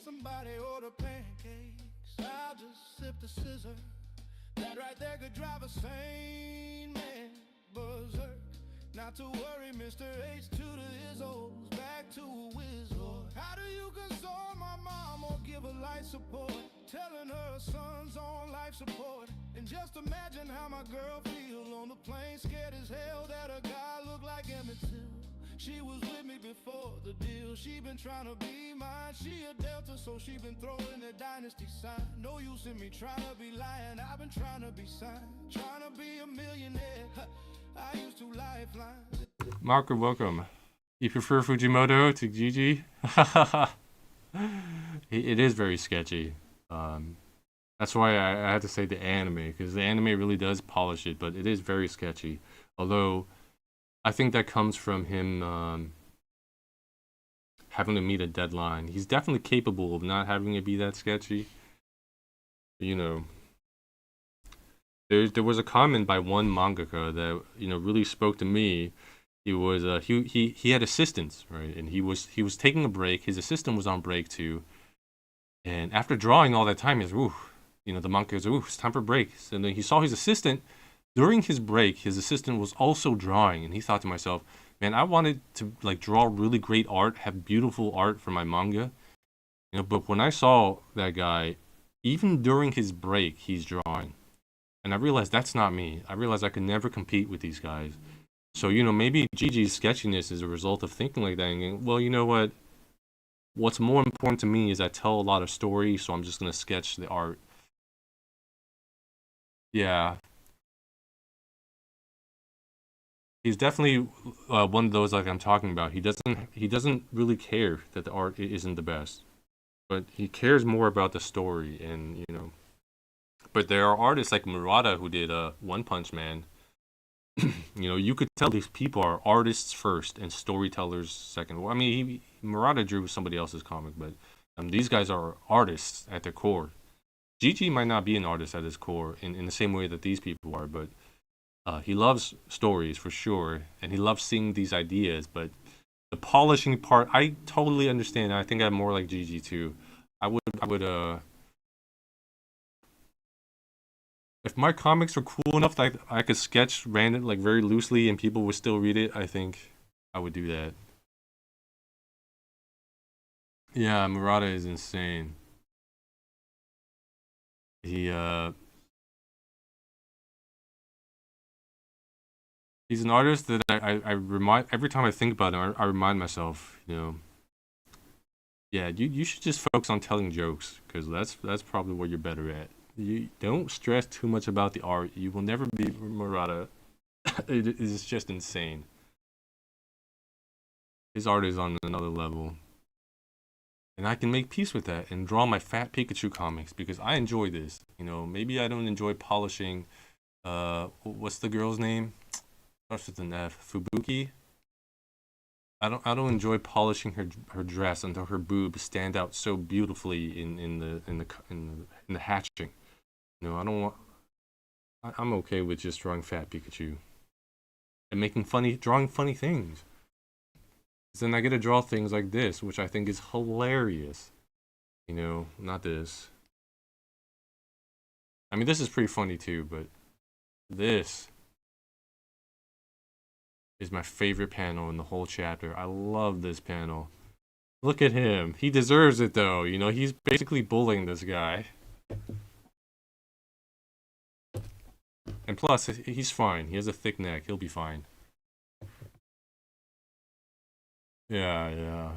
somebody order pancakes. I'll just sip the scissor. That right there could drive a sane man berserk. Not to worry, Mr. H to the Izzos, back to a whiz. How do you console my mom or give her life support? Telling her son's on life support. And just imagine how my girl feel on the plane, scared as hell that a guy looked like Emmett Till. She was with me before the deal. She been trying to be mine. She a Delta, so she been throwing the dynasty sign. No use in me trying to be lying. I've been trying to be signed, trying to be a millionaire. I used to lifeline. Marco, welcome. You prefer Fujimoto to Gigi? It is very sketchy. That's why I had to say the anime, because the anime really does polish it, but it is very sketchy. Although I think that comes from him having to meet a deadline. He's definitely capable of not having it be that sketchy. You know, there was a comment by one mangaka that really spoke to me. He was he had assistants, right, and he was taking a break. His assistant was on break too, and after drawing all that time, he's ooh, the manga goes, ooh, it's time for break. And then he saw his assistant. During his break, his assistant was also drawing, and he thought to myself, man, I wanted to like draw really great art, have beautiful art for my manga, but when I saw that guy, even during his break, he's drawing, and I realized that's not me. I realized I could never compete with these guys. So maybe Gigi's sketchiness is a result of thinking like that and going, well, you know what? What's more important to me is I tell a lot of stories, so I'm just gonna sketch the art. Yeah. He's definitely one of those like I'm talking about. He doesn't really care that the art isn't the best, but he cares more about the story, and But there are artists like Murata who did One Punch Man. You know, you could tell these people are artists first and storytellers second. Well, I mean, Murata drew somebody else's comic, but these guys are artists at their core. Gigi might not be an artist at his core in the same way that these people are, but he loves stories for sure, and he loves seeing these ideas. But the polishing part, I totally understand. I think I'm more like Gigi too. I would if my comics were cool enough that I could sketch random, like very loosely, and people would still read it, I think I would do that. Yeah, Murata is insane. He he's an artist that I remind every time I think about him. I remind myself, you know, yeah, you should just focus on telling jokes because that's probably what you're better at. You don't stress too much about the art. You will never be Murata. It is just insane. His art is on another level. And I can make peace with that and draw my fat Pikachu comics because I enjoy this. You know, maybe I don't enjoy polishing what's the girl's name? Starts with an F. Fubuki? I don't enjoy polishing her dress until her boobs stand out so beautifully in the hatching. You know, I don't want. I'm okay with just drawing fat Pikachu and drawing funny things. Then I get to draw things like this, which I think is hilarious. You know, not this. I mean, this is pretty funny too, but this is my favorite panel in the whole chapter. I love this panel. Look at him. He deserves it though. You know, he's basically bullying this guy. And plus, he's fine. He has a thick neck. He'll be fine. Yeah, yeah.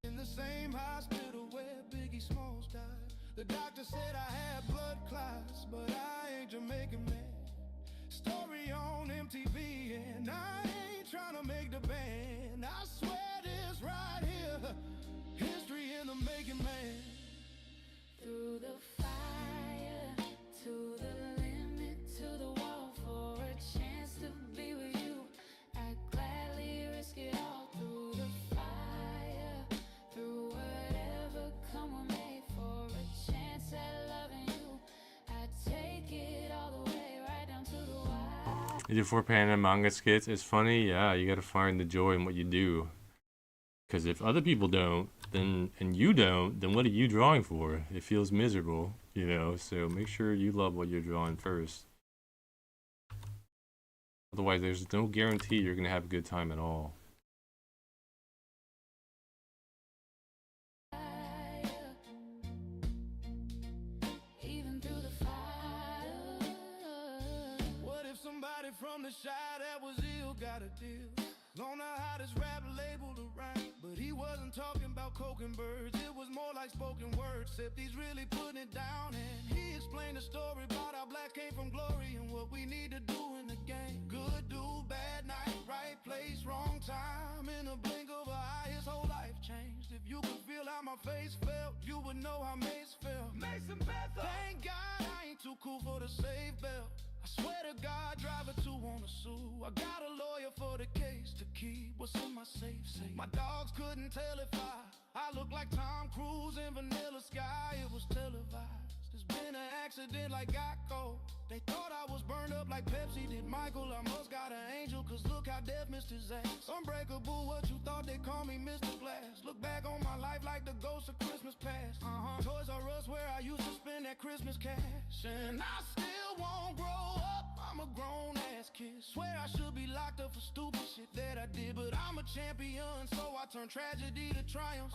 In the same hospital where Biggie Smalls died. The doctor said I had blood clots, but I ain't Jamaican man. Story on MTV, and I ain't trying to make the band. I swear this right here, history in the making, man. Through the fire, to the limit, to the wall, for a chance to be with you. I'd gladly risk it all. Through the fire, through whatever come with me, for a chance at loving you. I'd take it all the way, right down to the wire. You do 4 manga skits. It's funny. Yeah, you gotta find the joy in what you do. Because if other people don't, then and you don't, then what are you drawing for? It feels miserable, you know. So make sure you love what you're drawing first. Otherwise, there's no guarantee you're gonna have a good time at all. Even through the fire. What if somebody from the shy that was ill got a deal? On the hottest rap label to rank, but he wasn't talking about coke and birds. It was more like spoken words, except he's really putting it down. And he explained the story about how black came from glory and what we need to do in the game. Good dude, bad night, right place, wrong time. In a blink of an eye, his whole life changed. If you could feel how my face felt, you would know how Mace felt. Mason Panther. Thank God I ain't too cool for the save belt. I swear to God, driver 2 wanna sue. I got a lawyer for the case to keep what's in my safe. My dogs couldn't tell if I look like Tom Cruise in Vanilla Sky. It was televised. There's been an accident like Geico. They thought I was burned up like Pepsi did Michael. I must got an angel, cause look how death missed his ass. Unbreakable, what you thought they call me Mr. Blast. Look back on my life like the ghost of Christmas past. Toys R Us where I used to spend that Christmas cash. And I still won't grow up, I'm a grown ass kid. Swear I should be locked up for stupid shit that I did, but I'm a champion, so I turn tragedy to triumph.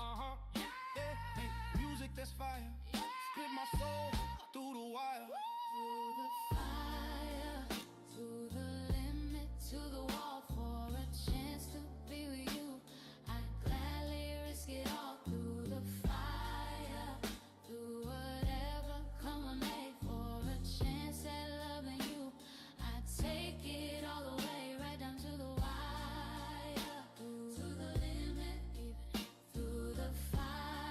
Yeah, hey, music that's fire. Split my soul through the wire. Through the fire, to the limit, to the wall, for a chance to be with you. I'd gladly risk it all. Through the fire, through whatever come with me, for a chance at loving you. I'd take it all the way, right down to the wire. To the limit, even through the fire.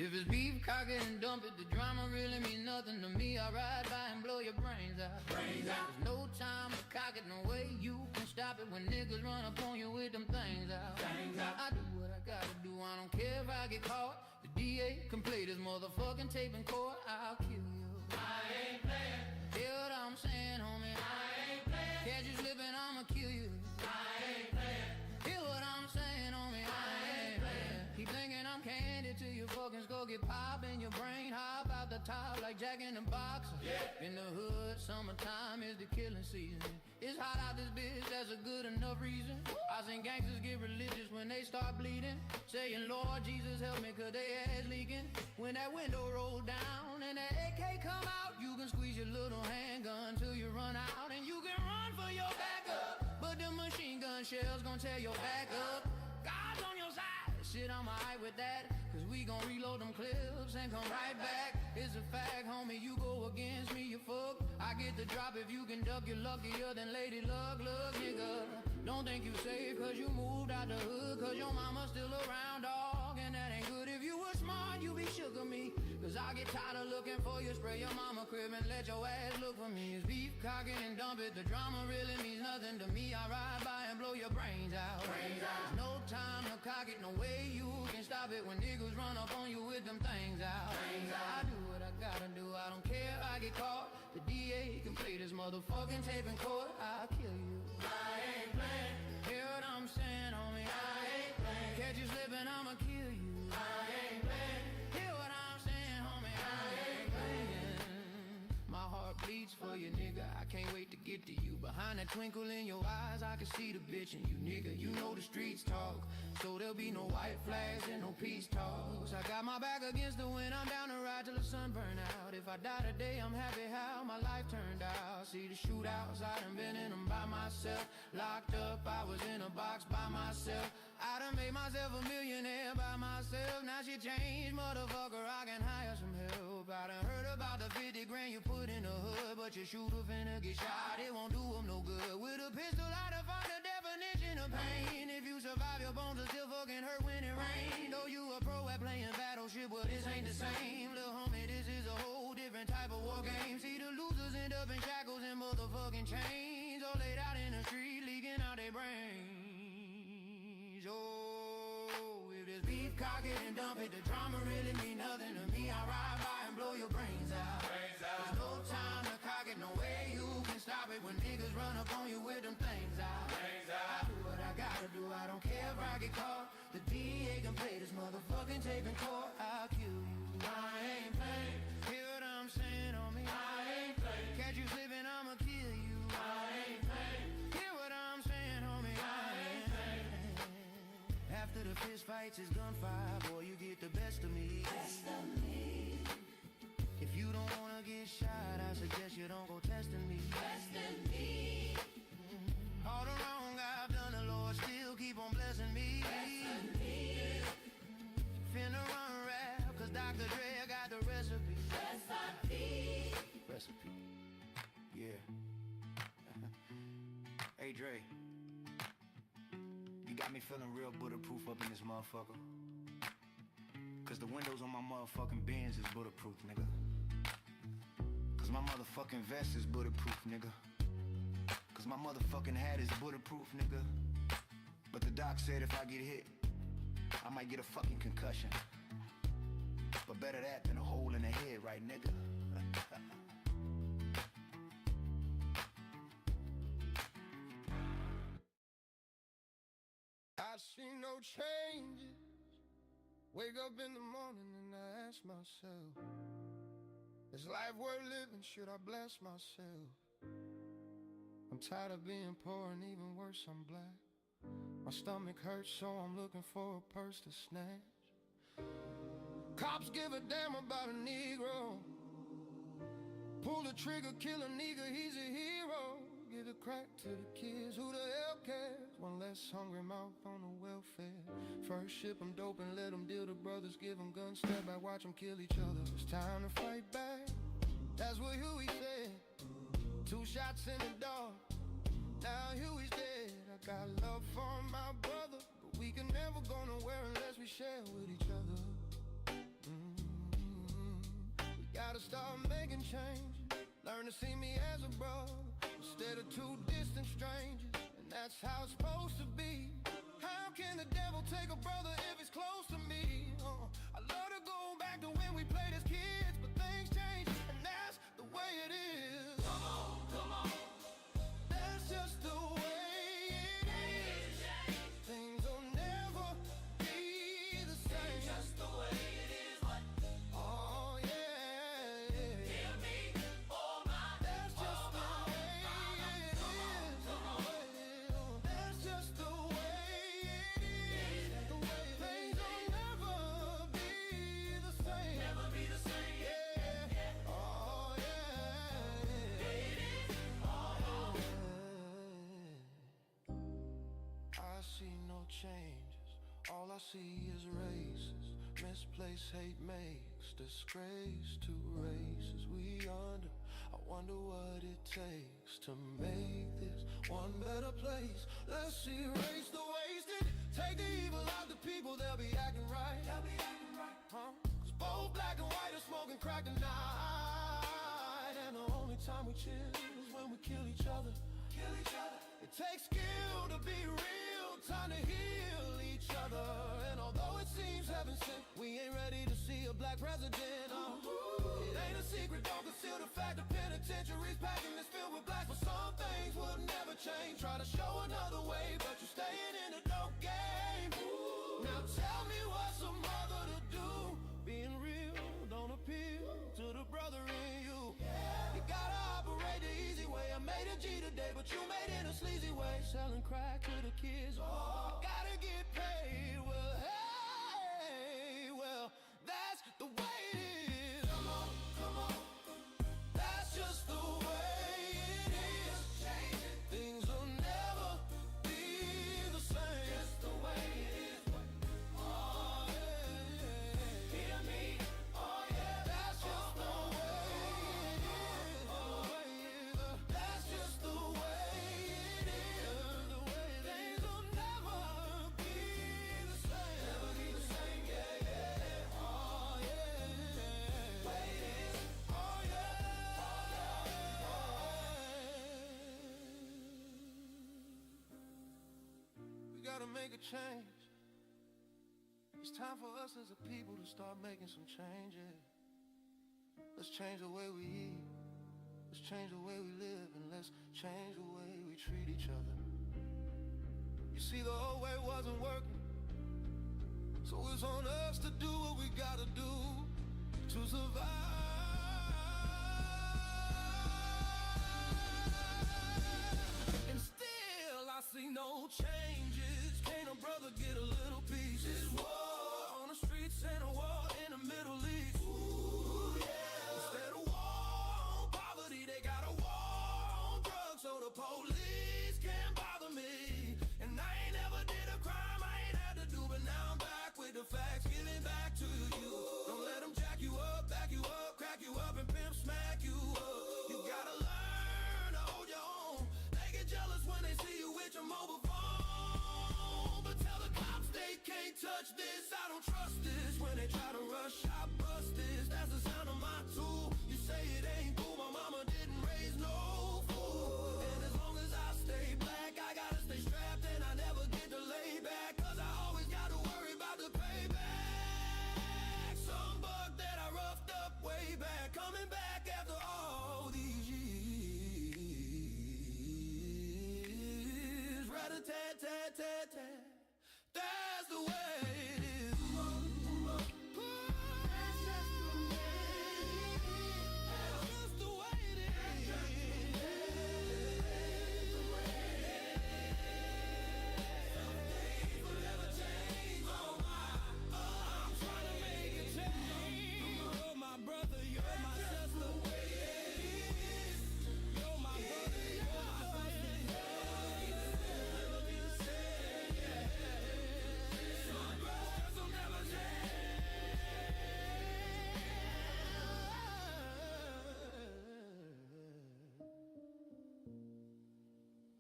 If it's beef, cock it and dump it. The drama really means nothing to me. I ride by and blow your brains out. Brains out. There's no time to cock it, no way you can stop it when niggas run up on you with them things out. Things out. I do what I gotta do, I don't care if I get caught. The DA can play this motherfucking tape in court. I'll kill you. I ain't playing. Hear what I'm saying, homie? I ain't playing. Catch you slipping, I'ma kill you. I ain't playing. Hear what I'm saying, homie? I ain't playing. Keep thinking I'm candy till your fucking skull get pop in your brain. Hop out the top like Jack in the Box. Yeah. In the hood, summertime is the killing season. It's hot out this bitch, that's a good enough reason. I seen gangsters get religious when they start bleeding, saying, Lord Jesus help me, cause they ass leaking. When that window rolls down and that AK come out, you can squeeze your little handgun till you run out, and you can run for your backup. But the machine gun shells gon' tear your back up. God's on your side, shit I'm alright with that, cause we gon' reload them clips and come right back. It's a fact, homie, you go against me, you fuck. I get the drop if you can duck, you're luckier than Lady Luck. Look, nigga, don't think you safe cause you moved out the hood, cause your mama's still around, dog, and that ain't good. If you were smart, you be shook of me, cause I get tired of looking for you. Spray your mama crib and let your ass look for me. It's beef, cock it and dump it. The drama really means nothing to me. I ride by and blow your brains out. Brains out. There's no time to cock it, no way you can stop it when niggas run up on you with them things out. Brains out. I do what I gotta do, I don't care if I get caught. The DA can play this motherfucking tape in court. I'll kill you. I ain't playing. Hear what I'm saying, homie? I ain't playing. Catch you slipping, I'ma kill you. I ain't playing. Hear what I'm saying, homie? I ain't playing. My heart bleeds for you, nigga. I can't wait to get to you. Behind that twinkle in your eyes, I can see the bitch in you, nigga. You know the streets talk, so there'll be no white flags and no peace talks. I got my back against the wind, I'm down to ride till the sun burn out. If I die today, I'm happy how my life turned out. See the shootouts, I done been in them by myself. Locked up, I was in a box by myself. I done made myself a millionaire by myself. Now she changed, motherfucker, I can hire some help. I done heard about the 50 grand you put in the hood, but your shooter finna get shot, it won't do him no good. With a pistol, I define the definition of pain. If you survive, your bones will still fucking hurt when it rain. Though you a pro at playing battleship, well this ain't the same. Little homie, this is a whole different type of war game. See the losers end up in shackles and motherfucking chains, all laid out in the street, leaking out their brains. Oh, if there's beef, cock it and dump it. The drama really mean nothing to me. I ride by and blow your brains out. There's no time to cock it, no way you can stop it when niggas run up on you with them things out. I do what I gotta do, I don't care if I get caught. The DA can play this motherfucking tape in court. I'll kill you. I ain't playing. Hear what I'm saying, homie? I ain't playing. Catch you slipping, I'ma kill you. I ain't playing. Hear what I'm saying, homie? I ain't playing. After the fist fights is gunfire, boy, you get the best of me. Best of me. If you don't wanna get shot, I suggest you don't go testing me. Testing me. All the wrong I've done, the Lord still keep on blessing me. Blessing me. Finna run rap, cause Dr. Dre got the recipe. Recipe. Recipe. Yeah. Hey Dre, you got me feeling real bulletproof up in this motherfucker. Cause the windows on my motherfucking Benz is bulletproof, nigga. Cause my motherfucking vest is bulletproof, nigga. Cause my motherfucking hat is bulletproof, nigga. But the doc said if I get hit, I might get a fucking concussion. But better that than a hole in the head, right, nigga? I see no changes. Wake up in the morning and I ask myself, is life worth living? Should I bless myself? I'm tired of being poor and even worse, I'm black. My stomach hurts, so I'm looking for a purse to snatch. Cops give a damn about a Negro. Pull the trigger, kill a nigga, he's a hero. Give a crack to the kids, who the hell cares? One less hungry mouth on the welfare. First ship them dope and let them deal. The brothers give them guns, step back, watch them kill each other. It's time to fight back, that's what Huey said. 2 shots in the dark, now Huey's dead. I got love for my brother, but we can never go nowhere unless we share with each other. start making change. Learn to see me as a brother instead of two distant strangers. And that's how it's supposed to be. How can the devil take a brother if he's close to me? I love to go back to when we played as kids, but things change, and that's the way it is. Come on, come on. That's just the way it is. Things will never be the same. Just the way it is. What? Oh yeah. Hear me, oh my. That's just the way it is. That's just the way it is. The way things will never be the same. Never be the same. Yeah. Oh yeah. It is. Oh yeah. I see no changes. All I see is races. Misplaced hate makes disgrace to races we under. I wonder what it takes to make this one better place. Let's erase the wasted. Take the evil out the people, they'll be acting right. They'll be acting right. Huh? 'Cause both black and white are smoking crack tonight. And the only time we chill is when we kill each other. Kill each other. It takes skill to be real, time to heal each other. And although it seems heaven sent, we ain't ready to see a black president. It ain't a secret, don't conceal the fact the penitentiary's packing is filled with blacks. But some things will never change. Try to show another way, but you're staying in the dope game. Now tell me what's a mother to do. Being real don't appeal to the brother in you. You gotta operate the easy way. I made a G today, but you made it a sleazy way. Selling crack to the kids. Gotta get paid. Well, hey, well, that's the way it is. Come on, come on. That's just the way it is. Things will never be the same. Just the way it is. Oh yeah. Hear me. Oh yeah. That's just the way it is. That's just the way it is. The way things will never be the same. Never be the same. Yeah, yeah. Oh yeah. Way it is. Oh yeah. We gotta make a change. It's time for us as a people to start making some changes. Let's change the way we eat. Let's change the way we live, and let's change the way we treat each other. You see, the old way wasn't working, so it's on us to do what we gotta do to survive. And still I see no changes. Can't a brother get a little peace? This war on the streets and a war in the Middle East. Ooh, yeah. Instead of war on poverty, they got a war on drugs, so the police can't bother me. And I ain't never did a crime I ain't had to do, but now I'm back with the facts, giving back to you. Don't let them jack you up, back you up, crack you up, and pimp smack you up. You gotta learn to hold your own. They get jealous when they see you with your mobile phone, but tell the cops they can't touch this. I don't trust this. When they try to rush, I bust this. That's the sound of my tool. You say it ain't cool, my mama didn't raise no fool. And as long as I stay black, I gotta stay strapped, and I never get to lay back, 'cause I always gotta worry about the payback. Some bug that I roughed up way back, coming back after all these years. Rat-a-tat-tat-tat-tat. That's the way it is. That's just the way it is. That's just the way it is. Some things will never change. Oh my, I'm trying to make a change. You're my brother, you're my sister. You're my brother, you're my sister. Never be the same. Some brothers will never change.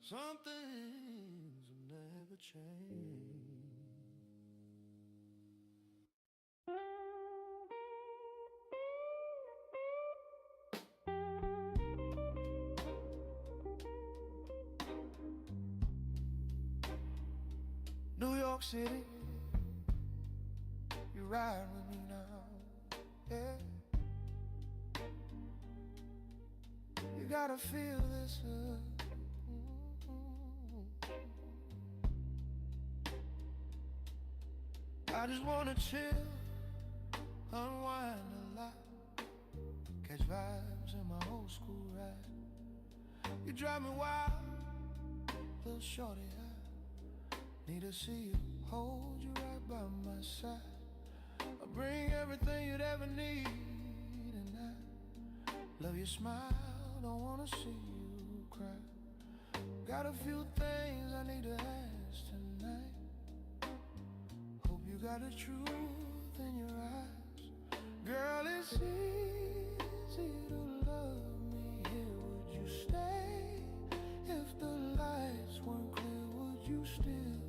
Some things will never change. York City. You ride with me now, yeah. You gotta feel this. I just wanna chill, unwind a lot, catch vibes in my old school ride. You drive me wild, little shorty. I need to see you, hold you right by my side. I'll bring everything you'd ever need, and I love your smile, don't wanna see you cry. Got a few things I need to ask tonight. Hope you got the truth in your eyes. Girl, it's easy to love me here. Would you stay? If the lights weren't clear, would you still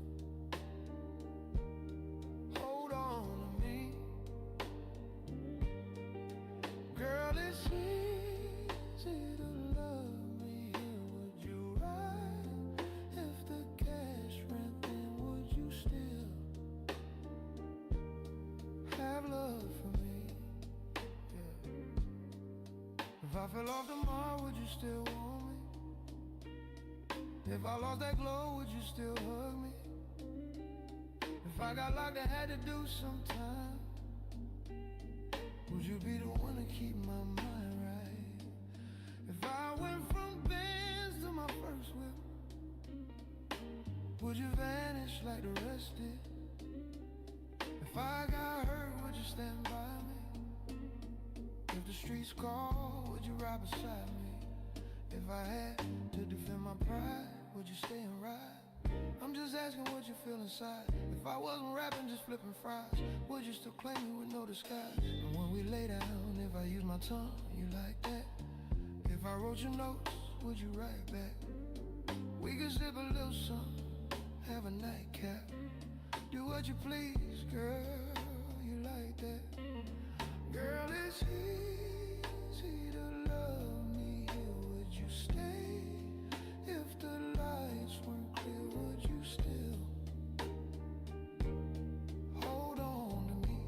hold on to me? Girl, it's easy to love me here. Would you ride? If the cash rent, then would you still have love for me? Yeah. If I fell off tomorrow, would you still want me? If I lost that glow, would you still hug me? If I got locked and had to do some time, would you be the one to keep my mind right? If I went from Benz to my first whip, would you vanish like the rest did? If I got hurt, would you stand by me? If the streets call, would you ride beside me? If I had to defend my pride, would you stay and ride? I'm just asking what you feel inside. If I wasn't rapping, just flipping fries, would you still claim me with no disguise? And when we lay down, if I use my tongue, you like that? If I wrote your notes, would you write back? We could sip a little something, have a nightcap. Do what you please, girl, you like that? Girl, it's easy to love me here. Would you stay? If the lights weren't clear, would you still hold on to me?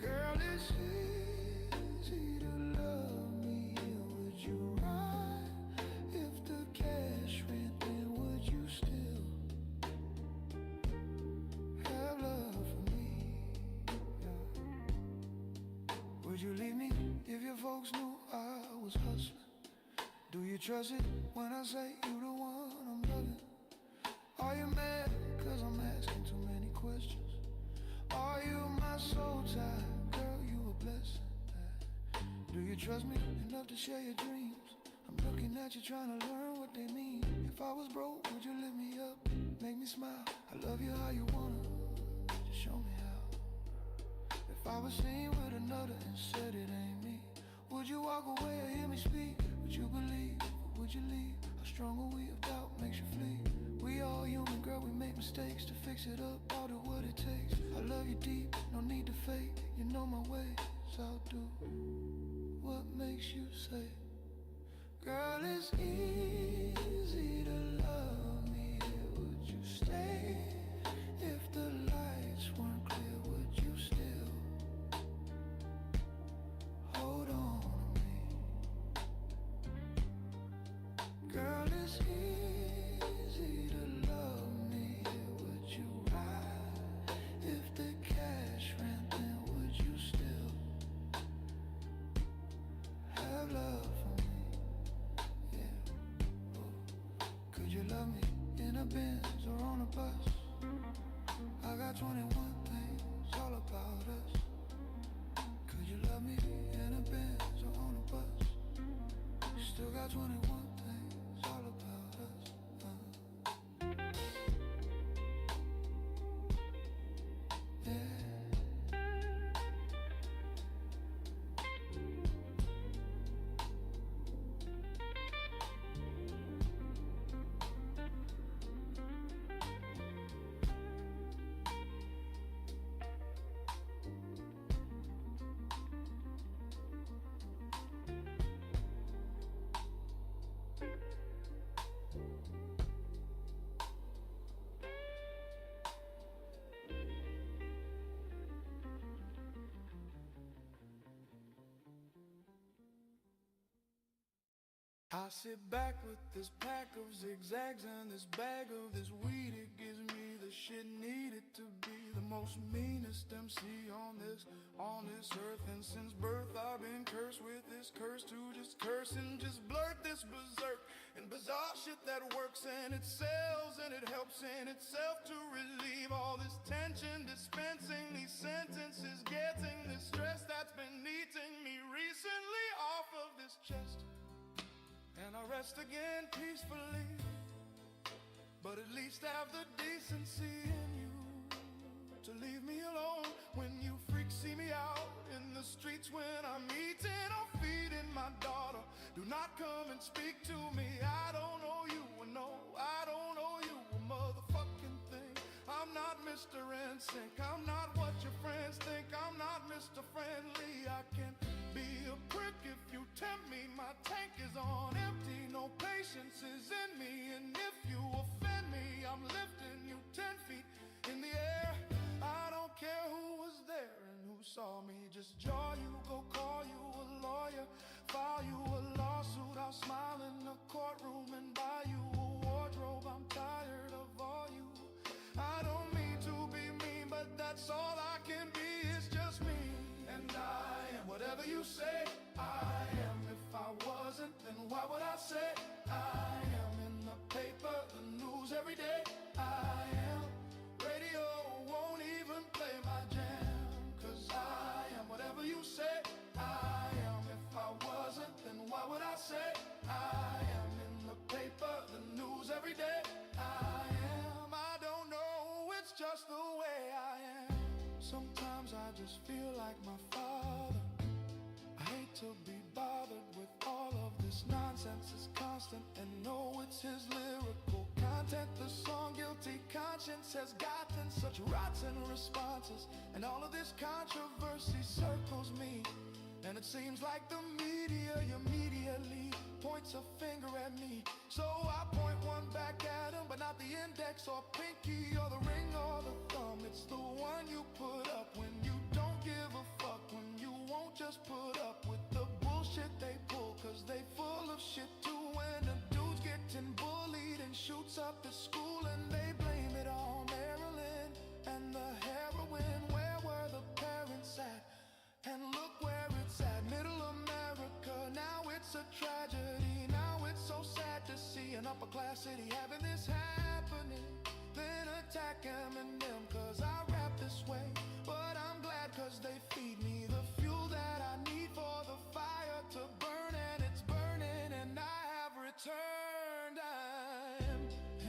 Girl, it's easy to love me here. Would you ride? If the cash rent, then would you still have love for me? Yeah. Would you leave me if your folks knew I was hustling? Do you trust it when I say you the one I'm loving? Are you mad cause I'm asking too many questions? Are you my soul tie? Girl, you a blessing. Do you trust me enough to share your dreams? I'm looking at you trying to learn what they mean. If I was broke, would you lift me up, make me smile? I love you how you wanna, just show me how. If I was seen with another and said it ain't me, would you walk away or hear me speak? Would you believe or would you leave? How strong a we of doubt makes you flee? We all human, girl, we make mistakes. To fix it up, I'll do what it takes. I love you deep, no need to fake. You know my ways, I'll do what makes you say. Girl, it's easy to love me here. Would you stay? If the lights weren't clear, would you still hold on to me? Girl, it's easy to love me here. Would you ride? If the cash ran, then would you still have love for me? Yeah. Oh. Could you love me in a Benz or on a bus? I got 21 things all about us. Could you love me in a Benz or on a bus? Still got 21 things all about us. Yeah. sit back with this pack of zigzags and this bag of this weed. It gives me the shit needed to be the most meanest MC on this earth. And since birth I've been cursed with this curse to just curse and just blurt this berserk and bizarre shit that works and it sells and it helps in itself to relieve all this tension, dispensing these sentences, getting this stress that's been eating me recently off of this chest. And I rest again peacefully, but at least have the decency in you to leave me alone when you freaks see me out in the streets when I'm eating or feeding my daughter. Do not come and speak to me. I don't know you, no, I don't know you a motherfucking thing. I'm not Mr. NSYNC, I'm not what your friends think. I'm not Mr. Friendly. I can be a prick if you tempt me. My tank is on empty, no patience is in me. And if you offend me, I'm lifting you 10 feet in the air. I don't care who was there and who saw me. Just jaw you, go call you a lawyer, file you a lawsuit. I'll smile in the courtroom and buy you a wardrobe. I'm tired of all you. I don't mean to be mean, but that's all I can be. It's just me. And I am whatever you say I am. If I wasn't, then why would I say I am? In the paper, the news every day I am. Radio won't even play my jam, 'cause I am whatever you say I am. If I wasn't, then why would I say I am? In the paper, the news every day I am. I don't know, it's just the way I am. Sometimes I just feel like my father. I hate to be bothered with all of this nonsense. It's constant and know it's his lyrical content. The song Guilty Conscience has gotten such rotten responses, and all of this controversy circles me. And it seems like the media immediately points a finger at me. So I point one back at him, but not the index or pinky or the ring or the thumb. It's the one you put up when you don't give a fuck, when you won't just put up with the bullshit they pull, 'cause they full of shit too. When a dude's getting bullied and shoots up the school and they blame it on Maryland and the heroin. Where were the parents at? And look where it's at, middle America. Now it's a tragedy. Now it's so sad to see an upper class city having this happening. Then attack Eminem 'cause I rap this way. But I'm glad 'cause they feed me the fuel that I need for the fire to burn. And it's burning and I have returned.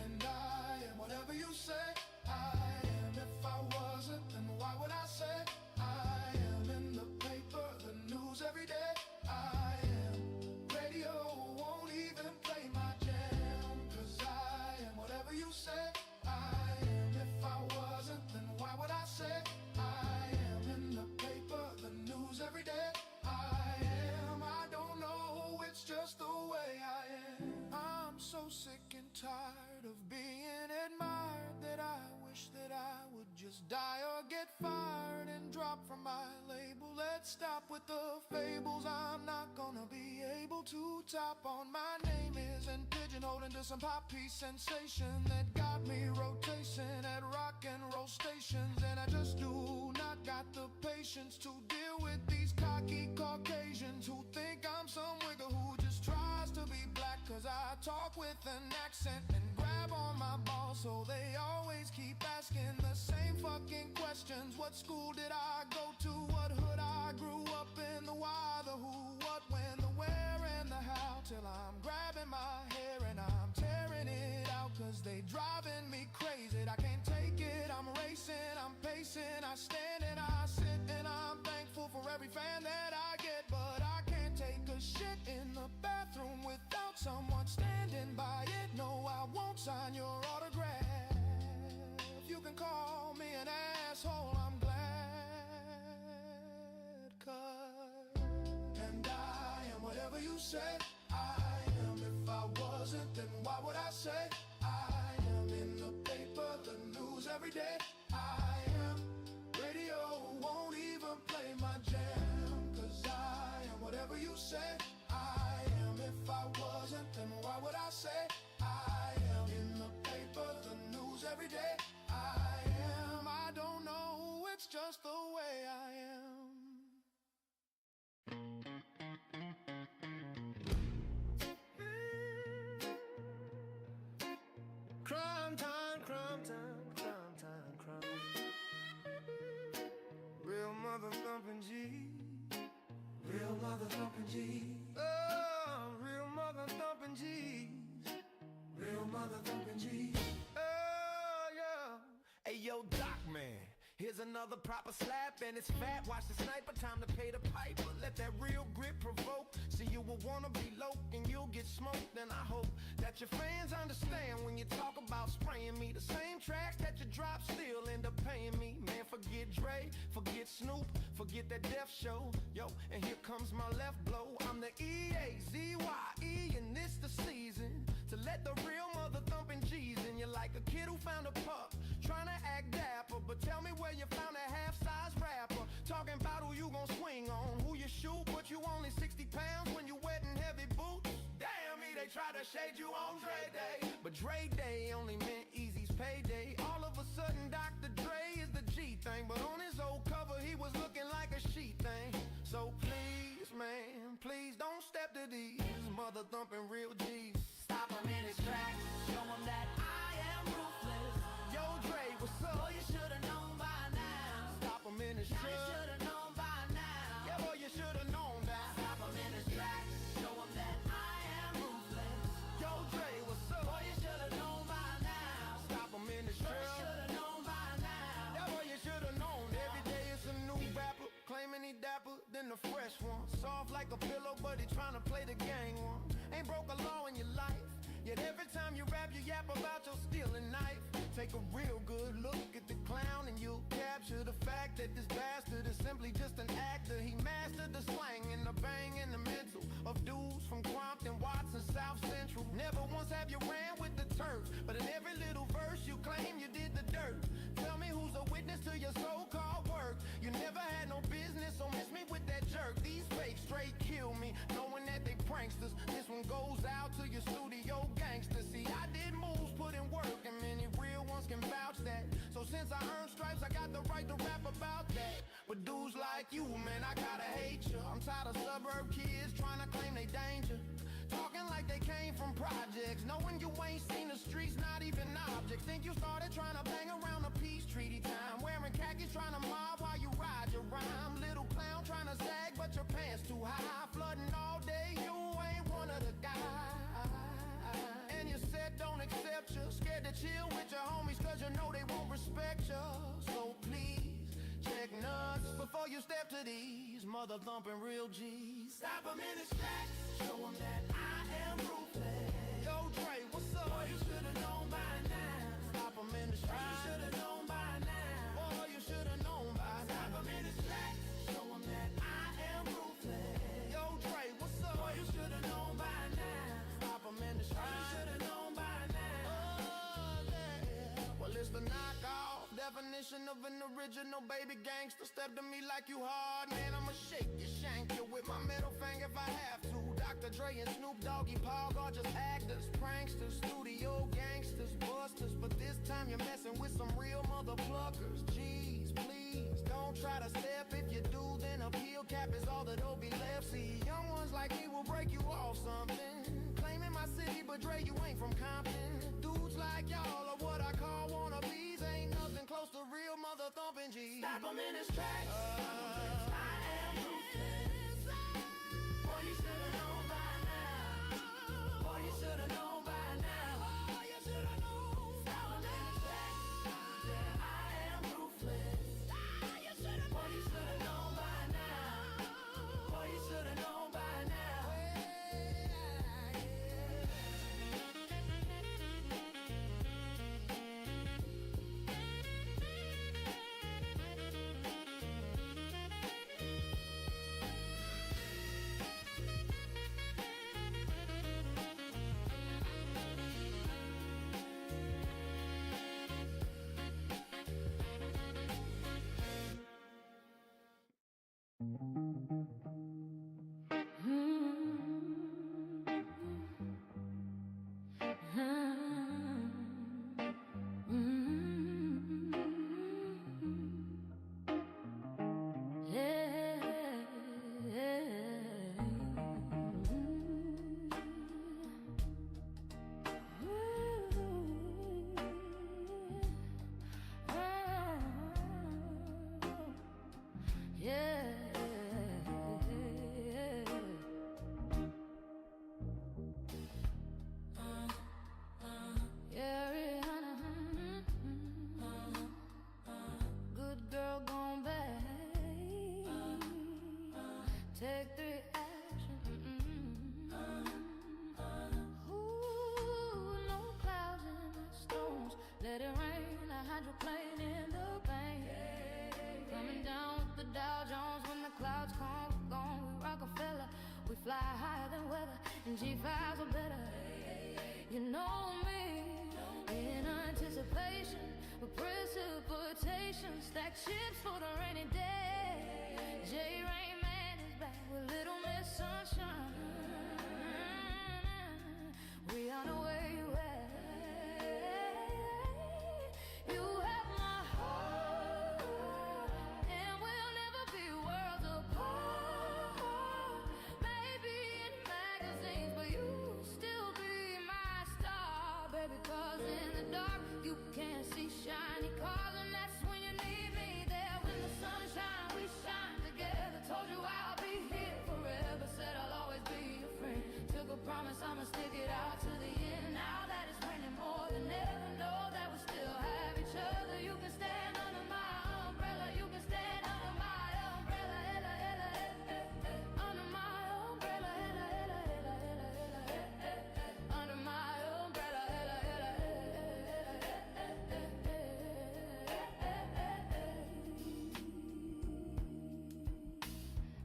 And I am whatever you say I am. If I wasn't, then why would I say I am? In the paper, the news every day I am. Radio won't even play my jam, 'cause I am whatever you say I am. If I wasn't, then why would I say I am? In the paper, the news every day I am. I don't know, it's just the way I am. I'm so sick and tired of being admired that I wish that I would just die or get fired and drop from my label. Let's stop with the fables. I'm not gonna be able to top on. My name isn't pigeonholed into some poppy sensation that got me rotation at rock and roll stations. And I just do not got the patience to deal with these cocky Caucasians who think I'm some wigger who just tries to be black 'cause I talk with an accent and grab on my balls. So they always keep asking the same fucking questions. What school did I go to? What hood I grew up in? The why, the who, what, when, the where, and the how. Till I'm grabbing my hair and I'm tearing it out 'cause they driving me crazy. I can't take it, I'm racing, I'm pacing. I stand and I sit and I'm thankful for every fan that I get. But I can't take a shit in the bathroom without someone standing by it. No, I won't sign your autograph. You can call me an asshole, I'm glad. 'Cause and I am whatever you say I am. If I wasn't, then why would I say I am? In the paper, the news every day I am. Radio won't even play my jam, 'cause I am whatever you say I am. If I wasn't, then way I am. Crime time, crime time, crime time, crime. Real mother thumping G. Real mother thumping G. Oh, real mother thumping G. Real mother thumping G. Oh, yeah. Hey, yo, Doc, man. Here's another proper slap, and it's fat. Watch the sniper, time to pay the piper. Let that real grit provoke. See, you will wanna be low, and you'll get smoked. And I hope that your fans understand when you talk about spraying me. The same tracks that you drop still end up paying me. Man, forget Dre, forget Snoop, forget that Def Show. Yo, and here comes my left blow. I'm the E-A-Z-Y-E, and this the season to let the real mother thumping G's in you, like a kid who found a pup, trying to act dapper. But tell me where you found a half-size rapper, talking about who you gon' swing on, who you shoot, but you only 60 pounds when you wetting heavy boots. Damn me, they try to shade you on Dre Day, but Dre Day only meant Easy's payday. All of a sudden Dr. Dre is the G thing, but on his old cover he was looking like a sheet thing. So please, man, please don't step to these mother thumping real G's. Stop him in his tracks, show him that I am ruthless. Yo, Dre, what's up? Boy, you should've known by now. Stop him in his Now you tracks. should've known by now. Yeah, boy, you should've known that. Stop him in his tracks, show him that I am ruthless. Yo, Dre, what's up? Boy, you should've known by now. Stop him in his Boy, you tracks. should've known by now. Yeah, boy, you should've known. Every day it's a new rapper, claiming he dapper than the fresh one. Soft like a pillow, but he tryna play the gang one. Ain't broke a law in your life, yet every time you rap, you yap about your stealing knife. Take a real good look at the clown and you'll capture the fact that this bastard is simply just an actor. He mastered the slang and the bang and the mental of dudes from Compton, Watson, South Central. Never once have you ran with the turf, but in every little verse you claim you did the dirt. Tell me who's a witness to your so-called work. You never had no business, so miss me with that jerk. These fakes straight kill me, knowing that they pranksters. This one goes out to your studio gangsters. See, I did moves, put in work, and many real ones can vouch that. So since I earned stripes, I got the right to rap about that. But dudes like you, man, I gotta hate you. I'm tired of suburb kids trying to claim they danger, talking like they came from projects, knowing you ain't seen the streets, not even objects. Think you started trying to bang around the peace treaty time, wearing khakis trying to mob while you ride your rhyme. Little clown trying to sag, but your pants too high. Flooding all day, you ain't one of the guys. And you said don't accept you, scared to chill with your homies cause you know they won't respect you. So please, check nuts before you step to these mother thumping real G's. Stop him in his tracks, show him that I am ruthless. Yo, Dre, what's up? Boy, you should've known by now. Stop him in his tracks. You should've known by now. Boy, you should've known by now. Stop him in his tracks, show him that I am ruthless. Yo, Dre, what's up? Boy, you should've known by now. Stop him in his tracks. You should've known by now. Oh, yeah. Well, it's the knockoff definition of an original baby gangster. Step to me like you hard, man, I'ma shake you, shank you with my middle finger if I have to. Dr. Dre and Snoop Doggy Paul are just actors, pranksters, studio gangsters, busters. But this time you're messing with some real mother pluckers. Jeez, please, don't try to step. If you do, then a peel cap is all that'll be left. See, young ones like me will break you off something, claiming my city, but Dre, you ain't from Compton. Dudes like y'all are what I call wannabes. Ain't nothing close to real mother thumping G's. Stop him in his tracks. I am ruthless. Boy, you should've known by now. Boy, you should've known by now. Boy, you should've known. Stop him in his tracks. Yeah, I am ruthless. Boy, you should've known by now. Boy, you should've known by now. when the clouds come, we're gone. We Rockefeller, we fly higher than weather, and G5s are better. You know me, in anticipation, with precipitation, stack chips for the rainy day. J-Rain Man is back with Little Miss Sunshine. We on the way you at. You have my heart, and we'll never be worlds apart. Maybe in magazines, but you still be my star, baby. 'Cause in the dark you can't see shiny cars, and that's when you need me there. When the sun shines, we shine together. Told you I'll be here forever. Said I'll always be your friend. Took a promise I'ma stick it out to the end. Now that it's raining more than ever, know that we still have each other. You can stand under my umbrella. You can stand under my umbrella. Ella, ella, under my umbrella. Ella, ella, ella, ella, under my umbrella. Ella, ella,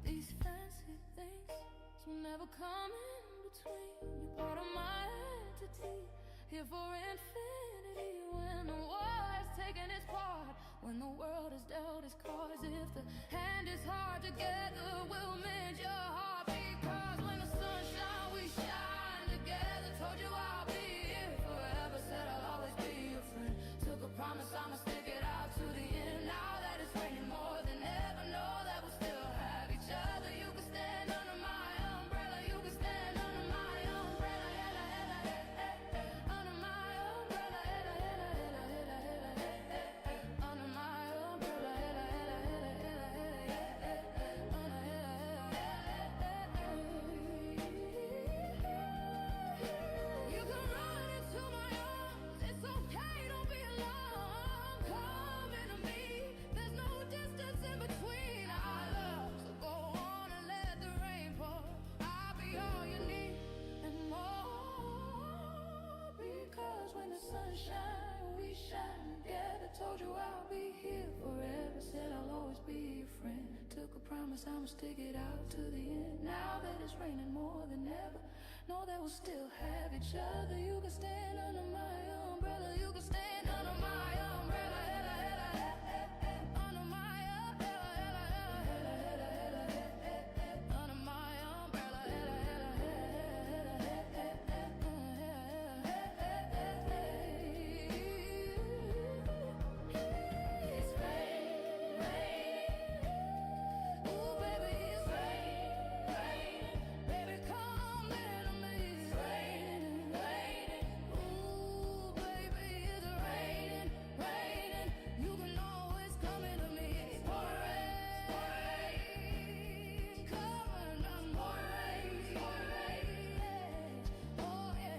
these fancy things will never come in between. You're part of my entity, here for infinity. When the war has taken its part, when the world has dealt its cards, if the hand is hard, together we'll mend your heart. Because when the sun shines, we shine together. Told you I'll be here forever. Said I'll always be your friend. Took a promise I'ma stick it out to the end. Now that it's raining more than ever, know that we'll still have each other. You can stand under my umbrella. You can stand under my umbrella. Ella, ella, under my umbrella. Ella, ella, ella, ella, ella, under my umbrella. Ella, ella, ella, ella, you can run into my arms. It's okay, don't be alarmed. Come into me. There's no distance in between our love. So go on and let the rain pour. I'll be all you need and more. Because when the sun shines, we shine together. Told you I'll be here forever. Said I'll always be your friend. Took a promise I'ma stick it out to the end. Now that it's raining more than ever, know that we'll still have each other. You can stand under my umbrella. You can stand under my umbrella. Ella, ella, under my umbrella. Ella, ella, ella, under my umbrella. Ella, ella, it's rain, rain. Ooh, baby, it's rain, rain. Baby, come into me. It's raining, raining. Ooh, baby, it's raining, raining. You can always come into me. It's pouring rain, coming on more rain, oh yeah,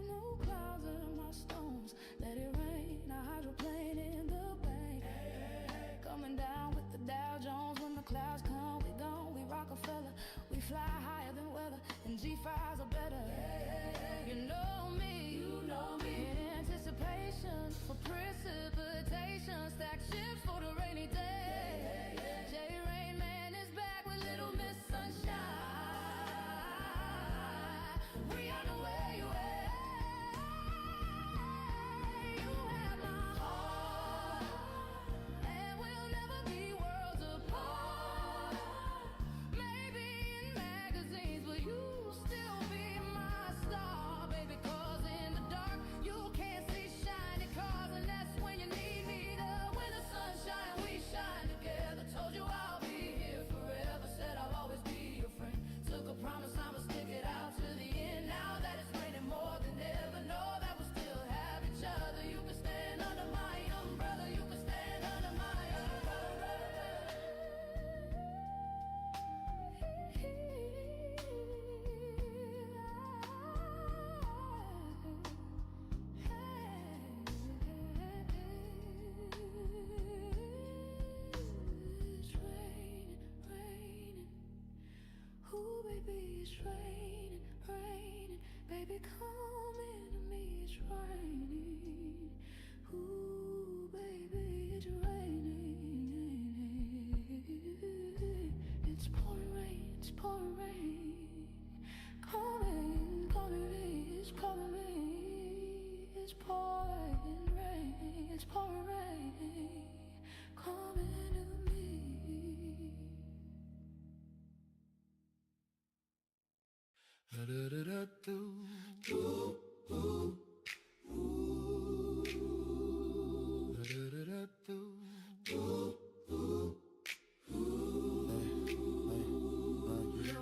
no clouds in my stones. Let it rain, a hydroplane in the bank. Coming down with the Dow Jones. When the clouds come, we gone. We Rockefeller, we fly higher than weather, and G5s are better. You know me, in anticipation, for precipitation, stack chips for the rainy day. J-Rain Man is back with Little Miss Sunshine. We on the way you at. You have my heart, and we'll never be worlds apart. Maybe in magazines, but you still be my star, baby. come into me, it's raining. Ooh, baby, it's raining. It's pouring rain, it's pouring rain. Coming, coming rain, it's coming rain. It's pouring rain, it's pouring rain. Coming to me.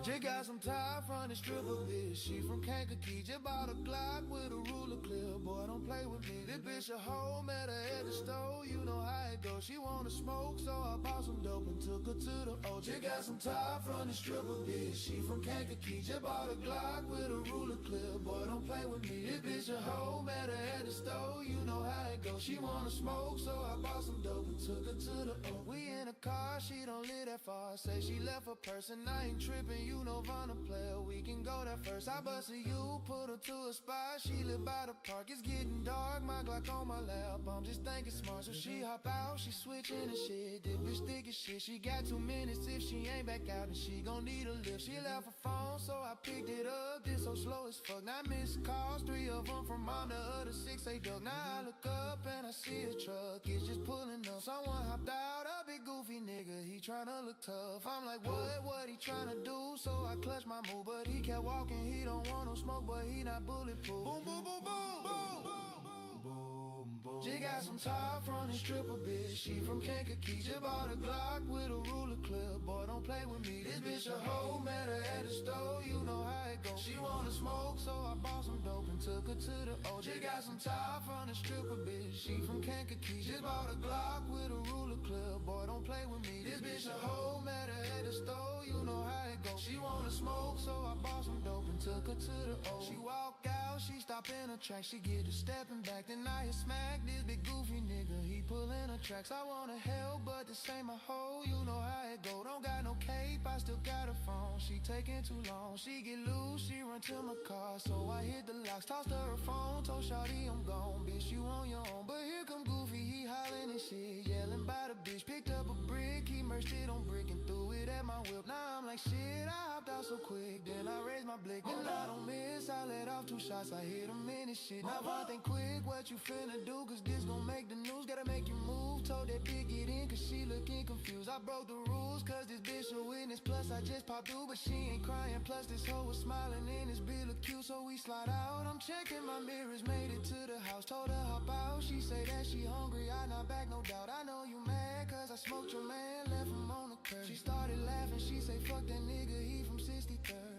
Just got some time from the stripper bitch. She from Kankakee. Just bought a Glock with a ruler clip. Boy, don't play with me. This bitch a hoe, met her at the store. You know how it goes. She wanna smoke, so I bought some dope and took her to the O. Just got some time from the stripper bitch. She from Kankakee. Just bought a Glock with a ruler clip. Boy, don't play with me. This bitch a hoe, met her at the store. You know how it goes. She wanna smoke, so I bought some dope and took her to the O. We in a car, she don't live that far. Say she left her purse and I ain't tripping. You know Vanna player, we can go there first. I busted you, put her to a spot. She live by the park, it's getting dark. My Glock on my lap, I'm just thinking smart. So she hop out, she switching and shit. This bitch thick as shit. She got 2 minutes if she ain't back out, and she gon' need a lift. She left her phone, so I picked it up. This so slow as fuck. Now missed calls, 3 of them from mom, the other 6 they duck. Now I look up and I see a truck, it's just pulling up. Someone hopped out, a big goofy nigga, he tryna look tough. I'm like, what he tryna do? So I clutched my move, but he kept walking. He don't want no smoke, but he not bulletproof. Boom, boom, boom, boom, boom, boom, boom, boom. She got some top from this stripper bitch. She from Kankakee. Just bought a Glock with a ruler clip. Boy, don't play with me. This bitch a hoe, met her at the store. You know how it goes. She wanna smoke, so I bought some dope and took her to the O. She got some top from the stripper bitch. She from Kankakee. Just bought a Glock with a ruler clip. Boy, don't play with me. This bitch a hoe, met her at the store. You know how it goes. She wanna smoke, so I bought some dope and took her to the O. She walk out, she stop in her track. She get to stepping back, then I hit smack. This big goofy nigga, he pullin' her tracks. I wanna help, but this ain't my hoe. You know how it go. Don't got no cape, I still got a phone. She taking too long. She get loose, she run to my car, so I hit the locks. Tossed her her phone, told shawty I'm gone. Bitch, you on your own. But here come Goofy, he hollering and shit, yelling by the bitch. Picked up a brick, he merged it on brick and threw it at my whip. Now I'm like, shit, I hopped out so quick. Then I raised my blick, and I don't miss. I let off 2 shots, I hit him in his shit. Now I think quick, what you finna do? Cause this gon' make the news. Gotta make you move. Told that bitch get in, cause she looking confused. I broke the rules, cause this bitch a witness. Plus I just popped through, but she ain't crying. Plus this hoe was smiling and this bitch look cute, so we slide out. I'm checking my mirrors, made it to the house. Told her hop out, she say that she hungry. I not back, no doubt. I know you mad, cause I smoked your man, left him on the curb. She started laughing, she say fuck that nigga, he from 63rd.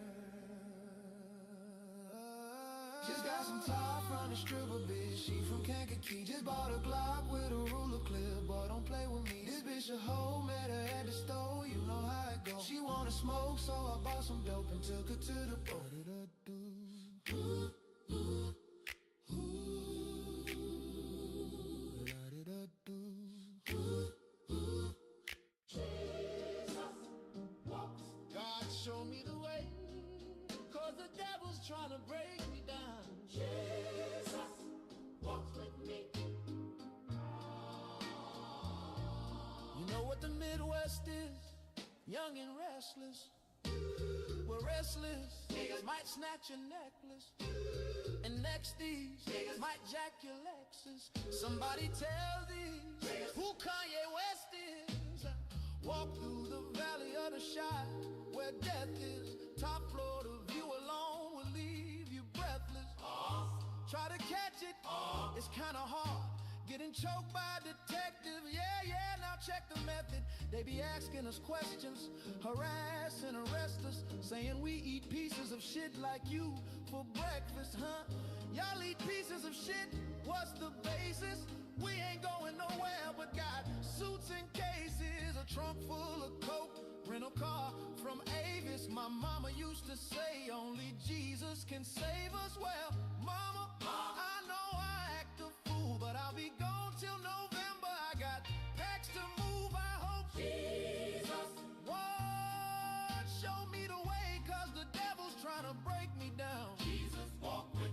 Just got some top from the stripper bitch. She from Kankakee. Just bought a Glock with a ruler clip. Boy, don't play with me. This bitch a hoe, met her at the store. You know how it goes. She wanna smoke, so I bought some dope and took her to the boat. God, show me the way, cause the devil's trying to break me down. Jesus, walk with me. You know what the Midwest is? Young and restless. We're restless. Niggas might snatch your necklace, and next these niggas might jack your Lexus. Somebody tell these who Kanye West is. Walk through the valley of the shadow where death is. Top floor, the view alone will leave you breathless. Try to catch it, it's kinda hard. Getting choked by a detective, yeah, now check the method. They be asking us questions, harass and arrest us, saying we eat pieces of shit like you for breakfast, huh? Y'all eat pieces of shit, what's the basis? We ain't going nowhere but got suits and cases, a trunk full of coke, rental car from Avis. My mama used to say only Jesus can save us. Well, mama, I know I act a fool, but I'll be gone till November. I got packs to move, I hope Jesus would show me the way, cause the devil's trying to break me down. Jesus, walk with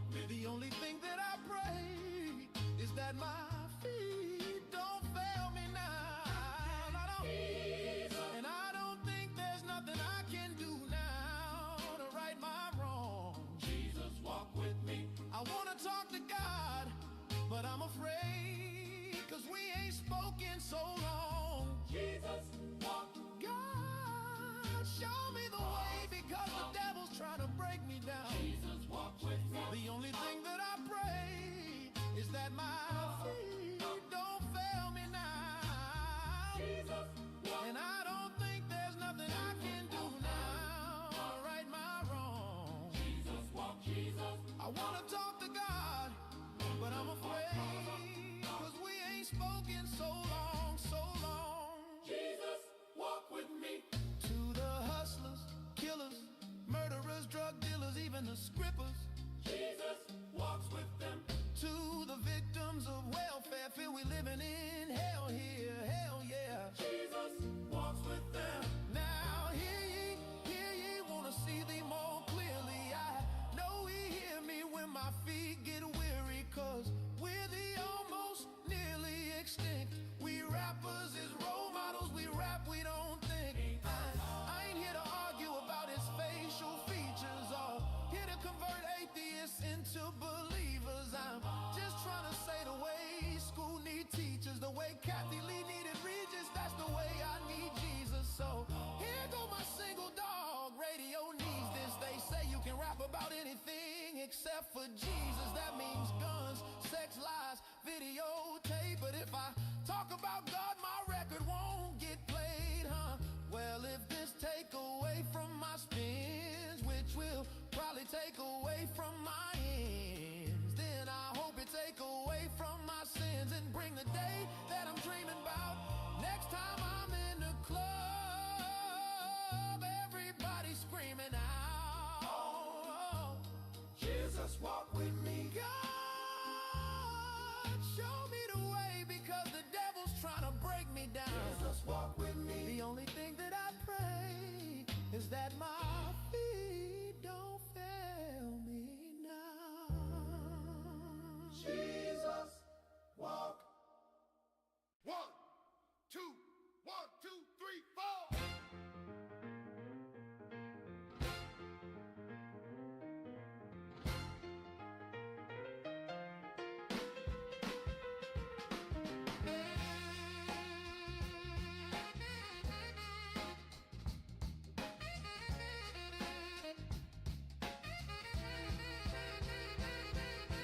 but I'm afraid, 'cause we ain't spoken so long. Jesus, walk. God, show me the way, because the devil's trying to break me down. Jesus, walk with me. The only thing that I pray is that my feet don't fail me now. Jesus, walk. And I don't think there's nothing I can do now to right my wrong. Jesus, walk. Jesus, I want to talk to God, but I'm afraid, 'cause we ain't spoken so long, so long. Jesus, walk with me. To the hustlers, killers, murderers, drug dealers, even the scrippers, Jesus walks with them. To the victims of welfare, feel we living in hell here, hell yeah. Jesus walks with them. Now hear ye, wanna see thee more clearly. I know he hear me when my feet get weary, 'cause we're the almost nearly extinct. We rappers is role models, we rap, we don't think. I ain't here to argue about his facial features, or here to convert atheists into believers. I'm just trying to say the way school need teachers, the way Kathy Lee needed Regis, that's the way I need Jesus. So here go my single dog, radio needs this. They say you can rap about anything except for Jesus. That means guns, sex, lies, videotape. But if I talk about God, my record won't get played, huh? Well, if this take away from my spins, which will probably take away from my ends, then I hope it take away from my sins and bring the day that I'm dreaming about. Next time I'm in the club, everybody screaming out, Jesus, walk with me. God, show me the way, because the devil's trying to break me down. Jesus, walk with me. The only thing that I pray is that my feet don't fail me now. Jesus, walk. 1, 2, 1, 2, 3, 4.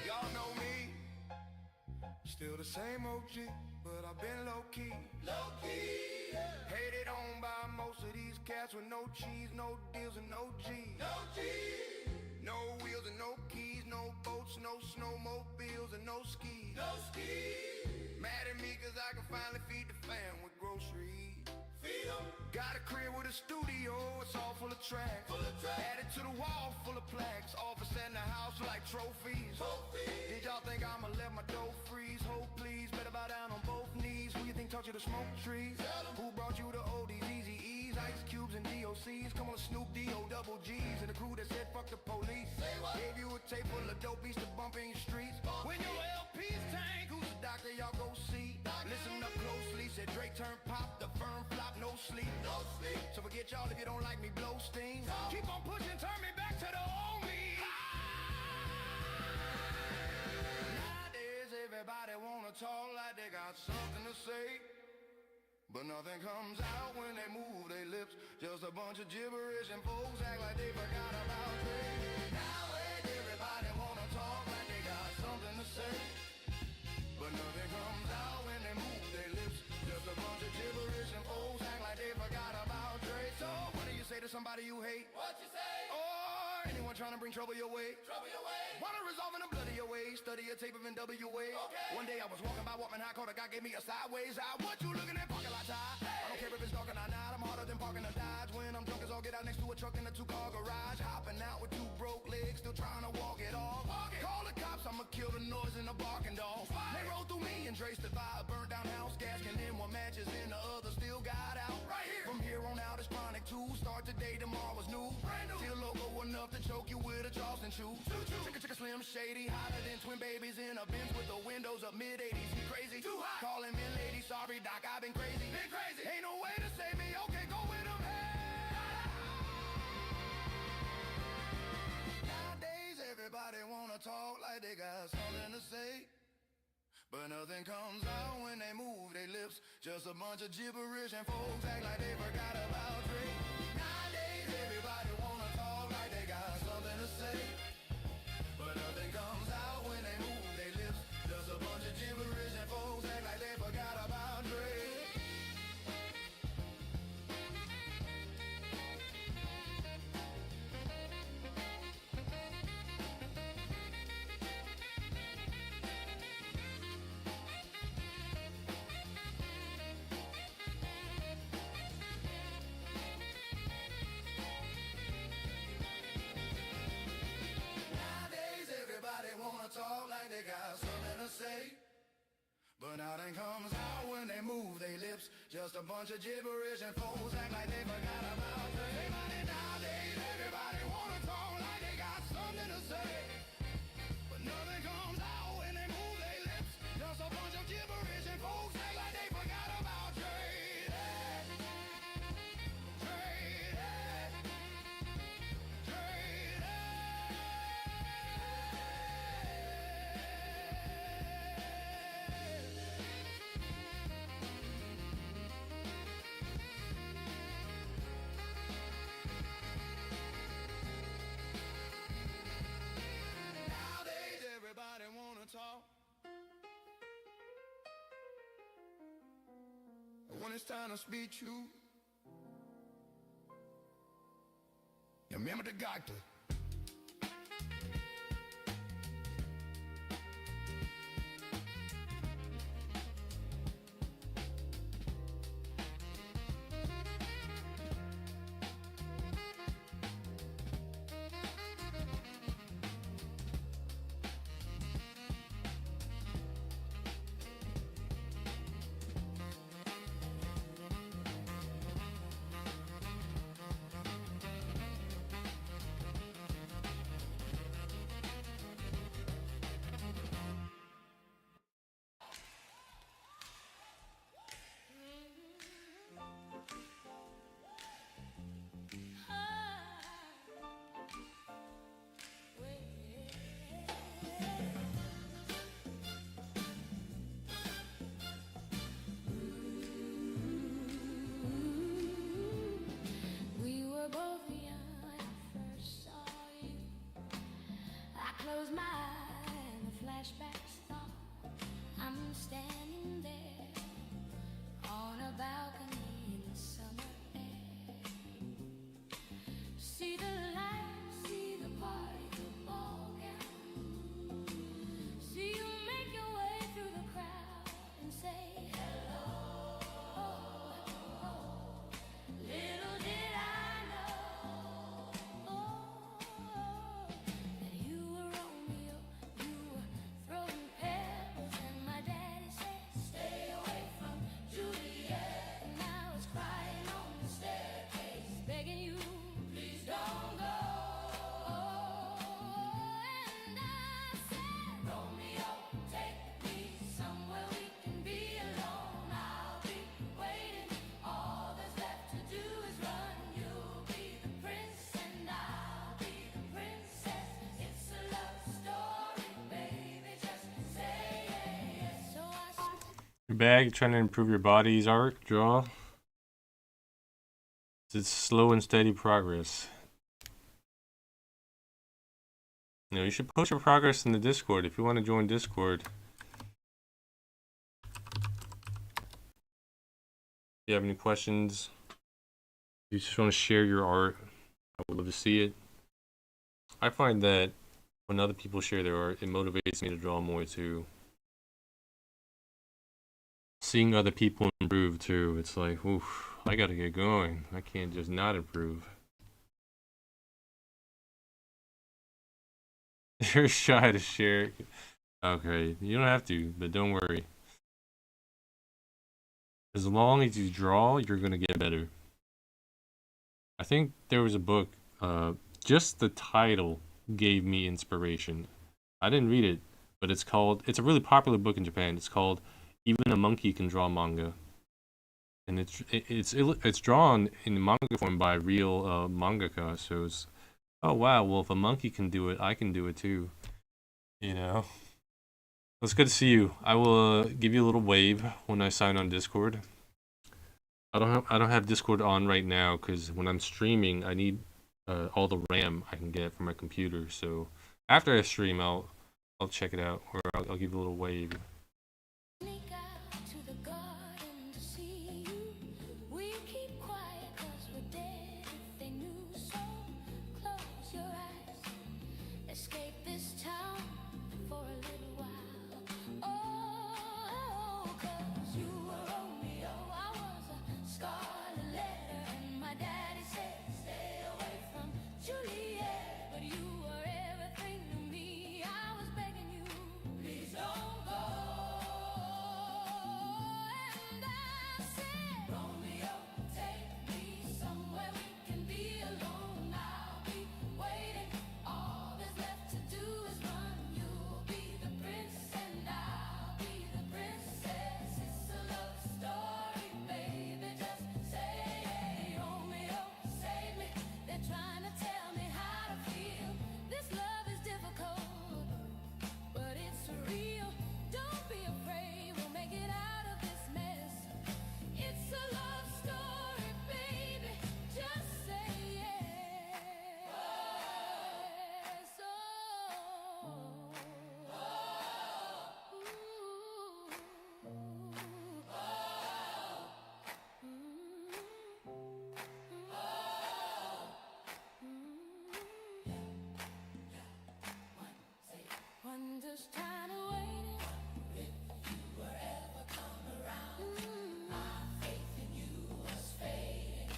Y'all know me, still the same OG, but I've been low-key. Low-key, yeah. Hated on by most of these cats with no cheese, no deals, and no G's. No G's. No wheels and no keys, no boats, no snowmobiles, and no skis. No skis. Mad at me 'cause I can finally feed the fam with groceries. Feed 'em. Got a crib with a studio, it's all full of tracks. Full of tracks. Added to the wall, full of plaques. Office and the house like trophies. Trophies. Did y'all think I'ma let my dough freeze? Hope please, better bow down on both knees. Who you think taught you to smoke trees? Who brought you the oldies, easy E's, Ice Cubes and DOCs? Come on, Snoop D-O double G's and the crew that said fuck the police. Gave you a tape full of dope beats to bump in your streets. When your LP's tank, who's the doctor y'all go see? Listen up closely, said Drake turn pop, the firm flop, no sleep. No sleep. So forget y'all if you don't like me, blow steam. Keep on pushing, turn me back to the old me. Nowadays everybody wanna talk like they got something to say, but nothing comes out when they move their lips. Just a bunch of gibberish and folks act like they forgot about Drake. Nowadays everybody wanna talk like they got something to say, but nothing comes out when they move their lips. Just a bunch of gibberish and folks act like they forgot about Drake. So what do you say to somebody you hate? What you say? Or anyone trying to bring trouble your way? Trouble your way. Wanna resolve in the blood of your way? Study a tape of NWA. Okay. One day I was walking by Walkman High, caught a guy gave me a sideways eye. What you looking at? Parking lot tie. Hey. I don't care if it's dark or not. I'm harder than parking a Dodge. When I'm drunk as all get out next to a truck in a 2-car garage. Hopping out with 2 broke legs, still trying to walk it off. Call the cops, I'ma kill the noise and the barking dog. They rolled through me and traced the vibe. Burnt down house, gasking in one matches in the other. Still got out. Right here. From here on out it's chronic too. Start today, tomorrow was new. Brand new. Still logo enough to choke you with a Charleston chew. Chicka Slim Shady, hotter than twin babies in a Benz with the windows up mid-80s. He crazy. Too hot. Calling me lady, sorry doc, I've been crazy. Been crazy. Ain't no way to save me. Okay, go with him. Nowadays everybody wanna talk like they got something to say, But nothing comes out when they move their lips. Just a bunch of gibberish and folks act like they forgot about Drake. Nowadays everybody wanna talk like they got something to say. But nothing comes out when they move their lips. Just a bunch of gibberish and folks act like they forgot about Drake. Talk like they got something to say. But nothing comes out when they move their lips. Just a bunch of gibberish and folks act like they forgot about Drake. Nowadays everybody wanna talk like they got something to say. But nothing comes out when they move their lips. Just a bunch of gibberish and folks act like they forgot about Drake. Talk. When it's time to speak truth, you remember the doctor. Close my eyes and the flashbacks start. I'm standing there on a balcony in the summer air. See the lights, see the party, the ball gown. See you make your way through the crowd and say hello. Little did I know that you were Romeo, you were throwing pebbles, and my daddy said, stay away from Juliet. And I was crying on the staircase, begging you, please don't go. And I said, Romeo, take me somewhere we can be alone. I'll be waiting, all that's left to do is run. You'll be the prince and I'll be the princess. It's a love story, baby, just say yes. So I Your bag, trying to improve your body's art, draw. It's slow and steady progress. You know, you should post your progress in the Discord if you want to join Discord. If you have any questions, if you just want to share your art, I would love to see it. I find that when other people share their art, it motivates me to draw more too. Seeing other people improve too, it's like, oof, I gotta get going. I can't just not improve. You're shy to share. Okay, you don't have to, but don't worry. As long as you draw, you're gonna get better. I think there was a book, just the title gave me inspiration. I didn't read it, but it's a really popular book in Japan. It's called Even a Monkey Can Draw Manga. And it's drawn in manga form by real mangaka, so it's, oh wow, well if a monkey can do it, I can do it too. You know? It's good to see you. I will give you a little wave when I sign on Discord. I don't have Discord on right now because when I'm streaming, I need all the RAM I can get from my computer. So after I stream, I'll check it out, or I'll give you a little wave. Sneak out to the garden to see you. We keep quiet 'cause we're dead if they knew. So close your eyes, escape this town for a little while. Oh, 'cause you were Romeo, I was a scarlet letter, and my daddy said stay away from Juliet. But you were everything to me. I was begging you, please don't go. And I said, Romeo, take me somewhere we can be alone. I'll be waiting. All that's left to do is run. You'll be the prince and I'll be the princess. It's a love story, baby. Just say, Romeo, save me. They're trying to tell me how to feel. This love is difficult, but it's real. Don't be afraid, we'll make it out of this mess. It's a love story, baby. Just say yes. Wonders trying to wait. If you were ever come around, my faith in you was fading.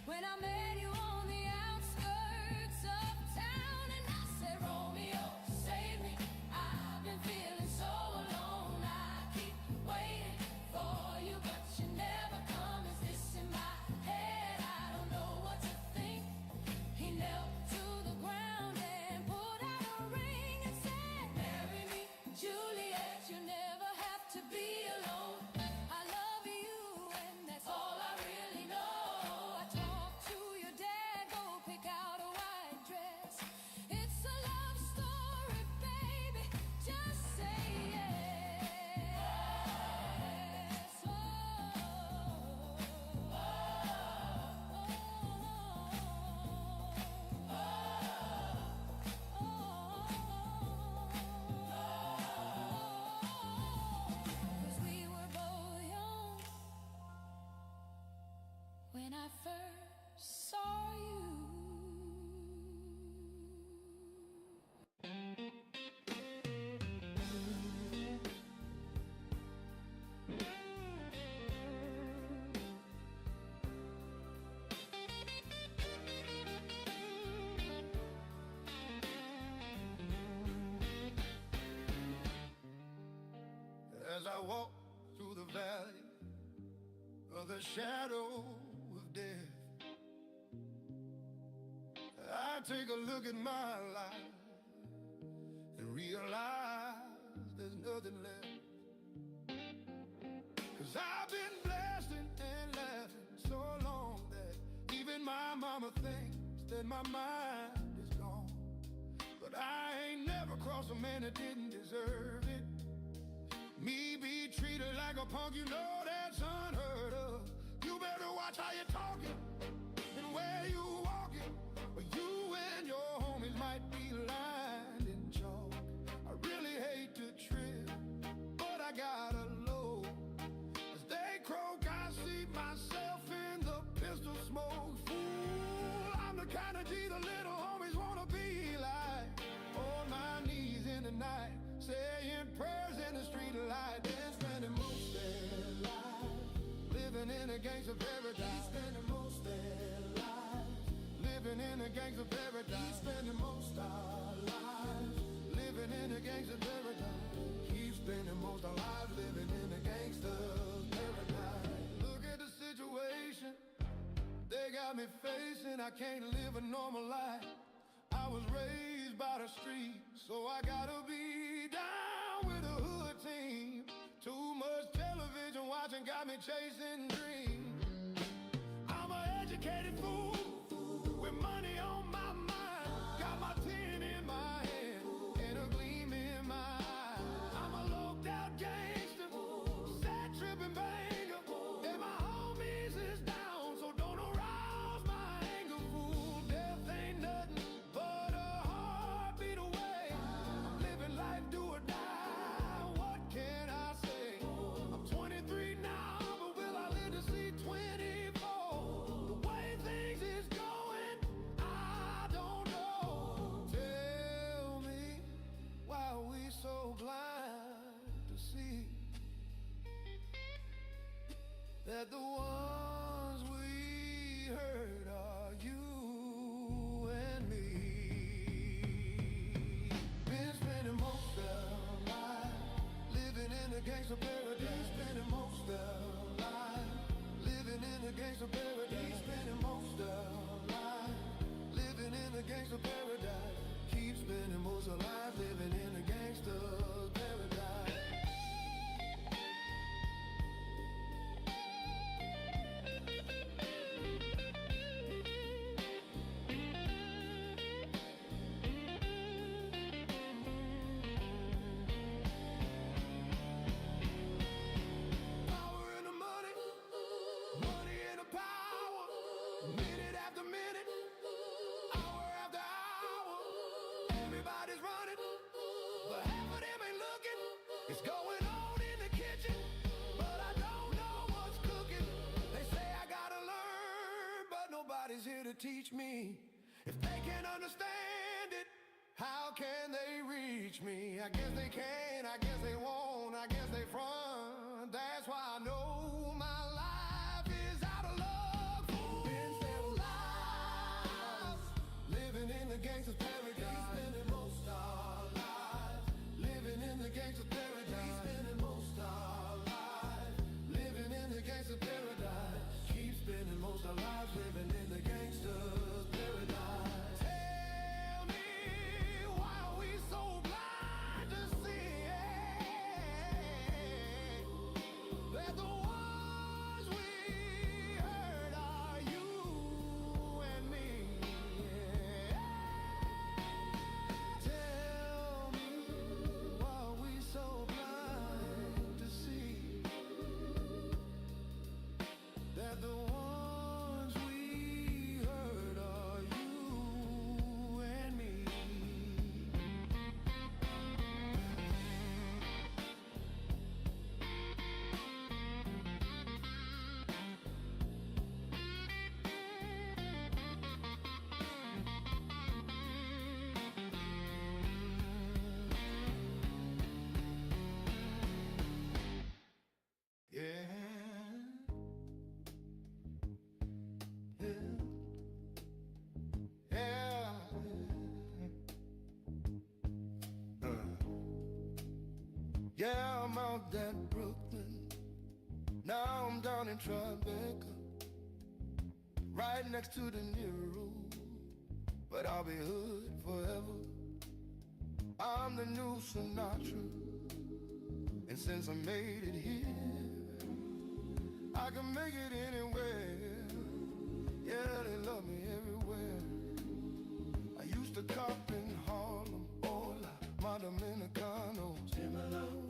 When I met you on the outskirts of town, and I said, Romeo, save me. I've been feeling so alone. I keep waiting for you, but you never come. Is this in my head? I don't know what to think. He knelt to the ground and pulled out a ring and said, marry me, Juliet. You never have to be alone. I love you, and that's all I really know. I talked to your dad, go pick out a white dress. It's a love story, baby. Just say yes. Cause we were both young when I first saw you. As I walk through the valley of the shadow of death, I take a look at my life and realize there's nothing left. 'Cause I've been blasting and laughing so long that even my mama thinks that my mind is gone. But I ain't never crossed a man that didn't deserve it. Me be treated like a punk, you know that's unheard of. You better watch how you're talking and where you walking, or you and your homies might be lined in chalk. I really hate to trip, but I gotta low. As they croak, I see myself in the pistol smoke. Fool, I'm the kind of G the little homies wanna be like. On my knees in the night, saying prayers in the street light. They're spending most their lives living in a gangster paradise. Spending most their lives living in a gangster paradise. Spending most our lives living in a gangster paradise. Keep spending most our lives living in a gangster paradise. Look at the situation they got me facing. I can't live a normal life. I was raised by the street, so I gotta be down with the hood team. Too much television watching got me chasing dreams. I'm an educated fool with money on my mind. Got my tin in my hand and a gleam in my eye. blind to see that the ones we hurt are you and me. Been spending most of our life living in a gangster paradise. Spending most of our life living in a gangster paradise. Spending most of our life living in a gangster paradise. Keep spending most of our life living in a gangster paradise. Power in the money, money in the power. Minute after minute, hour after hour, everybody's running, but half of them ain't looking. It's going on in the kitchen, but I don't know what's cooking. They say I gotta learn, but nobody's here to teach me. If they can't understand it, how can they reach me? I guess they can't, I guess they won't, I guess they front. That's why I know my life is out of luck. Been still alive, living in the gangster's paradise. Spending most our lives living in the gangster's paradise. Spending most our lives living in the gangster's paradise. Keep spending most our lives living in the gangster's paradise. Tell me, why are we so blind to see that the ones we hurt are you and me? Tell me, why are we so blind to see that the ones we hurt are you and me? Yeah. Yeah. Yeah. Yeah, I'm out at Brooklyn. Now I'm down in Tribeca, right next to the Nero. But I'll be hood forever. I'm the new Sinatra, and since I made it here, I can make it anywhere. Yeah, they love me everywhere. I used to cop in Harlem, hola, my Dominicanos.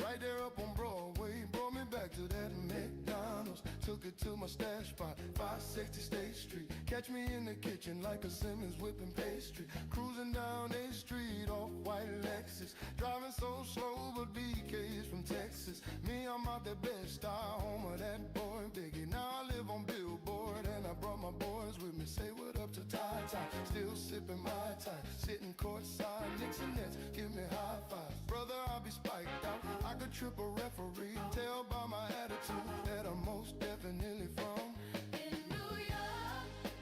Right there up on Broadway, brought me back to that McDonald's. Took it to my stash spot, 560 State Street. Catch me in the kitchen like a Simmons whipping pastry. Cruising down A Street off white Lexus. Driving so slow, but BK's from Texas. Me, I'm out that Bed-Stuy, home of that boy Biggie. Now I live on Billboard, and I brought my boys with me. Say what up to Ty Ty, still sipping my time. Sitting courtside, Knicks and Nets, give me high fives. Brother, I'll be spiked out, I could trip a referee. Tell by my attitude that I'm most definitely from In New York,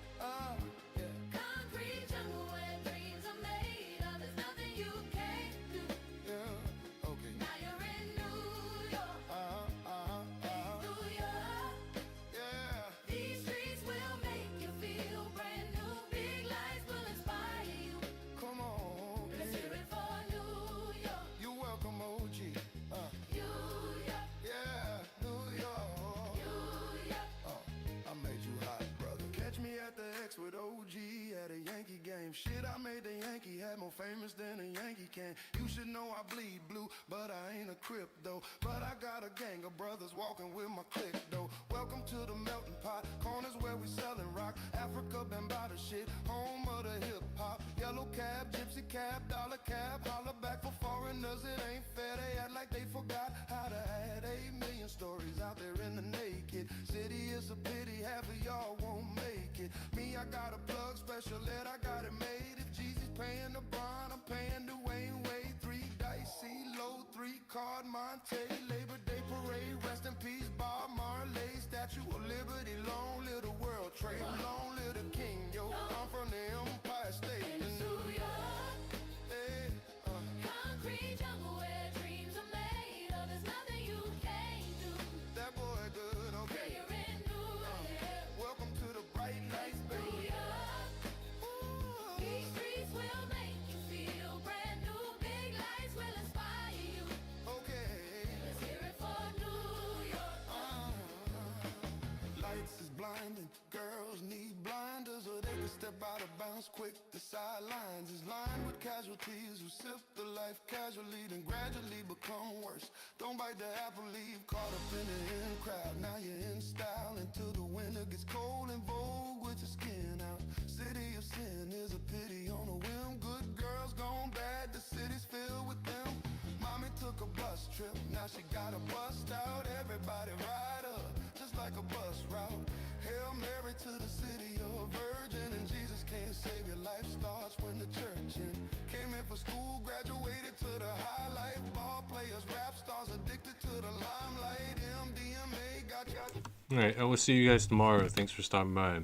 yeah. concrete jungle where dreams are made of. There's nothing you can't do. Yeah, okay. Now you're in New York, New York. Yeah. These streets will make you feel brand new. Big lights will inspire you. Come on, Let's hear it for New York, you're welcome, OG. New York, Yeah, New York. New York. I made you hot, brother. Catch me at the X with OG at a Yankee game. Shit, I made the Yankee hat more famous than a Yankee can. You should know I bleed blue, but I ain't a Crip though. But I got a gang of brothers walking with my clique though. Welcome to the melting pot, corners where we sellin' rock. Africa been by the shit, home of the hip hop. Yellow cab, gypsy cab, dollar cab. Holler back for foreigners, it ain't fair. They act like they forgot how to add 8 million stories out there in the naked city. It's a pity half of y'all won't make it. Me, I got a plug special ed, I got it made. If Jeezy's paying LeBron, I'm paying Dwayne Wade. 3 dicey, low, 3 Boulevard, Monte, Labor Day Parade, rest in peace, Bob Marley, Statue of Liberty, long live the World Trade, long live the King, yo, I'm from the Empire State. New York, Hey, concrete jungle where dreams are made of. There's nothing you can't do. that boy good, Yeah, okay. you're in New York. Welcome to the bright lights, New baby. York, these streets will make you feel brand new. Big lights will inspire you. Okay. Let's hear it for New York. Lights is blinding, girls need blinders or they can step out of bounds quick. The sidelines is lined with casualties who sip the life casually, then gradually become worse. Don't bite the apple, leave caught up in the in crowd. Now you're in style until the winter gets cold and vogue with your skin out. City of sin is a pity on a whim. Good girls gone bad, the city's filled with them. Mommy took a bus trip, now she gotta bust out. Everybody ride up, just like a bus route. Hail Mary to the city of virgin, and Jesus can't save your life starts when the church in. Came in for school, graduated to the highlight. Ball players, rap stars, addicted to the limelight. MDMA got you. Alright, I will see you guys tomorrow. Thanks for stopping by.